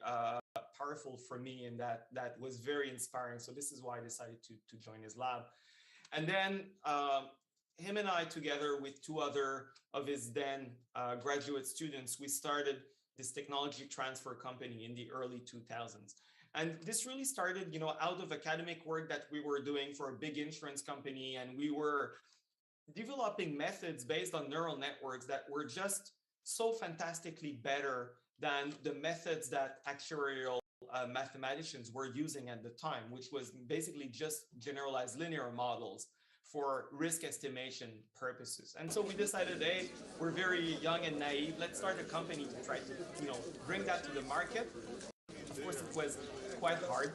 powerful for me, and that was very inspiring. So this is why I decided to join his lab. And then him and I, together with two other of his then graduate students, we started this technology transfer company in the early 2000s. And this really started, you know, out of academic work that we were doing for a big insurance company, and we were developing methods based on neural networks that were just so fantastically better than the methods that actuarial mathematicians were using at the time, which was basically just generalized linear models for risk estimation purposes. And so we decided, hey, we're very young and naive, let's start a company to try to, you know, bring that to the market. Of course, it was quite hard,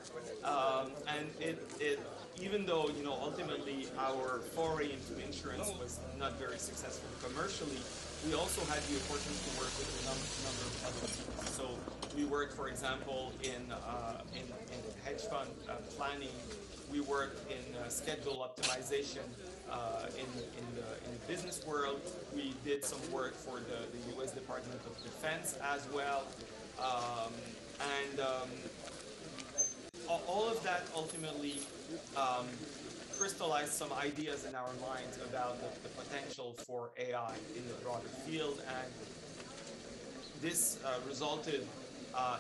and it even though, you know, ultimately our foray into insurance was not very successful commercially, we also had the opportunity to work with a number of other teams. So we worked, for example, in hedge fund planning. We worked in schedule optimization in the business world. We did some work for the U.S. Department of Defense as well. All of that ultimately crystallized some ideas in our minds about the potential for AI in the broader field, and this resulted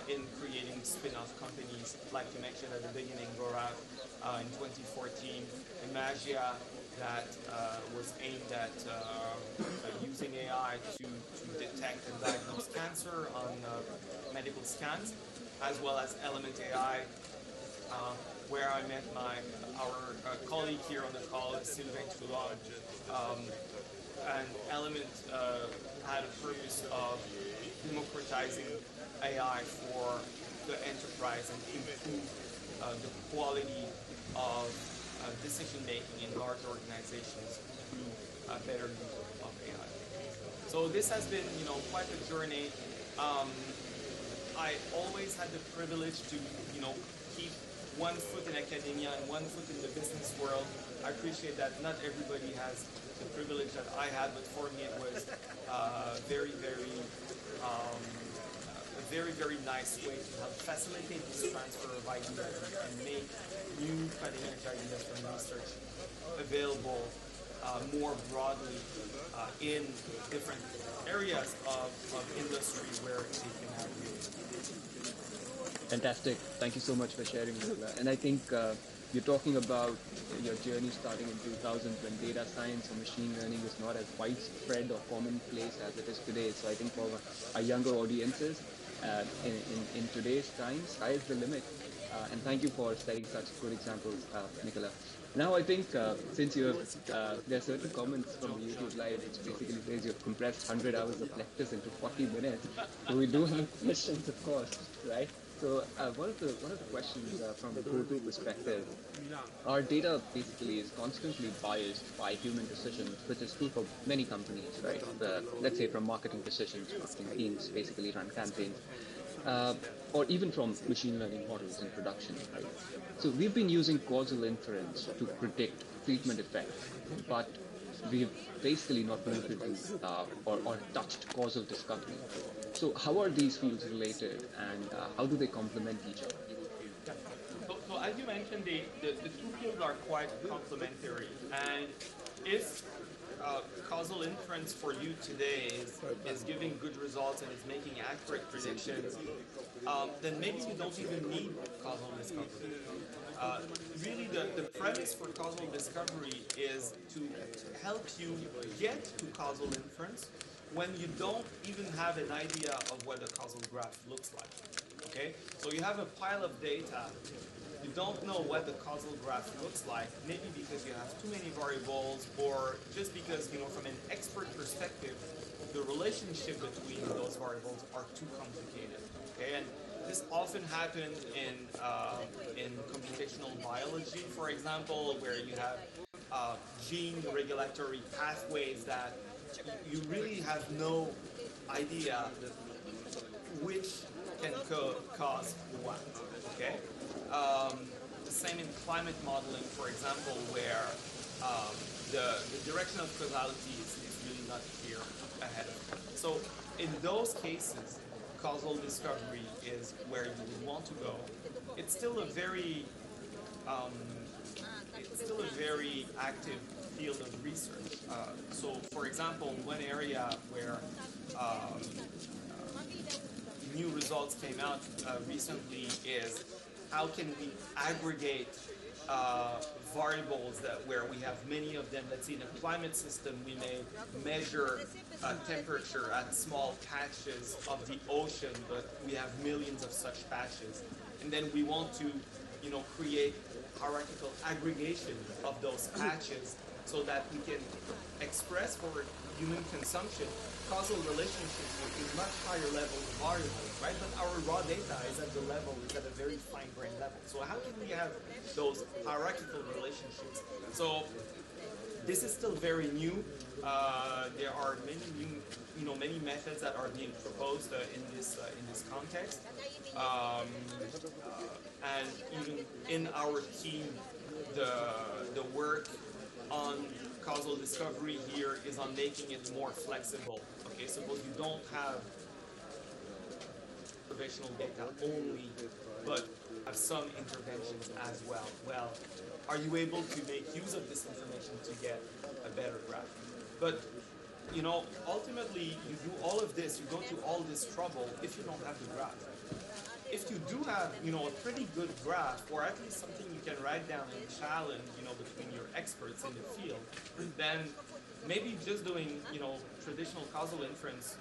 in creating spin-off companies, like you mentioned at the beginning, Gaurav, in 2014, Imagia, that was aimed at using AI to detect and diagnose cancer on medical scans, as well as Element AI, where I met our colleague here on the call, Sylvain Toulon. And Element had a purpose of democratizing AI for the enterprise and improve the quality of decision-making in large organizations through better use of AI. So this has been, you know, quite a journey. I always had the privilege to, you know, keep one foot in academia and one foot in the business world. I appreciate that not everybody has the privilege that I had, but for me it was a very, very nice way to help facilitate this transfer of ideas and make new cutting-edge ideas from research available more broadly in different areas of industry where they can have use. Fantastic. Thank you so much for sharing, Nicola. And I think you're talking about your journey starting in 2000 when data science or machine learning was not as widespread or commonplace as it is today. So I think for our younger audiences, in today's time, sky is the limit. And thank you for setting such good examples, Nicola. Now I think since you have, there are certain comments from the YouTube live which basically says you've compressed 100 hours of lectures into 40 minutes. So we do have questions, of course, right? So one of the questions from the go-to perspective, our data basically is constantly biased by human decisions, which is true for many companies, right? Let's say from marketing decisions, marketing teams basically run campaigns, or even from machine learning models in production, right? So we've been using causal inference to predict treatment effect, but we've basically not been able to do or touched causal discovery. So how are these fields related, and how do they complement each other? So as you mentioned, the two fields are quite complementary, and if causal inference for you today is giving good results and is making accurate predictions, then maybe you don't even need causal discovery. Really, the premise for causal discovery is to help you get to causal inference when you don't even have an idea of what a causal graph looks like. Okay, so you have a pile of data you don't know what the causal graph looks like, maybe because you have too many variables, or just because, you know, from an expert perspective, the relationship between those variables are too complicated. Okay, and this often happens in computational biology, for example, where you have gene regulatory pathways that you really have no idea which can cause what. Okay, the same in climate modeling, for example, where the direction of causality is really not clear ahead of time. So in those cases, causal discovery is where you would want to go. It's still a very active field of research. So, for example, one area where new results came out recently is how can we aggregate variables where we have many of them. Let's say in a climate system, we may measure temperature at small patches of the ocean, but we have millions of such patches. And then we want to, you know, create hierarchical aggregation of those patches so that we can express for human consumption causal relationships with a much higher level of variables, right? But our raw data is at a very fine-grained level. So how can we have those hierarchical relationships? So this is still very new. There are many new, many methods that are being proposed in this context, and even in our team, the work on causal discovery here is on making it more flexible. Okay, suppose you don't have observational data only, but have some interventions as well. Well, are you able to make use of this information to get a better graph? But, you know, ultimately, you do all of this, you go to all this trouble if you don't have the graph. If you do have, you know, a pretty good graph, or at least something you can write down and challenge, you know, between your experts in the field, then maybe just doing, you know, traditional causal inference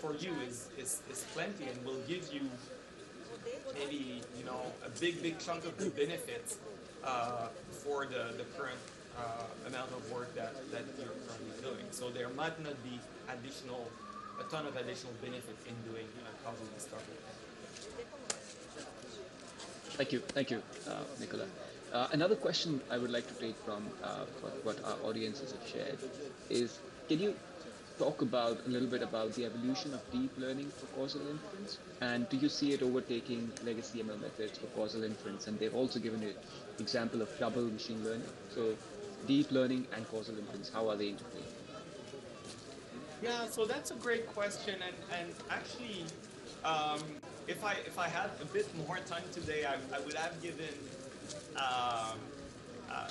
for you is plenty and will give you maybe, you know, a big chunk of the benefits for the current amount of work that you're currently doing. So there might not be a ton of additional benefit in doing causal discovery. Thank you, Nicola. Another question I would like to take from what our audiences have shared is, can you talk a little bit about the evolution of deep learning for causal inference? And do you see it overtaking legacy ML methods for causal inference? And they've also given an example of double machine learning. So deep learning and causal inference, how are they interplayed? Yeah, so that's a great question, and actually, if I had a bit more time today, I would have given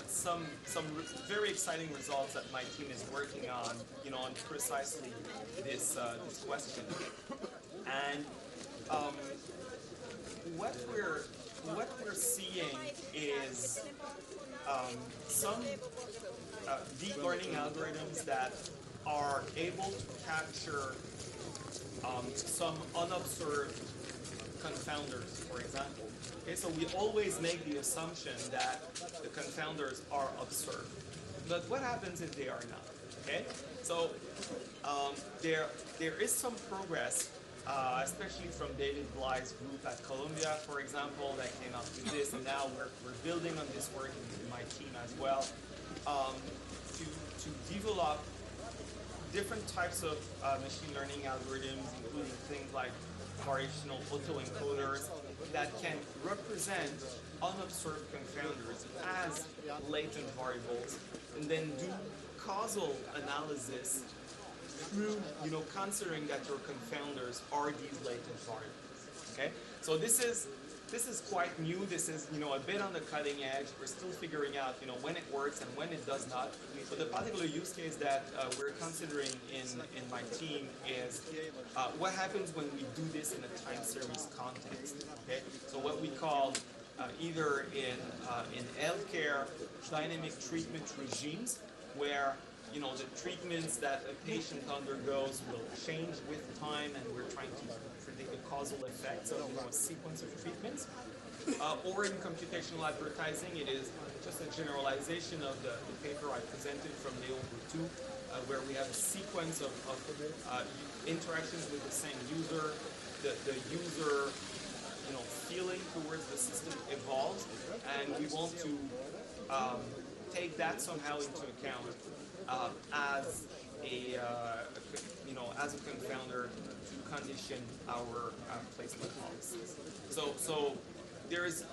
some very exciting results that my team is working on, you know, on precisely this question. And what we're seeing is some deep learning algorithms that are able to capture some unobserved confounders, for example. Okay, so we always make the assumption that the confounders are observed. But what happens if they are not? Okay, so there is some progress, especially from David Bly's group at Columbia, for example, that came up with this, and now we're building on this work in my team as well, to develop different types of machine learning algorithms, including things like variational autoencoders that can represent unobserved confounders as latent variables, and then do causal analysis through, you know, considering that your confounders are these latent variables. Okay, so this is quite new. This is, you know, a bit on the cutting edge. We're still figuring out, you know, when it works and when it does not. So the particular use case that we're considering in my team is what happens when we do this in a time series context. Okay, so what we call either in healthcare dynamic treatment regimes, where, you know, the treatments that a patient undergoes will change with time, and we're trying to predict the causal effects of, you know, a sequence of treatments. or in computational advertising. It is just a generalization of the paper I presented from Léon Boutou, where we have a sequence of interactions with the same user. The user feeling towards the system evolves, and we want to take that somehow into account as a as a confounder to condition our placement policies. So there is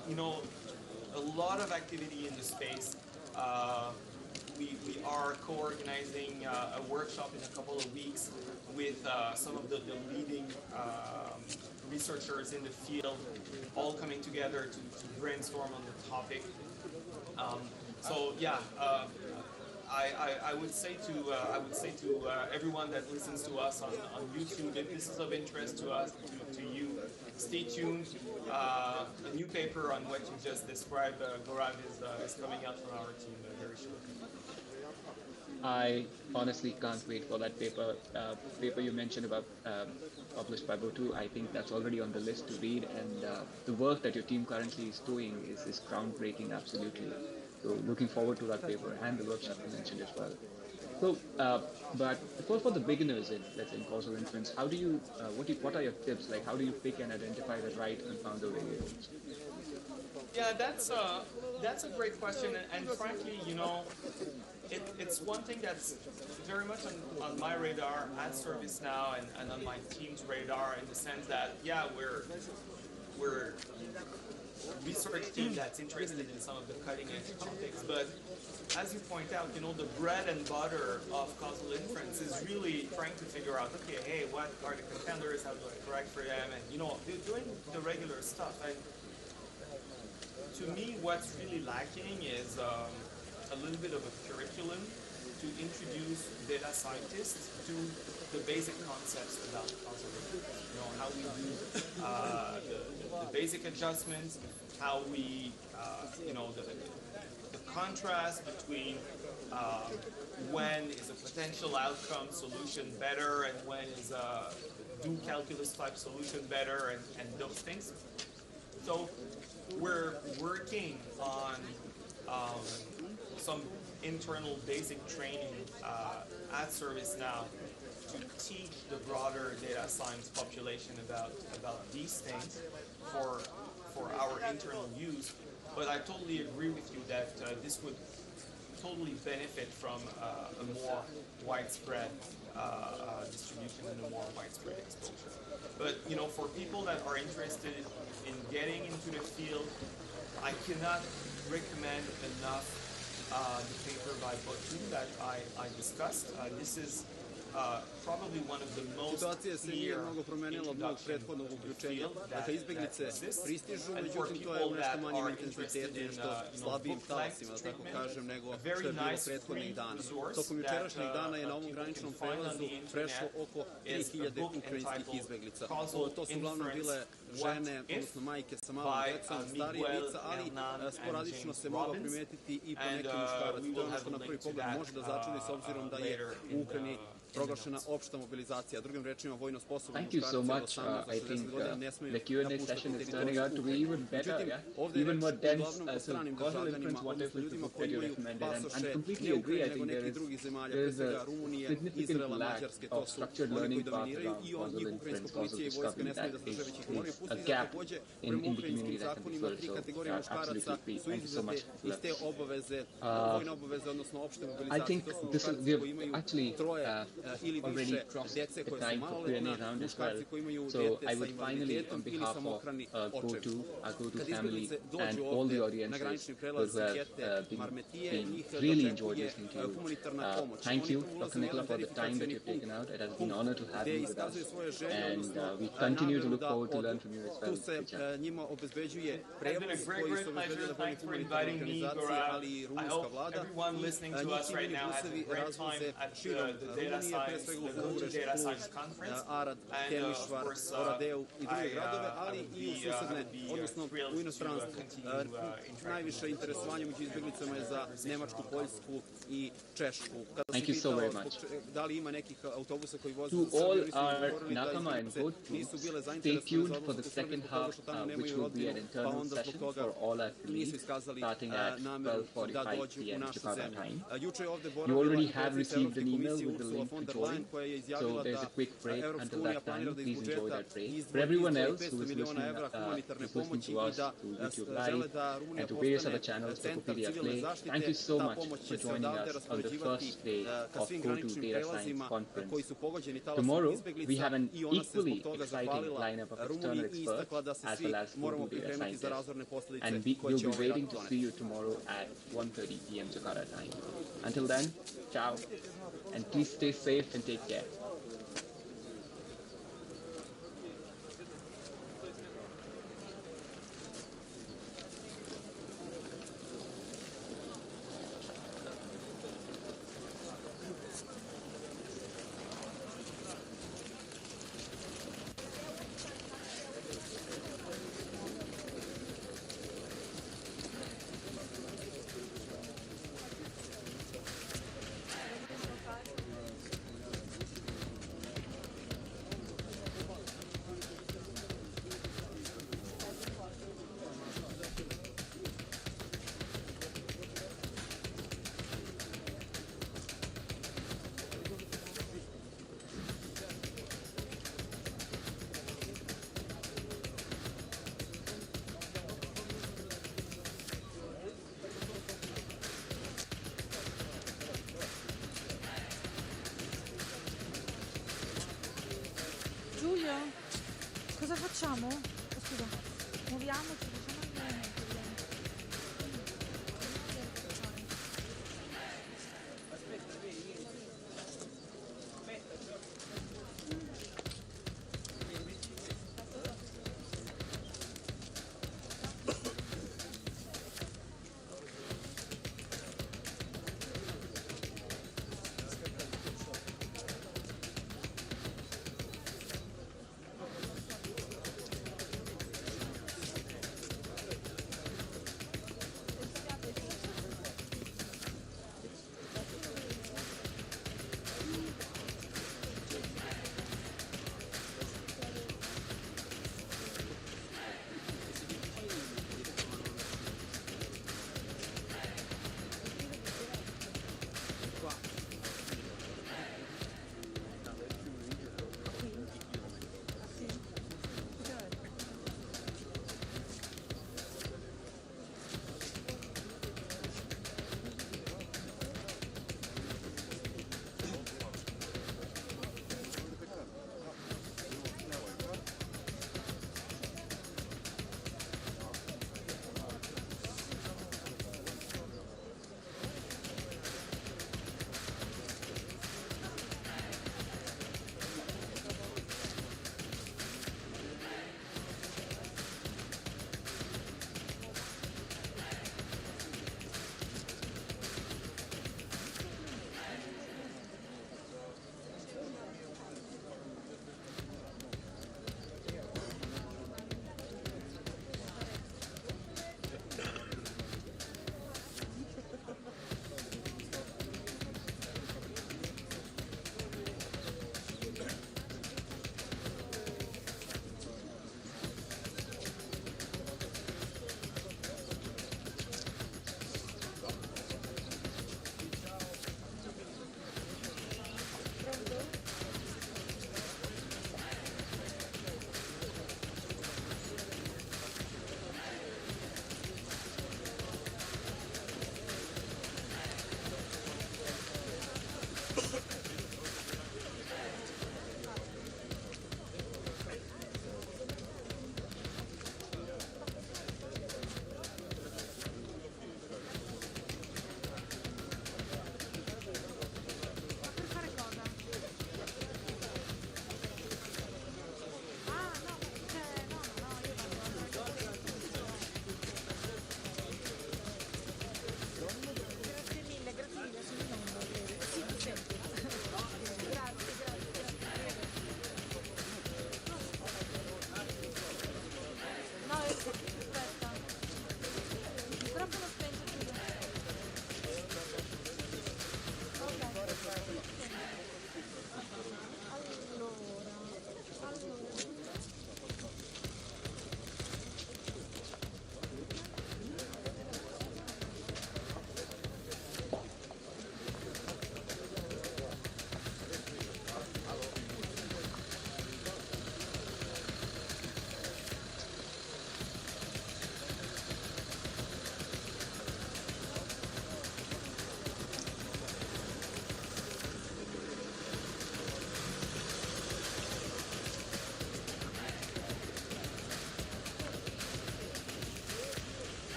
a lot of activity in the space. We are co-organizing a workshop in a couple of weeks with some of the leading researchers in the field, all coming together to brainstorm on the topic. So yeah, I would say to everyone that listens to us on YouTube, if this is of interest to us, to you, stay tuned. A new paper on what you just described, Gaurav, is coming out from our team very shortly. I honestly can't wait for that paper. Paper you mentioned about published by Boutou. I think that's already on the list to read, and the work that your team currently is doing is groundbreaking, absolutely. So looking forward to that paper and the workshop you mentioned as well. So, but for the beginners in, let's say, in causal inference, how do you, what are your tips? Like, how do you pick and identify the right confounder variables? Yeah, that's a great question, and frankly, it's one thing that's very much on my radar at ServiceNow and on my team's radar, in the sense that, yeah, we're a research team that's interested in some of the cutting edge topics, but as you point out, the bread and butter of causal inference is really trying to figure out, okay, hey, what are the confounders, how do I correct for them, and doing the regular stuff. And to me, what's really lacking is a little bit of a curriculum to introduce data scientists to the basic concepts about causal inference. How we do the basic adjustments, how we, the contrast between when is a potential outcome solution better and when is a do calculus type solution better, and those things. So we're working on some internal basic training at ServiceNow to teach the broader data science population about these things for our internal use. But I totally agree with you that this would totally benefit from a more widespread distribution and a more widespread exposure. But for people that are interested in getting into the field, I cannot recommend enough the paper by Boutou that I discussed. This is probably one of the most Situacija se nije mnogo promenila od mog prethodnog uključenja. Dakle, izbjeglice pristižu, međutim to je u nešto manjem intenzitetu, nešto slabijim talasima, da tako kažem, nego što je bilo prethodnih dana. Tokom jučerašnjeg dana je na ovom graničnom prelazu prešlo oko 3000 ukrajinskih izbjeglica. To su uglavnom bile žene, odnosno majke sa malom decom, starije lica, ali sporadično se moglo primetiti i po neki muškarac. To je ono što na prvi pogled može da začudi, s obzirom da je u Ukrajini proglašena opšta mobilizacija. Drugim rečima, vojno sposobni muškarci od 18 do 60 godina ne smeju napuštati teritoriju. Međutim, ovdje je reč uglavnom o stranim državljanima, odnosno ljudima koji imaju pasoše ne Ukrajine, nego nekih drugih zemalja, pre svega Rumunije, Izraela, Mađarske. To su oni koji dominiraju i njih ukrajinska policija i vojska ne smeju da drže, već ih moraju pustiti. Takođe, prema ukrajinskim zakonima, 3 kategorije muškaraca su izuzete iz te obaveze, vojne obaveze, odnosno opšte mobilizacije. To su muškarci koji imaju troje ili više djece koje su maloletna, muškarci koji imaju djete sa invaliditetom ili samohrani očevi. Kad izbjeglice dođu ovdje na granični prelaz Shakepay, Marmetije, njih dočekuje humanitarna pomoć. Thank you, Dr. Nikola, for the time that you've taken out. It has been an honor to have you with us. And we continue to look forward to learn from you as well. Tu se njima obezbeđuje prevoz koji su obezbeđile vojne humanitarne organizacije, ali i rumunska vlada. Njih civilni busevi razvoze širom Rumunije Science, the Go-To Data Science Conference. Arad, And of Kemišvar, course, Oradeu I druge I gradove, ali would I u be susedne, odnosno thrilled u to inostranstvu. continue Najviše interesovanje među izbjeglicama je za Nemačku, Poljsku I Češku. Kada Thank si you so pitao very much. da li ima nekih autobusa koji voze To za Srbiju, all mi smo our odgovorili da Nakama and izbjeglice Goat nisu bile stay zainteresovane za tuned for the odlazak u Srbiju second zbog toga half, što tamo which nemaju will be rodbinu, an pa internal onda zbog session toga for all our nisu colleagues iskazali starting at nameru da 12:45 dođu u p.m. našu Jakarta zemlju. time. Juče je ovde You boravila already I have predsjednica received Evropske an email komisije with the Ursula link von to der Leyen join. koja je So izjavila there's da a quick break Evropska until unija that planira time. da iz Please enjoy budžeta that break. For izdvoji everyone else 500 who is miliona listening, evra humanitarne who's listening pomoći to I us, da to YouTube žele Live, da Rumunija and to various other postane channels for centar Wikipedia civilne Play. zaštite. Thank you so Ta much pomoć for će se joining odavde us on the raspoređivati first day ka of svim Go-To graničnim Data Science prelazima Conference. koji su pogođeni talasom Tomorrow, we izbjeglica have an I ona se equally zbog toga exciting zahvalila lineup of Rumuniji external I istakla da experts se as svi well as moramo Go-To Data pripremiti za scientists. razorne posljedice And koje we'll će be ovaj rat waiting to see doneti. you tomorrow at 1:30 p.m. Jakarta time. Until then, ciao. And please stay safe and take care. Giulio, cosa facciamo? Oh, scusa, muoviamoci, facciamo il movimento.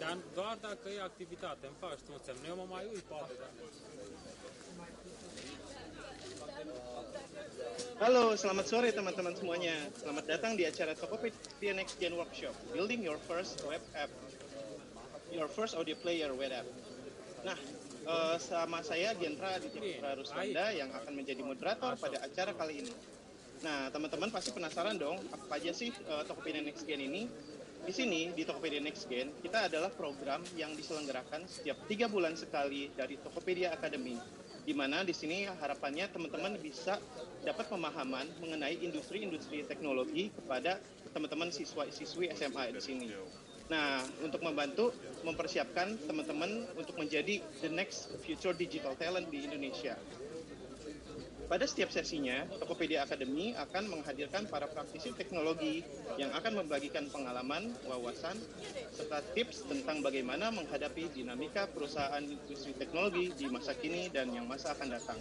Dan doar dacă e activitate în faci tu un semn. Eu mă mai uit poate. Halo, selamat sore teman-teman semuanya. Selamat datang di acara Tokopedia Next Gen Workshop, Building Your First Web App, Your First Audio Player Web App. Nah, sama saya Gendra Aditya Ruswanda yang akan menjadi moderator pada acara kali ini. Nah, teman-teman pasti penasaran dong, apa aja sih Tokopedia Next Gen ini? Di sini, di Tokopedia Next Gen, kita adalah program yang diselenggarakan setiap 3 bulan sekali dari Tokopedia Academy, di mana di sini harapannya teman-teman bisa dapat pemahaman mengenai industri-industri teknologi kepada teman-teman siswa-siswi SMA di sini. Nah, untuk membantu mempersiapkan teman-teman untuk menjadi the next future digital talent di Indonesia. Pada setiap sesinya, Tokopedia Academy akan menghadirkan para praktisi teknologi yang akan membagikan pengalaman, wawasan, serta tips tentang bagaimana menghadapi dinamika perusahaan industri teknologi di masa kini dan yang masa akan datang.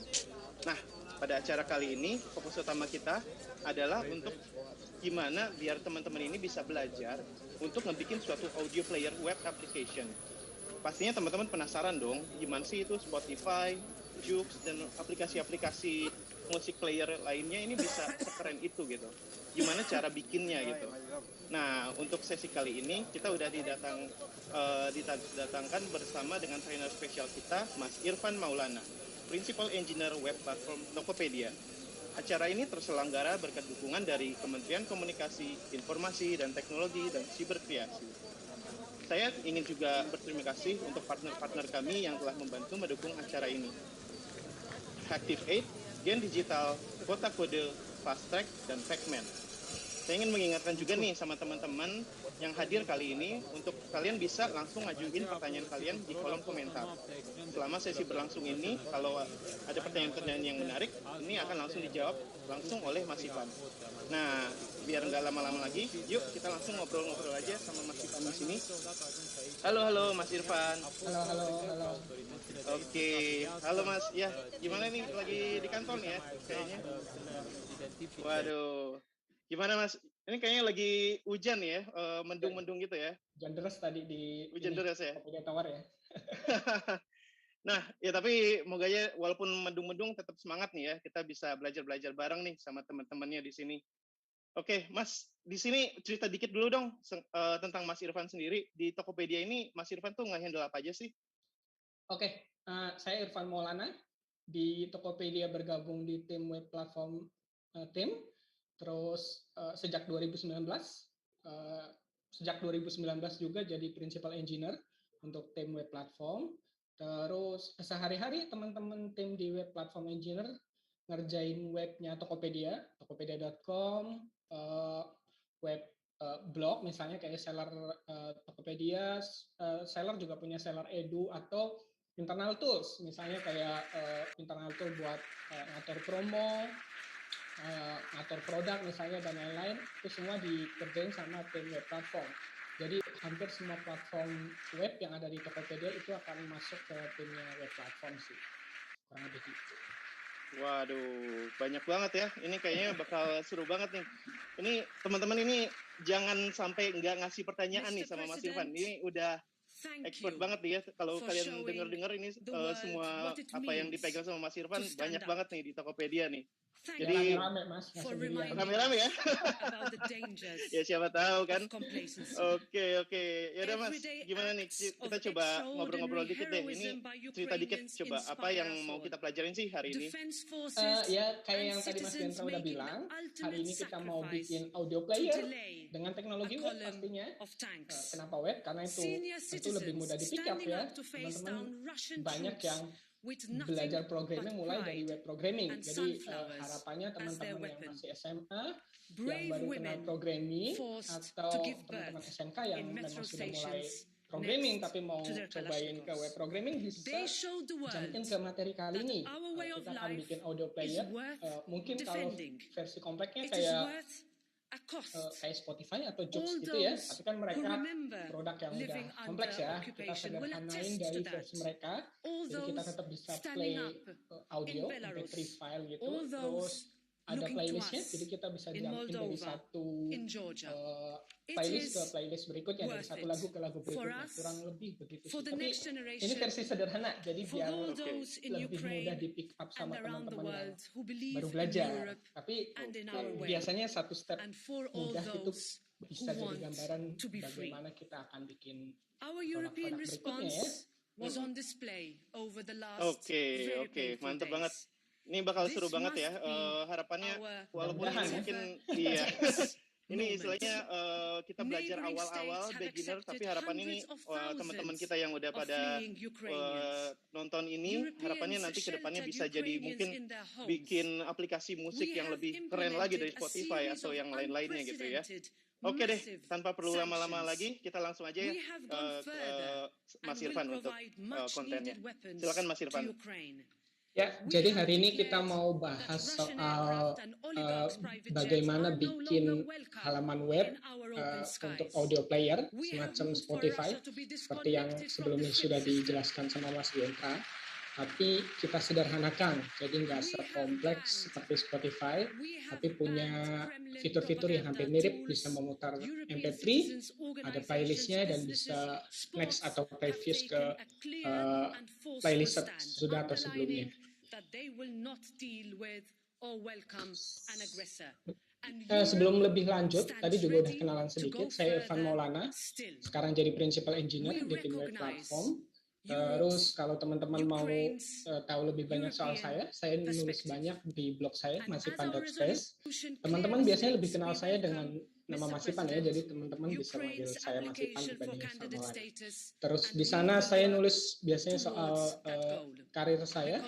Nah, pada acara kali ini, fokus utama kita adalah untuk gimana biar teman-teman ini bisa belajar untuk ngebikin suatu audio player web application. Pastinya teman-teman penasaran dong, gimana sih itu Spotify, Joox, dan aplikasi-aplikasi musik player lainnya ini bisa sekeren itu gitu. Gimana cara bikinnya gitu. Nah, untuk sesi kali ini kita udah didatangkan bersama dengan trainer spesial kita, Mas Irfan Maulana, Principal Engineer Web Platform Tokopedia. Acara ini terselenggara berkat dukungan dari Kementerian Komunikasi, Informasi, dan Teknologi dan Siberkreasi. Saya ingin juga berterima kasih untuk partner-partner kami yang telah membantu mendukung acara ini. Active 8, Gen Digital, Kota Kode, Fast Track, dan Pacman. Saya ingin mengingatkan juga nih sama teman-teman yang hadir kali ini untuk kalian bisa langsung ngajuin pertanyaan kalian di kolom komentar. Selama sesi berlangsung ini, kalau ada pertanyaan-pertanyaan yang menarik, ini akan langsung dijawab langsung oleh Mas Ivan. Nah, biar nggak lama-lama lagi, yuk kita langsung ngobrol-ngobrol aja sama Mas Ivan di sini. Halo Mas Irfan. Halo. Oke, halo Mas. Ya, gimana nih lagi di kantor nih ya kayaknya? Waduh, gimana Mas? Ini kayaknya lagi hujan ya, mendung-mendung gitu ya? Hujan deras tadi di hujan deras ya? Tokopedia Tower ya. Nah, ya tapi moga aja walaupun mendung-mendung tetap semangat nih ya. Kita bisa belajar-belajar bareng nih sama teman-temannya di sini. Oke, Mas, di sini cerita dikit dulu dong tentang Mas Irfan sendiri. Di Tokopedia ini, Mas Irfan tuh nge-handle apa aja sih? Oke, saya Irfan Maulana. Di Tokopedia bergabung di tim web platform tim. Terus sejak 2019 juga jadi principal engineer untuk tim web platform. Terus sehari-hari teman-teman tim di web platform engineer ngerjain webnya Tokopedia, tokopedia.com, web blog misalnya kayak seller Tokopedia, seller juga punya seller edu atau internal tools misalnya kayak internal tool buat ngatur promo, ngatur produk misalnya dan lain-lain, itu semua dikerjain sama tim web platform. Jadi hampir semua platform web yang ada di Tokopedia itu akan masuk ke timnya web platform sih. Kurang lebih gitu. Waduh, banyak banget ya. Ini kayaknya bakal seru banget nih. Ini teman-teman ini jangan sampai nggak ngasih pertanyaan nih sama Mas Irfan. Ini udah expert banget nih ya. Kalau kalian dengar ini semua apa yang dipegang sama Mas Irfan banyak banget nih di Tokopedia nih. Jadi rame-rame Mas, rame-rame ya. Ya siapa tahu kan. Oke. Ya udah Mas, gimana nih kita coba ngobrol-ngobrol dikit deh. Ini cerita dikit coba apa yang mau kita pelajarin sih hari ini. Ya kayak yang tadi Mas Gendra udah bilang, hari ini kita mau bikin audio player dengan teknologi web pastinya. Kenapa web? Karena itu lebih mudah di pick up ya. Teman-teman banyak yang belajar programming mulai dari web programming. Jadi harapannya teman-teman yang masih SMA, yang baru kenal programming, atau teman-teman SMK yang memang sudah mulai programming tapi mau cobain ke web programming bisa jumpin ke materi kali ini. Kita akan bikin audio player. Mungkin kalau versi kompleksnya kayak Spotify atau Joox gitu ya, tapi kan mereka produk yang udah kompleks ya, kita sederhanain dari versi mereka, jadi kita tetap bisa play audio, MP3 file gitu, terus ada playlistnya, jadi kita bisa jumpin dari satu playlist ke playlist berikutnya, dari satu lagu ke lagu berikutnya, kurang lebih begitu sih. Tapi ini versi sederhana, jadi biar lebih mudah di pick up sama teman-teman yang baru belajar. Tapi biasanya satu step mudah itu bisa jadi gambaran bagaimana kita akan bikin produk-produk berikutnya ya. Oke, mantap banget. Ini bakal seru banget ya. Harapannya walaupun mungkin iya. Ini istilahnya kita belajar awal-awal beginner, tapi harapan ini teman-teman kita yang udah pada nonton ini, harapannya nanti ke depannya bisa jadi mungkin bikin aplikasi musik yang lebih keren lagi dari Spotify atau yang lain-lainnya gitu ya. Oke deh, tanpa perlu lama-lama lagi, kita langsung aja ya ke Mas Irfan untuk kontennya. Silakan Mas Irfan. Ya, jadi hari ini kita mau bahas soal bagaimana bikin halaman web untuk audio player semacam Spotify, seperti yang sebelumnya sudah dijelaskan sama Mas Gendra. Tapi kita sederhanakan, jadi nggak sekompleks seperti Spotify, tapi punya fitur-fitur yang hampir mirip, bisa memutar MP3, ada playlistnya, dan bisa next atau previous ke playlist sudah atau sebelumnya. Sebelum lebih lanjut, tadi juga udah kenalan sedikit, saya Irfan Maulana, sekarang jadi Principal Engineer di tim web platform. Terus kalau teman-teman mau tahu lebih banyak soal saya nulis banyak di blog saya, masipan.space. Teman-teman biasanya lebih kenal saya dengan nama Masipan ya, jadi teman-teman bisa manggil saya Masipan dibanding Irfan. Terus di sana saya nulis biasanya soal karir saya,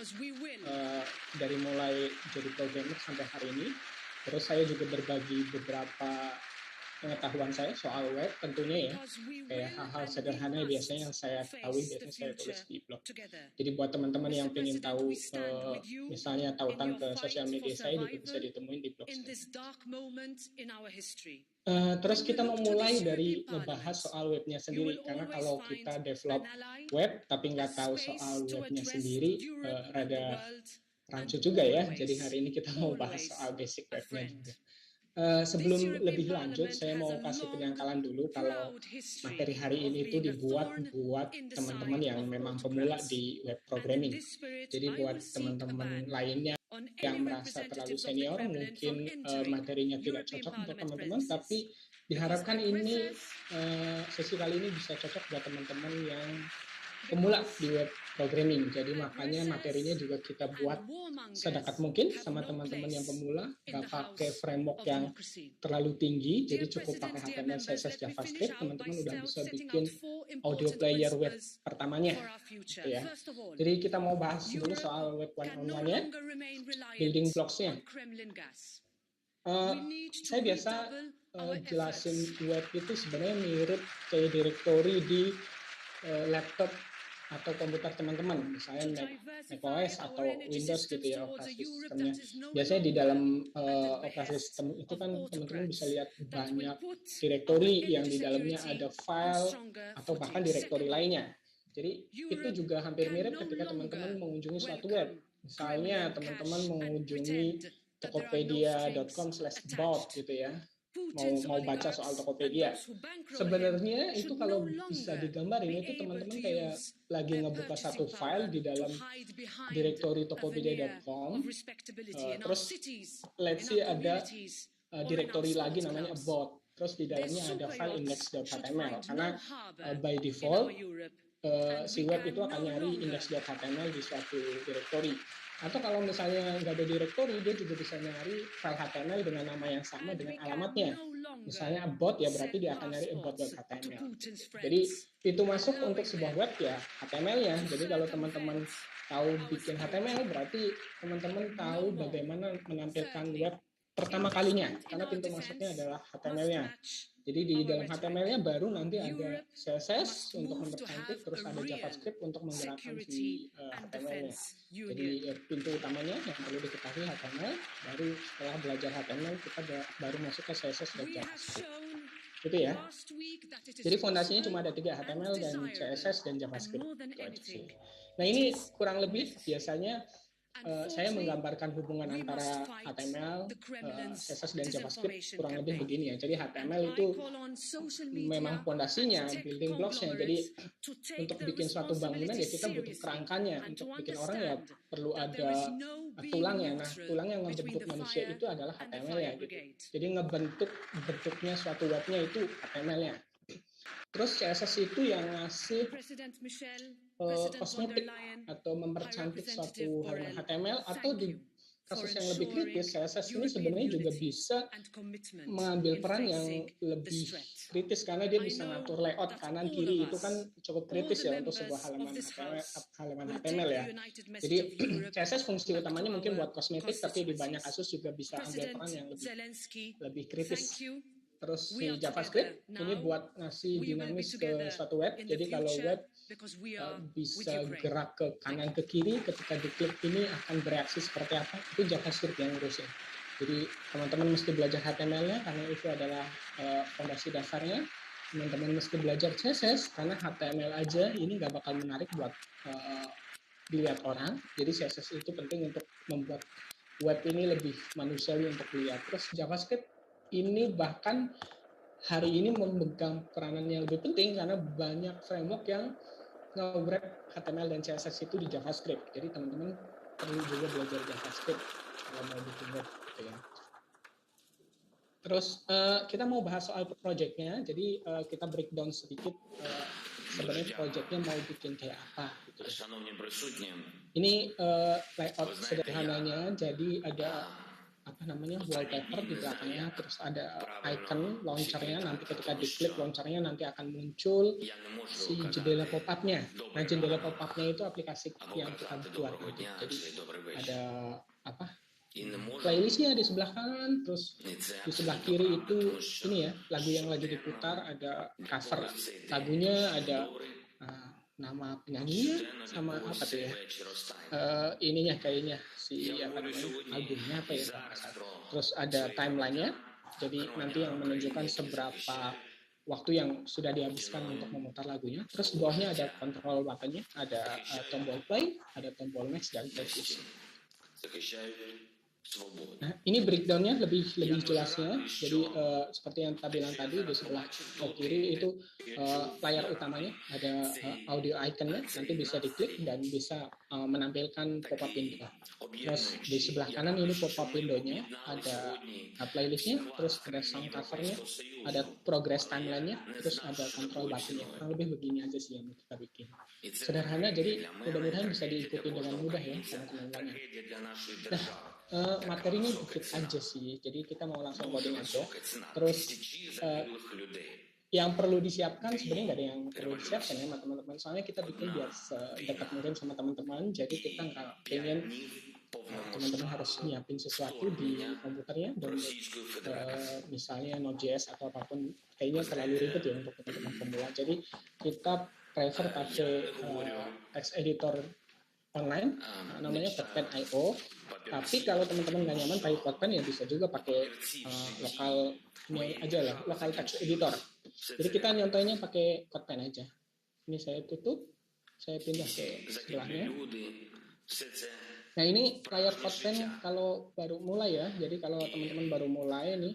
dari mulai jadi programmer sampai hari ini. Terus saya juga berbagi beberapa pengetahuan saya soal web tentunya ya, kayak hal-hal sederhana biasanya yang saya ketahui biasanya saya tulis di blog. Jadi buat teman-teman yang ingin tahu misalnya tautan ke sosial media saya juga bisa ditemuin di blog saya. Terus kita mau mulai dari ngebahas soal webnya sendiri, karena kalau kita develop web tapi nggak tahu soal webnya sendiri rada rancu juga ya. Jadi hari ini kita mau bahas soal basic webnya juga. Sebelum lebih lanjut, saya mau kasih penyangkalan dulu kalau materi hari ini itu dibuat buat teman-teman yang memang pemula di web programming. Jadi buat teman-teman lainnya yang merasa terlalu senior, mungkin materinya tidak cocok untuk teman-teman, tapi diharapkan ini sesi kali ini bisa cocok buat teman-teman yang pemula di web programming. Jadi makanya materinya juga kita buat sedekat mungkin sama teman-teman yang pemula, nggak pakai framework yang terlalu tinggi, jadi cukup pakai HTML, CSS, JavaScript, teman-teman udah bisa bikin audio player web pertamanya. Gitu ya. Jadi kita mau bahas dulu soal web one-on-one-nya, building blocks-nya. Saya biasa jelasin web itu sebenarnya mirip kayak directory di laptop atau komputer teman-teman, misalnya Mac OS atau Windows gitu ya operasi sistemnya. Biasanya di dalam operasi sistem itu kan teman-teman bisa lihat banyak direktori yang di dalamnya ada file atau bahkan direktori lainnya. Jadi itu juga hampir mirip ketika teman-teman mengunjungi suatu web. Misalnya teman-teman mengunjungi tokopedia.com/about gitu ya. Mau baca soal Tokopedia. Sebenarnya itu kalau bisa digambarin itu teman-teman kayak lagi ngebuka satu file di dalam direktori tokopedia.com. Terus let's say ada direktori lagi namanya about. Terus di dalamnya ada file index.html karena by default si web itu akan nyari index.html di suatu direktori. Atau kalau misalnya nggak ada direktori, dia juga bisa nyari file HTML dengan nama yang sama dengan alamatnya. Misalnya about ya berarti dia akan nyari about.html. Jadi pintu masuk untuk sebuah web ya HTML-nya. Jadi kalau teman-teman tahu bikin HTML berarti teman-teman tahu bagaimana menampilkan web pertama kalinya karena pintu masuknya adalah HTML-nya. Jadi di dalam HTML-nya baru nanti ada CSS untuk mempercantik, terus ada JavaScript untuk menggerakkan si HTML-nya. Jadi pintu utamanya yang perlu diketahui HTML, baru setelah belajar HTML kita baru masuk ke CSS dan JavaScript. Gitu ya. Jadi fondasinya cuma ada 3, HTML dan CSS dan JavaScript. Itu aja sih. Nah ini kurang lebih biasanya saya menggambarkan hubungan antara HTML, CSS dan JavaScript kurang lebih begini ya. Jadi HTML itu memang fondasinya, building blocks-nya. Jadi untuk bikin suatu bangunan ya kita butuh kerangkanya. Untuk bikin orang ya perlu ada tulangnya. Nah, tulang yang ngebentuk manusia itu adalah HTML ya. Gitu. Jadi ngebentuk bentuknya suatu webnya itu HTML-nya. Terus CSS itu yang ngasih kosmetik atau mempercantik suatu halaman HTML, atau di kasus yang lebih kritis, CSS ini sebenarnya juga bisa mengambil peran yang lebih kritis karena dia bisa ngatur layout kanan kiri. Itu kan cukup kritis ya untuk sebuah halaman HTML ya. Jadi CSS fungsi utamanya mungkin buat kosmetik, tapi di banyak kasus juga bisa ambil peran yang lebih kritis. Terus si JavaScript ini buat ngasih dinamis ke suatu web. Jadi kalau web bisa gerak ke kanan ke kiri, ketika diklik ini akan bereaksi seperti apa, itu JavaScript yang ngurusin. Jadi teman-teman mesti belajar HTML-nya karena itu adalah fondasi dasarnya. Teman-teman mesti belajar CSS karena HTML aja ini nggak bakal menarik buat dilihat orang. Jadi CSS itu penting untuk membuat web ini lebih manusiawi untuk dilihat. Terus JavaScript ini bahkan hari ini memegang peranan yang lebih penting karena banyak framework yang nge-wrap HTML dan CSS itu di JavaScript. Jadi teman-teman perlu juga belajar JavaScript kalau mau bikin web gitu ya. Terus kita mau bahas soal project-nya. Jadi kita breakdown sedikit sebenarnya project-nya mau bikin kayak apa gitu ya. Ini layout sederhananya, jadi ada wallpaper di belakangnya, terus ada icon launchernya, nanti ketika diklik launchernya nanti akan muncul si jendela pop-up-nya. Nah, jendela pop-up-nya itu aplikasi yang kita buat gitu. Jadi ada playlistnya di sebelah kanan, terus di sebelah kiri itu ini ya, lagu yang lagi diputar, ada cover lagunya, ada nama penyanyinya sama apa tuh ya, ininya kayaknya si albumnya apa ya, terus ada timeline-nya, jadi nanti yang menunjukkan seberapa waktu yang sudah dihabiskan untuk memutar lagunya. Terus di bawahnya ada control button-nya, ada tombol play, ada tombol next dan pause. Nah, ini breakdown-nya lebih jelasnya. Jadi seperti yang kita bilang tadi, di sebelah kiri itu layar utamanya ada audio icon-nya, nanti bisa diklik dan bisa menampilkan pop-up window. Terus di sebelah kanan ini pop-up window-nya, ada playlist-nya, terus ada sound cover-nya, ada progress timeline-nya, terus ada control button-nya. Kurang lebih begini aja sih yang kita bikin. Sederhana, jadi mudah-mudahan bisa diikuti dengan mudah ya teman-teman. Nah, materinya dikit aja sih, jadi kita mau langsung coding aja. Terus yang perlu disiapkan sebenarnya nggak ada yang perlu disiapkan ya teman-teman, soalnya kita bikin biar sedekat mungkin sama teman-teman, jadi kita nggak pengen teman-teman harus nyiapin sesuatu di komputernya dan misalnya Node.js atau apapun, kayaknya terlalu ribet ya untuk teman-teman pemula. Jadi kita prefer pakai text editor online, namanya CodePen.io. Tapi kalau teman-teman nggak nyaman pakai CodePen, ya bisa juga pakai lokal ini aja lah, lokal text editor. Jadi kita nyontohnya pakai CodePen aja. Ini saya tutup, saya pindah ke sebelahnya. Nah ini layar CodePen kalau baru mulai ya. Jadi kalau teman-teman baru mulai nih,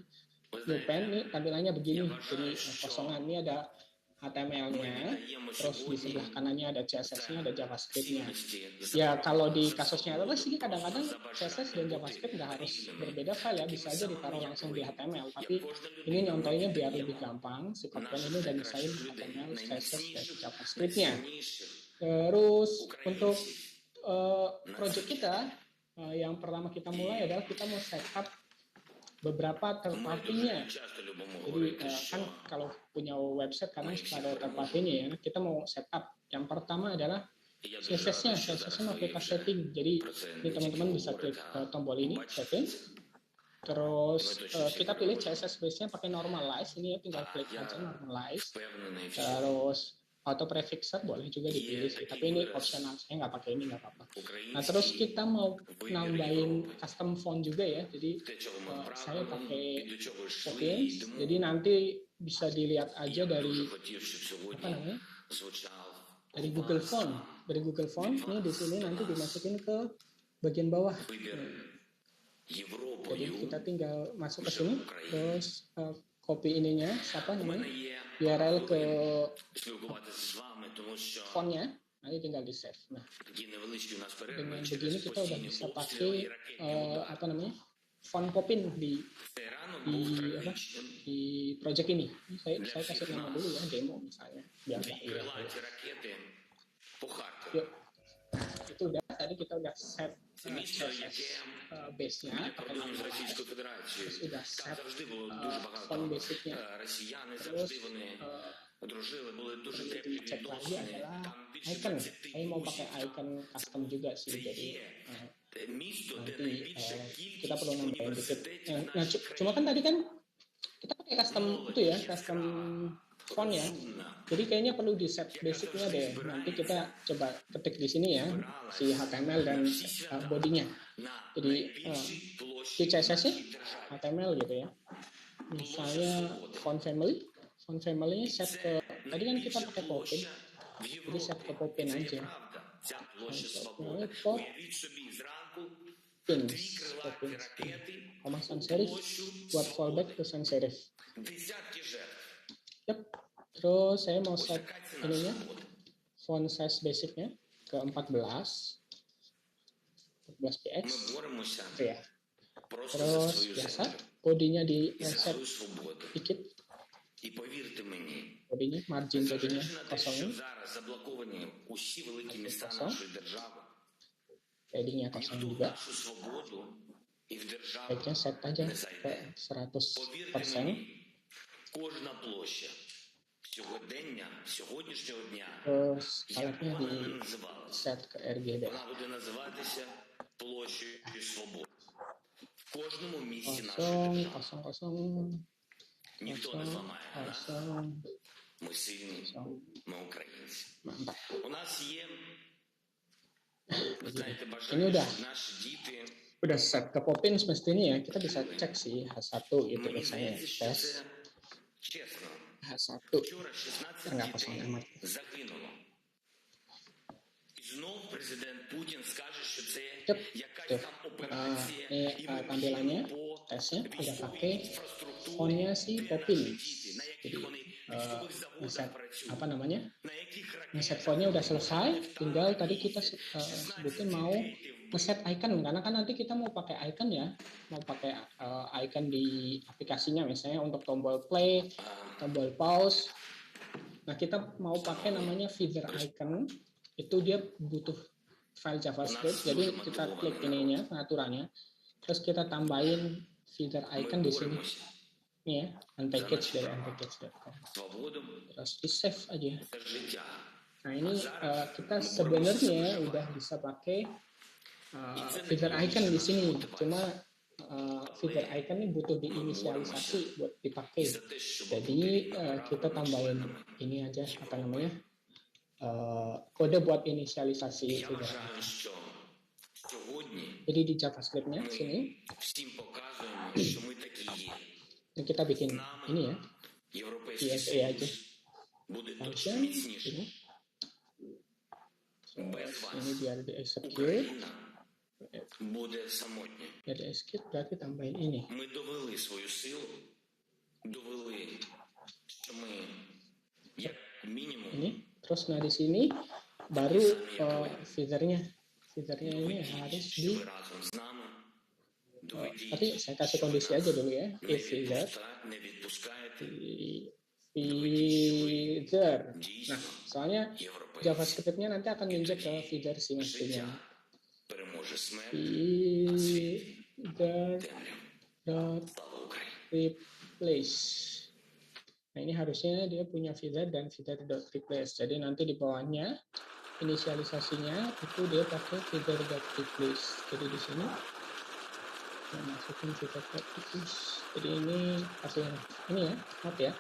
new pen nih tampilannya begini. Jadi kosongan ini ada HTML-nya, terus di sebelah kanannya ada CSS-nya, ada JavaScript-nya. Ya kalau di kasusnya apa sih kadang-kadang CSS dan JavaScript nggak harus berbeda file ya, bisa aja ditaruh langsung di HTML. Tapi ini nyontohnya biar lebih gampang, si CodePen ini udah misain HTML, CSS, dan JavaScript-nya. Terus untuk project kita, yang pertama kita mulai adalah kita mau setup beberapa third party-nya. Jadi kan kalau punya website kadang suka ada third party-nya ya. Kita mau setup. Yang pertama adalah CSS-nya. CSS-nya mau kita setting. Jadi ini teman-teman bisa klik tombol ini, setting. Terus kita pilih CSS base-nya pakai normalize. Ini ya tinggal klik aja normalize. Terus auto prefixer boleh juga dipilih sih, tapi ini optional, saya nggak pakai ini, nggak apa-apa. Nah terus kita mau nambahin custom font juga ya, jadi saya pakai Putin, jadi nanti bisa dilihat aja dari apa namanya, dari Google Font nih di sini nanti dimasukin ke bagian bawah. Jadi kita tinggal masuk ke sini, terus copy ininya, siapa namanya, URL ke fontnya, nanti tinggal di save. Nah, dengan begini kita udah bisa pakai apa namanya, font Popin di project ini. Saya kasih nama dulu ya, demo misalnya, biar nggak hilang. Yuk, itu udah. Tadi kita udah set base-nya pakai normalize, terus udah set font basic-nya, terus cek lagi adalah icon. Saya mau pakai icon custom juga sih, jadi nanti kita perlu nambahin dikit. Nah, cuma kan tadi kan kita pakai custom itu ya, custom font ya. Jadi kayaknya perlu di set basicnya deh. Nanti kita coba ketik di sini ya, si HTML dan bodinya. Jadi di CSS-nya HTML gitu ya. Misalnya font family set ke, tadi kan kita pakai Popin, jadi set ke Popin aja. Namanya Popin, koma sans serif, buat fallback ke sans serif. Yep. Terus saya mau set ininya, font size basicnya ke 14 px, itu ya. Terus biasa, bodinya di set dikit, bodinya, margin bodinya kosongin, kosong, paddingnya kosong juga. Baiknya set aja ke 100%. Terus colornya di set ke RGB. Kosong. Mantap. Ini udah set ke Popin semestinya ya. Kita bisa cek sih H1 gitu misalnya, tes H1 nggak kosong amat. Ini tampilannya, tesnya udah pakai fontnya si Popin. Jadi ngeset apa namanya, ngeset fontnya udah selesai. Tinggal tadi kita sebutin mau ngeset icon, karena kan nanti kita mau pakai icon ya, mau pakai icon di aplikasinya, misalnya untuk tombol play, tombol pause. Nah kita mau pakai namanya feather icon, itu dia butuh file JavaScript, jadi kita klik ininya, pengaturannya, terus kita tambahin feather icon di sini, nih ya, unpackaged dari unpackaged.com, terus di save aja. Nah ini kita sebenarnya udah bisa pakai feather icon di sini, cuma feather icon ini butuh diinisialisasi buat dipakai, jadi kita tambahin ini aja, apa namanya, kode buat inisialisasi figure icon. Jadi di JavaScript-nya sini dan kita bikin ini ya, PSA aja function ini. Ini biar di execute. Biar di execute berarti tambahin ini. Ini terus di sini baru feature-nya ini harus tapi saya kasih kondisi aja dulu ya, if feature. Nah, soalnya JavaScript-nya nanti akan nginjek ke feature si mestinya. Feature.replace. Nah, ini harusnya dia punya feature dan feature.replace. Jadi nanti di bawahnya inisialisasinya itu dia pakai feature.replace. Jadi di sini masukin feature.replace. Jadi ini kasih ini ya, maaf ya.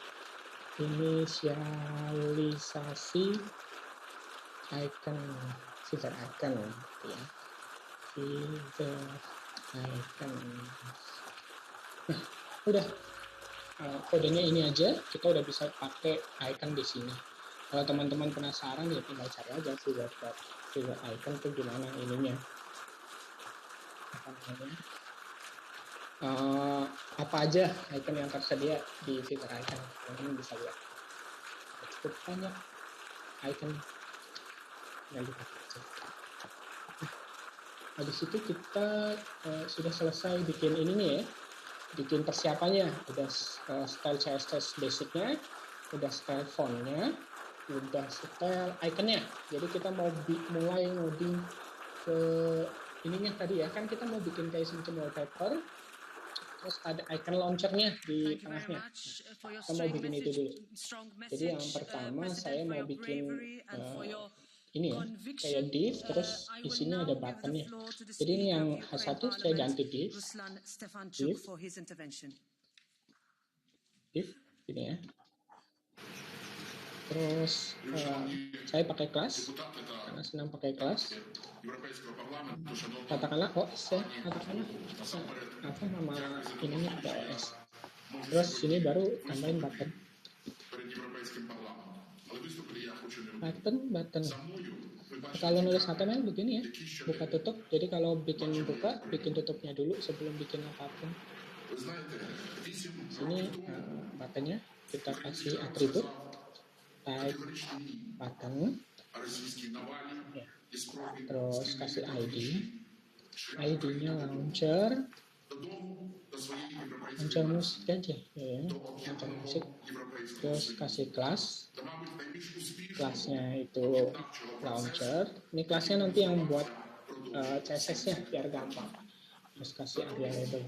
Inisialisasi icon, feature icon ya. Feature icon. Nah, udah. Kodenya ini aja, kita udah bisa pakai icon di sini. Kalau teman-teman penasaran ya tinggal cari aja feature icon itu gimana ininya. Apa aja icon yang tersedia di feature icon, teman-teman bisa lihat. Cukup banyak icon yang dipakai aja. Nah, di situ kita sudah selesai bikin ininya ya. Bikin persiapannya, udah style CSS basicnya, udah style fontnya, udah style iconnya. Jadi kita mau mulai ngoding ke ininya tadi ya, kan kita mau bikin kayak semacam wallpaper, terus ada icon launchernya di tengahnya. Kita mau bikin itu dulu. Jadi yang pertama saya mau bikin ini ya, kayak div, terus isinya ada buttonnya. Jadi ini yang H1 saya ganti div, ini ya. Terus saya pakai kelas, karena senang pakai kelas. Katakanlah OS ya, apa nama ininya OS. Terus sini baru tambahin button. Button. Kalau nulis HTML begini ya, buka tutup. Jadi kalau bikin buka, bikin tutupnya dulu sebelum bikin apapun. Sini buttonnya kita kasih atribut type button. Ya. Terus kasih ID. ID-nya launcher musik aja ya, launcher musik. Terus kasih kelas. Kelasnya itu launcher. Ini kelasnya nanti yang buat CSS-nya biar gampang. Terus kasih area label.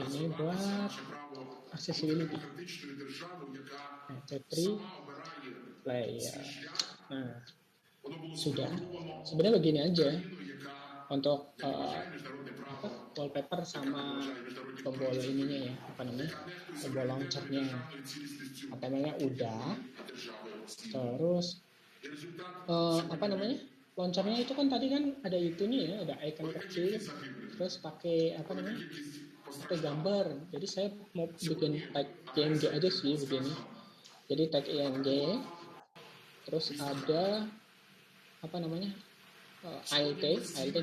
Ini buat accessibility. MP3 player. Nah, sudah. Sebenarnya begini aja untuk wallpaper sama tombol ininya ya, tombol launchernya. HTML-nya udah. Terus launchernya itu kan tadi kan ada itunya ya, ada icon kecil, terus pakai pakai gambar. Jadi saya mau bikin tag ING aja sih begini. Jadi tag ING, terus ada ALT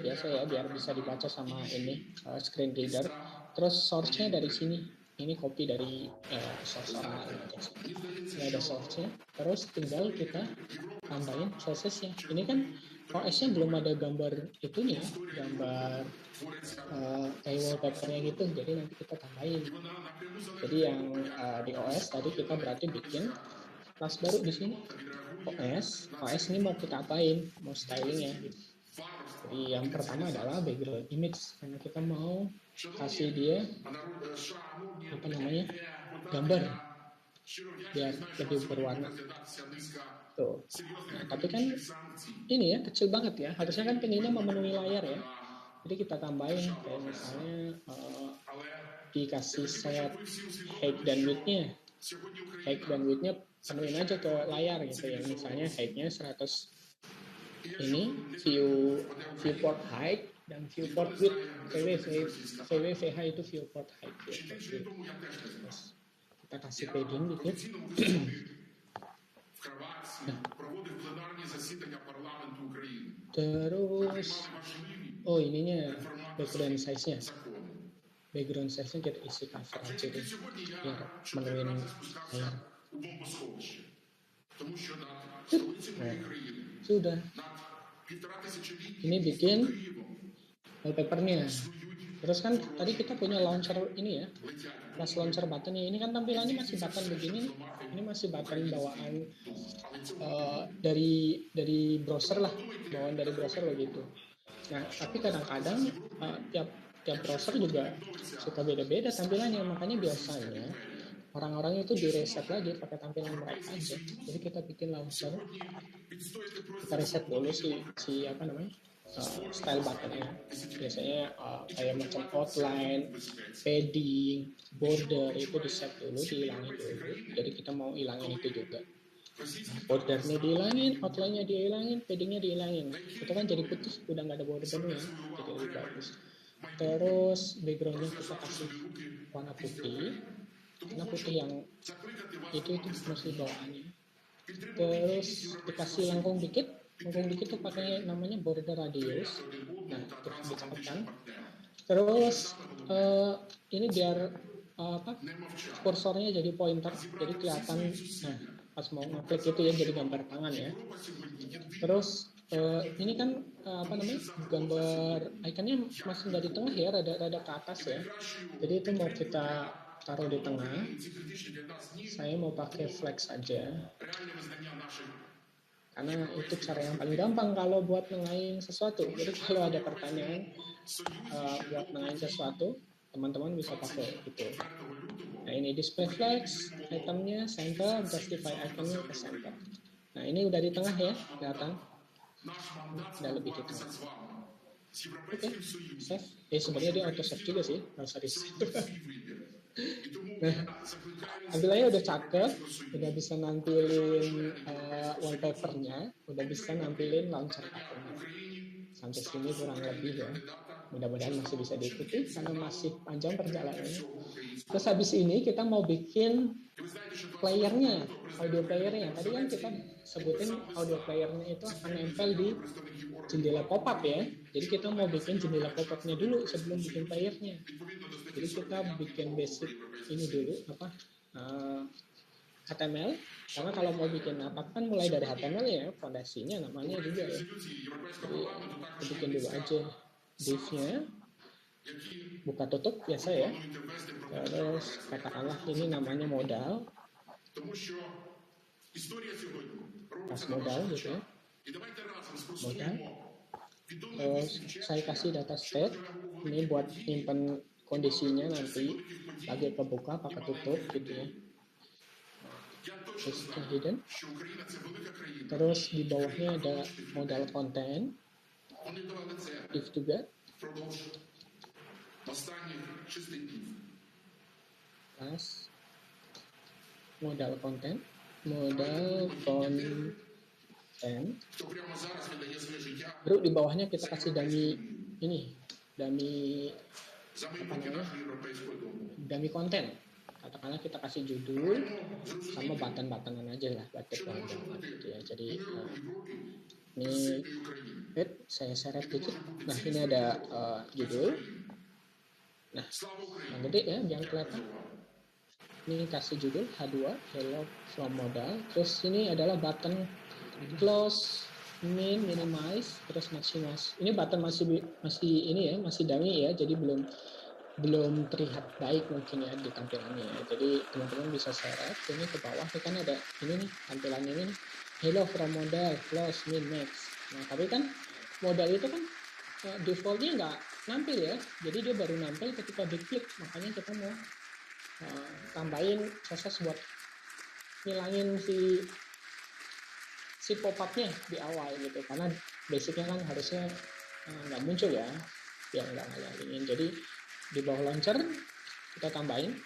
biasa ya, biar bisa dibaca sama ini screen reader. Terus source-nya dari sini. Ini copy dari source orang lain aja. Ini ada source-nya. Terus tinggal kita tambahin CSS-nya. Ini kan OS-nya belum ada gambar itunya, gambar kayak wallpaper-nya gitu. Jadi nanti kita tambahin. Jadi yang di OS tadi kita berarti bikin kelas baru di sini. OS ini mau kita apain? Mau stylingnya gitu. Jadi yang pertama adalah background image, karena kita mau kasih dia gambar biar lebih berwarna tuh. Nah, tapi kan ini ya kecil banget ya, harusnya kan pengennya memenuhi layar ya. Jadi kita tambahin kayak misalnya dikasih set height dan width-nya penuhin aja ke layar gitu ya, misalnya height-nya 100 ini viewport height dan viewport width, VWH itu viewport height, viewport width. Terus kita kasih padding dikit. Nah. Terus ininya background size-nya kita isi cover aja deh biar menuin layar. Nah, sudah. Ini bikin wallpapernya. Terus kan tadi kita punya launcher ini ya, plus launcher buttonnya. Ini kan tampilannya masih button begini. Ini masih button bawaan dari browser lah, bawaan dari browser begitu. Nah, tapi kadang-kadang tiap browser juga suka beda-beda tampilannya. Makanya biasanya orang-orang itu di-reset lagi pakai tampilan mereka aja. Jadi kita bikin launcher, kita reset dulu si apa namanya style buttonnya. Biasanya kayak macam outline, padding, border itu di-set dulu, dihilangin dulu. Jadi kita mau hilangin itu juga. Nah, bordernya dihilangin, outline-nya dihilangin, paddingnya dihilangin. Itu kan jadi putih, udah nggak ada bordernya, jadi lebih bagus. Terus background-nya kita kasih warna putih. Karena putih yang itu masih bawaannya. Terus dikasih lengkung dikit tuh pakai namanya border radius. Nah, terus dicepatkan. Terus ini biar kursornya jadi pointer, jadi kelihatan. Nah, pas mau ngeklik itu ya jadi gambar tangan ya. Terus ini kan gambar ikonnya masih dari tengah ya, rada ke atas ya. Jadi itu mau kita taruh di tengah. Saya mau pakai flex saja. Karena itu cara yang paling gampang kalau buat nengahin sesuatu. Jadi kalau ada pertanyaan buat nengahin sesuatu, teman-teman bisa pakai itu. Nah, ini display flex, itemnya center, justify itemnya ke center. Nah, ini udah di tengah ya, kelihatan. Udah lebih di tengah. Oke, save. Sebenarnya dia auto save juga sih, nggak usah di-save. Nah, tampilannya udah cakep, udah bisa nampilin wallpapernya, udah bisa nampilin launcher buttonnya. Sampai sini kurang lebih ya. Mudah-mudahan masih bisa diikuti karena masih panjang perjalanannya. Terus habis ini kita mau bikin playernya, audio playernya. Tadi kan kita sebutin audio playernya itu akan nempel di jendela pop-up ya. Jadi kita mau bikin jendela pop-up-nya dulu sebelum bikin playernya. Jadi kita bikin basic ini dulu HTML. Karena kalau mau bikin apa kan mulai dari HTML ya, fondasinya namanya juga ya. Jadi kita bikin dulu aja div-nya, buka tutup biasa ya. Terus katakanlah ini namanya modal, pas modal gitu ya, modal. Terus saya kasih data state ini buat nyimpen kondisinya nanti lagi kebuka apa ketutup gitu ya. Terus hidden. Terus di bawahnya ada modal konten, if juga. Pas modal konten. Baru di bawahnya kita kasih dummy konten. Katakanlah kita kasih judul sama button-buttonan aja lah, button gitu ya. Jadi ini saya seret dikit. Nah, ini ada judul. Nah, yang gede ya, jangan kelihatan. Ini kasih judul H2, Hello from Modal. Terus ini adalah button close, min, minimize, terus maximize. Ini button masih ini ya, masih dummy ya, jadi belum terlihat baik mungkin ya di tampilannya ya. Jadi teman-teman bisa seret ini ke bawah, ini kan ada ini nih tampilan ini nih, Hello from Modal, close, min, max. Nah, tapi kan modal itu kan defaultnya nggak nampil ya, jadi dia baru nampil ketika diklik. Makanya kita mau tambahin proses buat ngilangin si pop-up-nya di awal gitu, karena basicnya kan harusnya nggak muncul ya, biar nggak ngalihin. Jadi di bawah launcher kita tambahin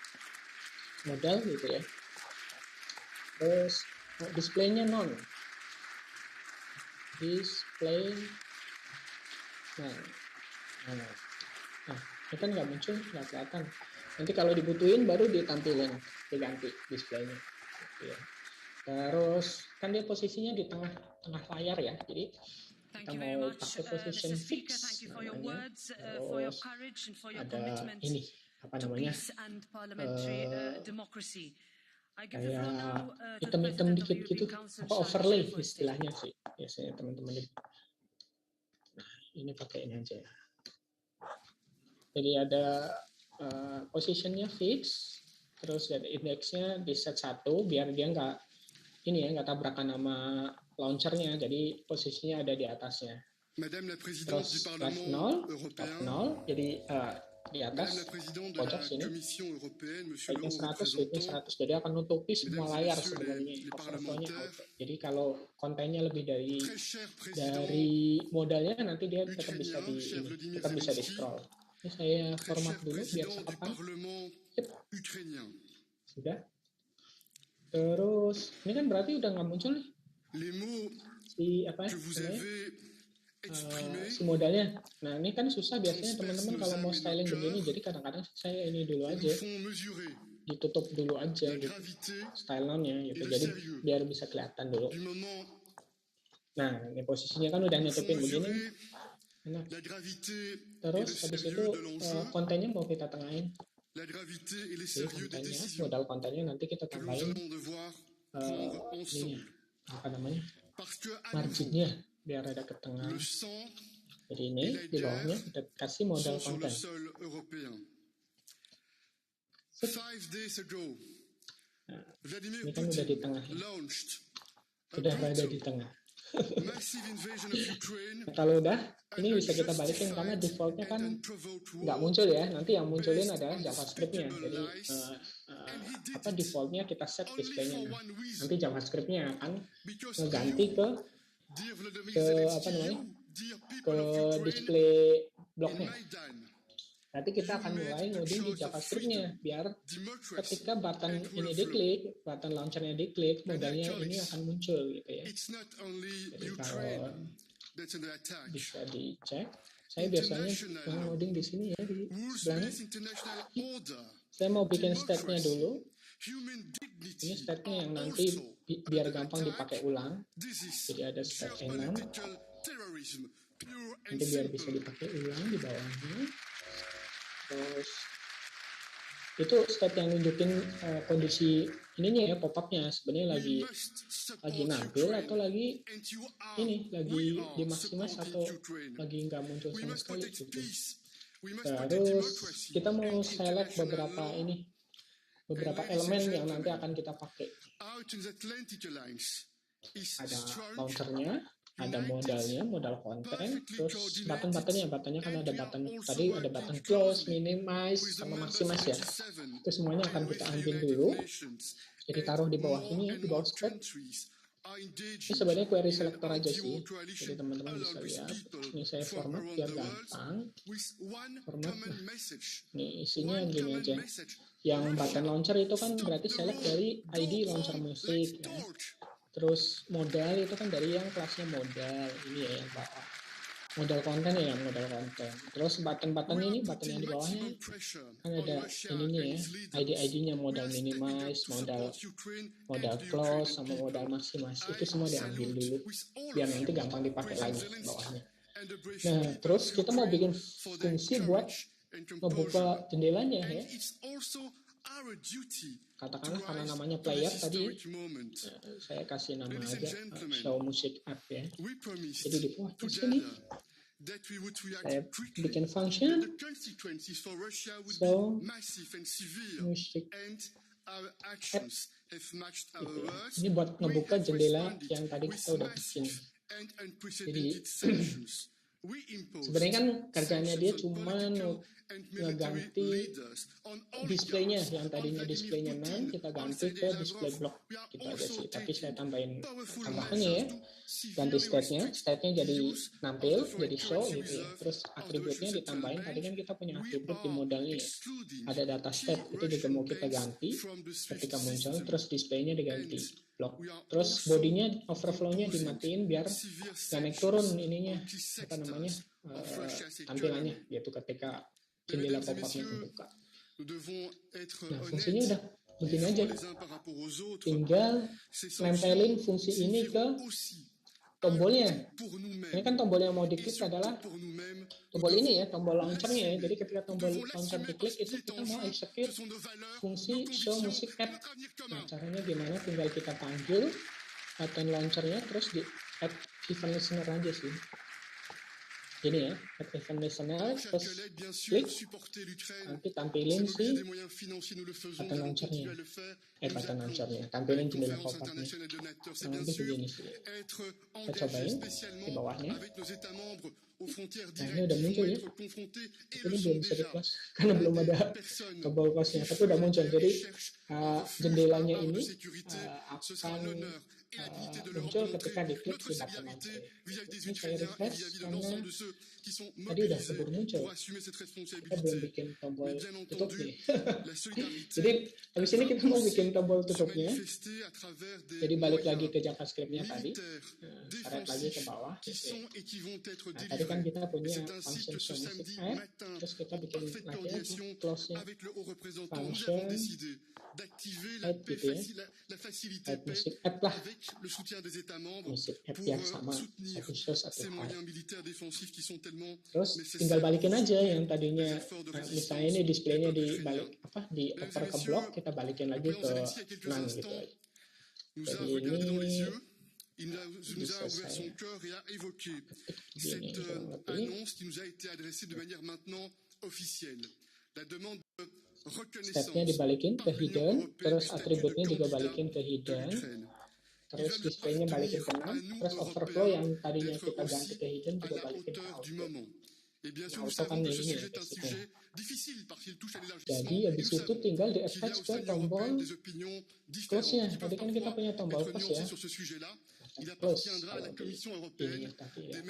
modal gitu ya. Terus displaynya non. Display. Nah, ini kan nggak muncul, nggak kelihatan. Nanti kalau dibutuhin baru ditampilin, diganti displaynya. Ya. Terus kan dia posisinya di tengah layar ya, jadi kita mau pakai position fix namanya. Terus ada ini apa namanya? Kayak item-item dikit gitu, apa overlay istilahnya sih biasanya teman-teman. Nah, ini pakai ini aja ya. Jadi ada positionnya fix, terus ada indeksnya di set 1 biar dia nggak tabrakan sama launchernya, jadi posisinya ada di atasnya. Terus left 0, jadi di atas pojok sini, baiknya 100, widthnya 100, jadi akan nutupi semua layar sebenarnya. Overflow-nya auto. Jadi kalau kontennya lebih dari modalnya nanti dia tetap bisa di scroll. Ini saya format dulu biar cakep. Sudah. Terus ini kan berarti udah nggak muncul nih si modalnya. Nah ini kan susah biasanya teman-teman kalau mau styling begini, jadi kadang-kadang saya ini dulu aja, ditutup dulu aja gitu style-nya gitu, jadi biar bisa kelihatan dulu. Nah ini posisinya kan udah nutupin begini. Nah, terus habis itu kontennya mau kita tengahin. Jadi kontennya, modal kontennya nanti kita tambahin ini apa namanya, marginnya biar ada ke tengah. Jadi ini di bawahnya kita kasih modal konten. Nah, ini kan udah di tengah ya. Udah berada di tengah. Nah, kalau udah, ini bisa kita balikin karena defaultnya kan nggak muncul ya. Nanti yang munculin adalah JavaScript-nya. Jadi defaultnya kita set display-nya. Nanti JavaScript-nya akan ngeganti ke display block-nya. Nanti kita akan mulai ngoding di JavaScript-nya biar ketika button ini diklik, button launcher-nya diklik, modalnya ini akan muncul gitu ya. Jadi kalau bisa dicek, saya biasanya ngoding di sini ya, di sebelahnya. Saya mau bikin state-nya dulu. Ini state-nya yang nanti biar gampang dipakai ulang. Jadi ada state 6. Nanti biar bisa dipakai ulang di bawahnya. Terus itu state yang nunjukin kondisi ininya ya, pop-up-nya sebenarnya lagi nampil atau lagi dimaksimas atau lagi nggak muncul sama sekali gitu. Terus kita mau select beberapa elemen yang nanti akan kita pakai. Ada launchernya, ada modalnya, modal konten, terus buttonnya kan ada button, tadi ada button close, minimize, sama maximize ya. Itu semuanya akan kita ambil dulu, jadi taruh di bawah ini ya, di bawah script. Ini sebenarnya query selector aja sih, jadi teman-teman bisa lihat. Ini saya format biar gampang. Format, ini isinya gini aja. Yang button launcher itu kan berarti select dari ID launcher musik ya. Terus modal itu kan dari yang kelasnya modal, ini ya yang bawah. Modal konten ya, modal konten. Terus button ini, button yang di bawahnya kan ada ininya ya, ID-nya modal minimize, modal close, sama modal maximize. Itu semua diambil dulu, biar nanti gampang dipakai lagi bawahnya. Nah, terus kita mau bikin fungsi buat membuka jendelanya ya. Katakanlah karena namanya player tadi, saya kasih nama aja show music app ya. Jadi di bawahnya sini saya bikin function show music app gitu ya. Ini buat ngebuka jendela yang tadi kita udah bikin. Jadi sebenarnya kan kerjanya dia cuma ngeganti displaynya, yang tadinya displaynya none kita ganti ke display block gitu aja sih. Tapi saya tambahin tambahannya ya, ganti state-nya jadi nampil, jadi show gitu ya. Terus atributnya ditambahin, tadi kan kita punya atribut di modalnya ya, ada data state, itu juga mau kita ganti ketika muncul, terus displaynya diganti. blok. Terus bodinya overflow-nya dimatiin biar nggak naik turun ininya apa namanya tampilannya, yaitu ketika jendela pop-up-nya terbuka. Nah, fungsinya udah begini aja. Tinggal nempelin fungsi ini ke tombolnya. Ini kan tombol yang mau diklik adalah tombol ini ya, tombol launchernya ya. Jadi ketika tombol launcher diklik itu kita mau execute fungsi show music app. Nah, caranya gimana? Tinggal kita panggil button launchernya terus di add event listener aja sih. Ini ya, add event listener terus klik, nanti tampilin si button launchernya. Button launchernya, tampilin jendela pop-up-nya. Nanti begini sih. Kita cobain di bawahnya. Nah, ini udah muncul ya. Ini belum bisa di-close karena belum ada tombol close-nya, tapi udah muncul. Jadi jendelanya ini akan muncul ketika diklik si button launcher. Ini saya refresh karena tadi udah keburu muncul. Kita belum bikin tombol tutupnya. Jadi habis ini kita mau bikin tombol tutupnya. Jadi balik lagi ke JavaScript-nya tadi. Seret lagi ke bawah. Nah, tadi kan kita punya function show music app. Terus kita bikin lagi close-nya. Function add gitu ya. Add music app lah. Music app yang sama. Satu show, satu high. Terus tinggal balikin aja yang tadinya misalnya ini displaynya di balik di over ke blok, kita balikin lagi ke none gitu aja. Jadi ini bisa saya begini stepnya dibalikin ke hidden, terus atributnya juga balikin ke hidden, terus displaynya balikin ke none, terus overflow yang tadinya kita ganti ke hidden juga balikin ke output. Auto kan ini basicnya. Jadi habis itu tinggal di attach ke tombol close-nya. Tadi kan kita punya tombol close ya. Close kalau di ininya tadi ya.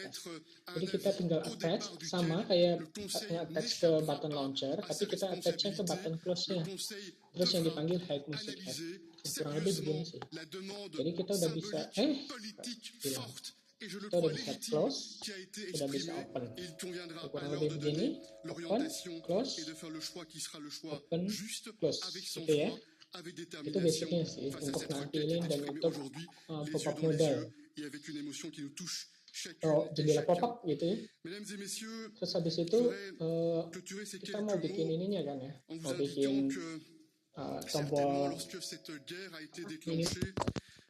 Jadi kita tinggal attach sama kayak attach ke button launcher, tapi kita attach-nya ke button close-nya. Terus yang dipanggil hide music app. Kurang lebih begini sih. Jadi kita udah bisa kita udah bisa close, udah bisa open. Kurang lebih begini, open, close, open, close, gitu ya. Itu basicnya sih untuk nampilin dan untuk pop-up model. Jendela pop-up gitu ya. Terus habis itu kita mau bikin ininya kan ya, mau bikin tombol ini.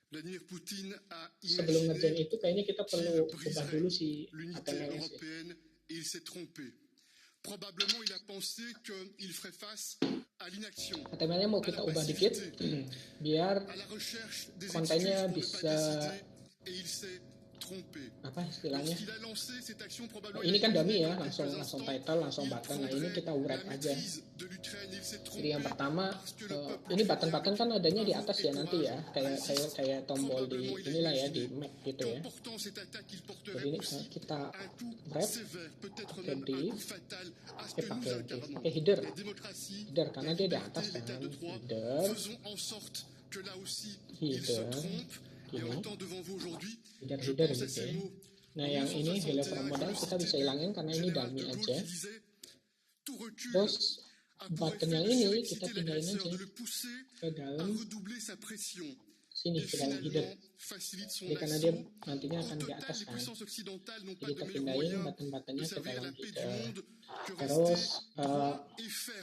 Vladimir Putin a Sebelum ngerjain itu kayaknya kita perlu ubah dulu si HTML-nya sih. Il s'est trompé. Probablement il a pensé qu'il ferait face à l'inaction. HTML-nya mau kita ubah dikit biar kontennya bisa apa istilahnya? Ini kan dummy ya, langsung title, langsung button. Nah ini kita wrap aja. Jadi yang pertama ini button kan adanya di atas ya nanti ya, kayak tombol di inilah ya di Mac gitu ya. Jadi ini kita wrap pakai div, pakai header karena dia di atas kan, header gini, header gitu ya. Nah yang ini hello from model kita bisa hilangin karena ini dummy aja. Terus button yang ini kita tinggalin aja ke dalam sini, ke dalam header. Jadi karena dia nantinya akan di atas kan, jadi kita pindahin button-buttonnya ke dalam header. Terus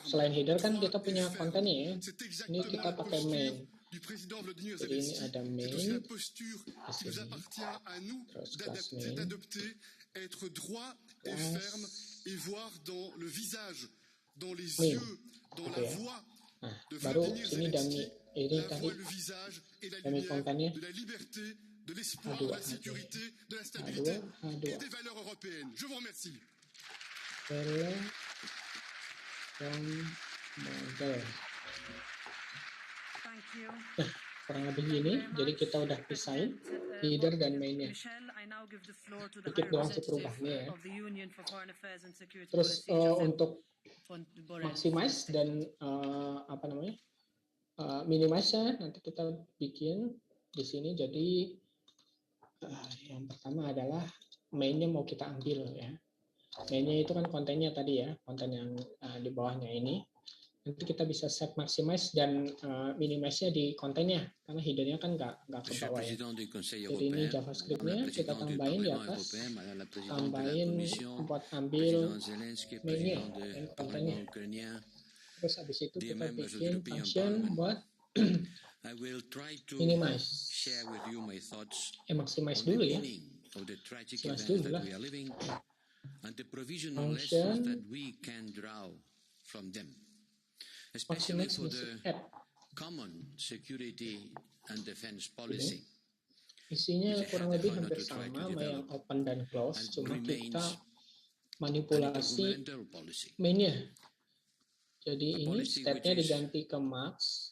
selain header kan kita punya kontennya ya. Ini kita pakai main. Jadi ini ada main di sini, terus class main, main, gitu ya. Nah, baru sini dummy ini tadi dummy kontennya H2 model. Nah, kurang lebih gini. Jadi kita udah pisahin header dan mainnya. Dikit doang sih perubahannya ya. Terus untuk maximize dan minimize-nya nanti kita bikin di sini. Jadi yang pertama adalah mainnya mau kita ambil ya. Mainnya itu kan kontennya tadi ya, konten yang di bawahnya ini. Nanti kita bisa set maximize dan minimize-nya di kontennya, karena hiddennya kan nggak ke bawah ya. Jadi ini JavaScript-nya kita tambahin di atas, tambahin buat ambil mainnya dan kontennya. Terus habis itu kita bikin function buat minimize. Maximize dulu ya. Maximize dulu lah. Function maximize add. Isinya kurang lebih hampir sama yang open dan close, cuma kita manipulasi mainnya. Jadi ini state-nya diganti ke max,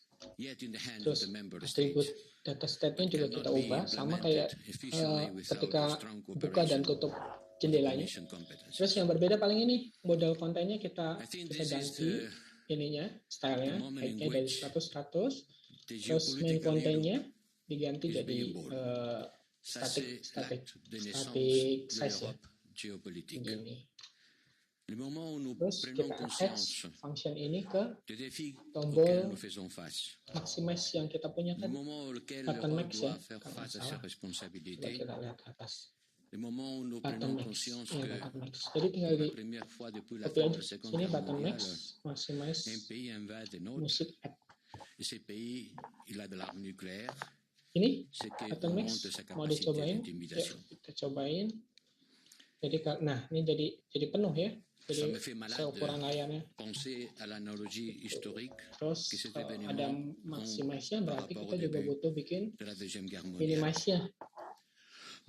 terus atribut data state-nya juga kita ubah, sama kayak ketika buka dan tutup jendelanya. Terus yang berbeda paling ini model kontennya kita ganti ininya, stylenya, height-nya dari 100, terus main kontennya diganti jadi static size ya, begini. Terus kita attach function ini ke tombol maximize yang kita punya tadi, button max ya, kalau nggak salah. Coba kita lihat ke atas. Button max. Jadi tinggal di copy aja. Sini button max, maximize music app. Ini button max mau dicobain? Ya, kita cobain. Jadi nah ini jadi penuh ya. Jadi seukuran layarnya. Terus ada maximize-nya, berarti kita juga butuh bikin minimize-nya.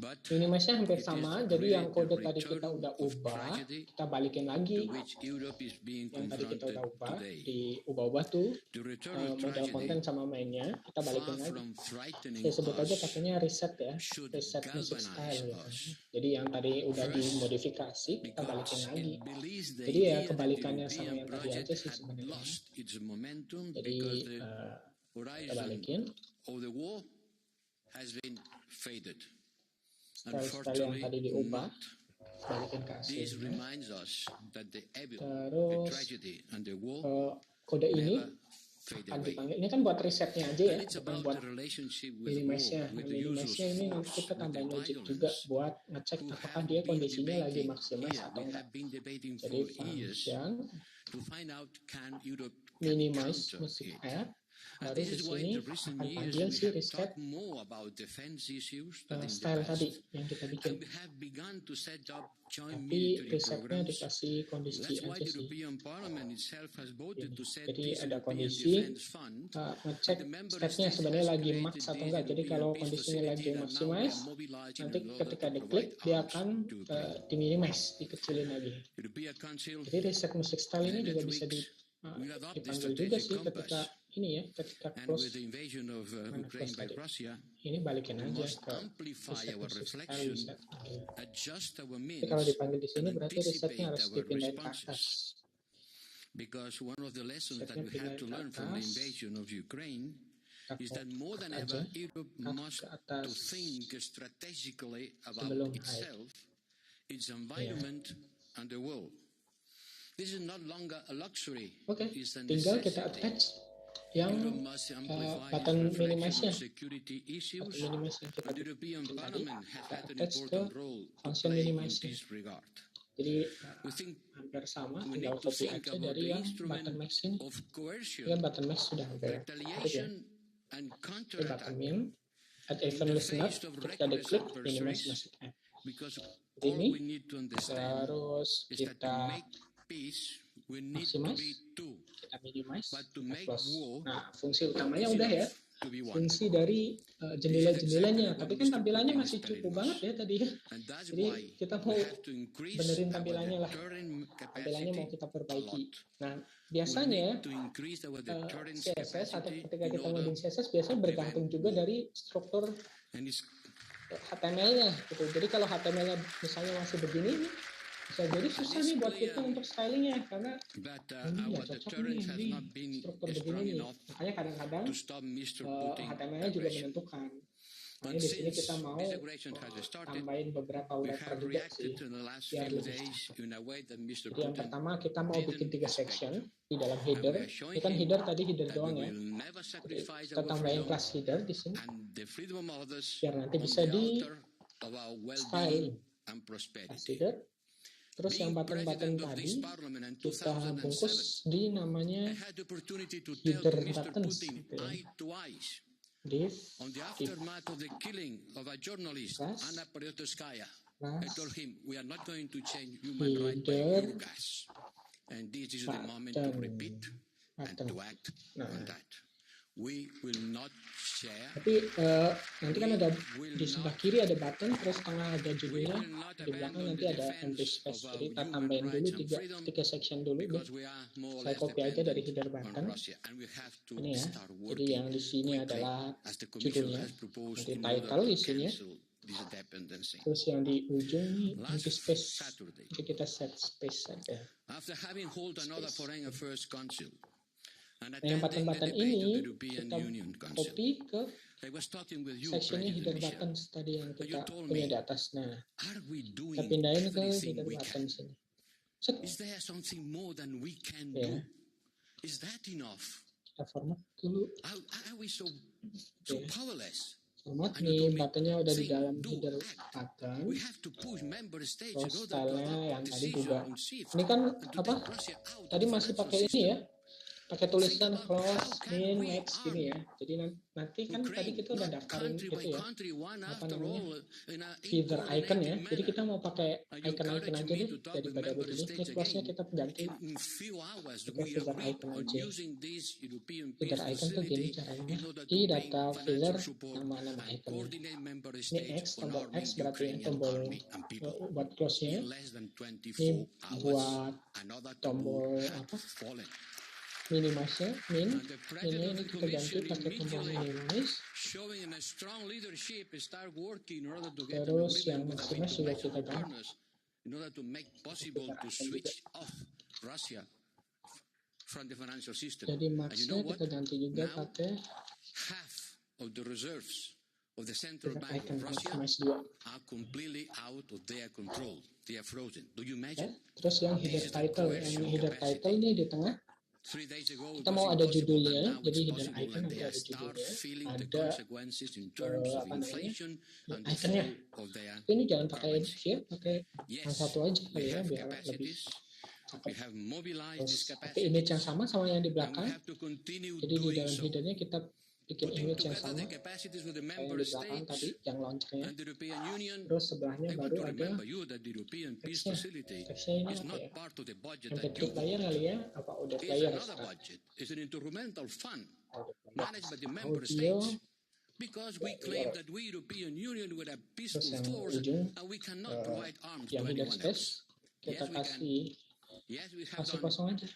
Minimize-nya hampir sama, jadi yang kode tadi kita udah ubah, kita balikin lagi. Yang tadi kita udah ubah, diubah-ubah tuh model konten sama mainnya, kita balikin lagi. Saya sebut aja pakainya reset ya, reset music style gitu. Jadi yang tadi udah dimodifikasi, kita balikin lagi. Jadi ya kebalikannya sama yang tadi aja sih sebenarnya. Jadi kita balikin. Style yang tadi diubah, balikin ke aslinya. Terus kode ini akan dipanggil, ini kan buat resetnya aja ya, bukan buat minimize-nya. Minimize-nya ini nanti kita tambahin logic juga buat ngecek apakah dia kondisinya lagi maximize atau enggak. Jadi function minimize music app, baru di sini akan panggil si reset style tadi yang kita bikin. Tapi resetnya dikasih kondisi aja sih. Jadi ada kondisi ngecek state-nya sebenarnya lagi max atau enggak. Jadi kalau kondisinya lagi maximize, nanti ketika diklik dia akan diminimize, dikecilin lagi. Jadi reset music style ini juga bisa dipanggil juga sih ketika ini ya, ketika close tadi. Ini balikin aja ke reset music style bisa. Jadi kalau dipanggil di sini berarti resetnya harus dipindahin ke atas. Resetnya pindahin ke atas. Is that more than ever Europe must to think strategically about itself, its environment, and the world. This is not longer a luxury. Oke, tinggal kita attach yang button minimize-nya. Button minimize yang kita bikin tadi, kita attach ke function minimize-nya. Jadi hampir sama, tinggal copy aja dari yang button max ini. Kan button max sudah hampir ya. Jadi button min, add even listener, ketika diklik minimize music app. Ini terus kita maximize, kita minimize, kita close. Nah, fungsi utamanya udah ya. Fungsi dari jendela-jendelanya, tapi kan tampilannya masih cukup banget ya tadi ya. Jadi kita mau benerin tampilannya lah. Tampilannya mau kita perbaiki. Nah, biasanya CSS atau ketika kita ngoding CSS biasanya bergantung juga dari struktur HTML-nya gitu. Jadi kalau HTML-nya misalnya masih begini, bisa jadi susah nih buat kita untuk stylingnya karena ini nggak cocok nih struktur begini nih. Makanya kadang-kadang HTML-nya juga menentukan. Makanya di sini kita mau tambahin beberapa wrapper juga sih, biar lebih cepat. Jadi yang pertama kita mau bikin 3 section di dalam header. Ini kan header tadi header doang ya. Jadi kita tambahin class header di sini, biar nanti bisa di style class header. Terus yang button-button tadi kita bungkus di namanya header buttons gitu ya. Div, header, tapi nanti kan ada di sebelah kiri ada button, terus tengah ada judulnya, di belakang nanti ada empty space. Jadi kita tambahin dulu tiga section dulu deh. Saya copy aja dari header button ini ya. Jadi yang di sini adalah judulnya, nanti title isinya. Terus yang di ujung ini empty space, jadi kita set space saja. Nah, yang button-button ini kita copy ke sectionnya header buttons tadi yang kita punya di atas. Nah, kita pindahin ke header button sini. Ya. Kita format dulu. Format nih, buttonnya udah di dalam header button. Terus stylenya yang tadi juga. Ini kan apa? Tadi masih pakai ini ya. Pakai tulisan close, min, max gini ya. Jadi nanti kan tadi kita udah daftarin gitu ya. Apa namanya? Feather icon ya. Jadi kita mau pakai icon-icon aja deh daripada begini. Ini close-nya kita ganti pakai feather icon aja. Feather icon tuh gini caranya. Di data filler nama-nama icon. Ini X, tombol X berarti yang tombol buat close-nya. Ini buat tombol apa? Minimasnya, ini kita ganti pakai tombol minimalis. Terus yang maximus juga kita ganti. Jadi maxnya kita ganti juga pakai icon maximus 2. Terus yang header title ini di tengah. Kita mau ada judulnya, jadi header icon nanti ada judulnya, ada apa namanya, iconnya. Ini jangan pakai shift, pakai yang satu aja kali ya, biar lebih cakep. Terus pakai image yang sama yang di belakang. Jadi di dalam headernya kita bikin image yang sama kayak yang di belakang tadi, yang launchernya. Terus sebelahnya baru ada teksnya. Teksnya ini apa ya? MP3 player kali ya? Apa audio player? Audio. Terus yang ujung, yang header space, kita kasih kosong aja.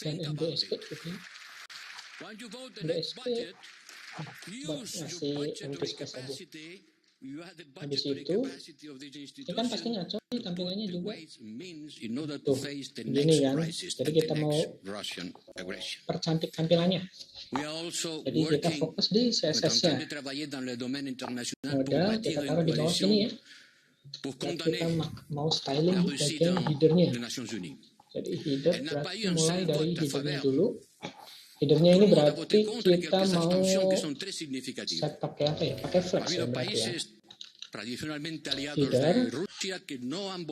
Dan MDSP gitu. MDSP buat ngasih empty space aja. Habis itu, ini kan pasti ngaco nih tampilannya juga. Tuh, gini kan. Jadi kita mau percantik tampilannya. Jadi kita fokus di CSS-nya. Udah, kita taruh di bawah sini ya. Dan kita mau styling bagian headernya. Jadi header berarti mulai dari headernya dulu. Headernya ini berarti kita mau set pakai apa ya? Pakai flex ya berarti ya. Header,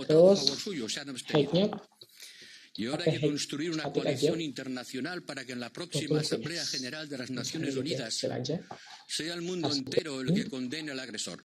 terus height-nya pakai height static aja. Sea el mundo entero el que condene al agresor.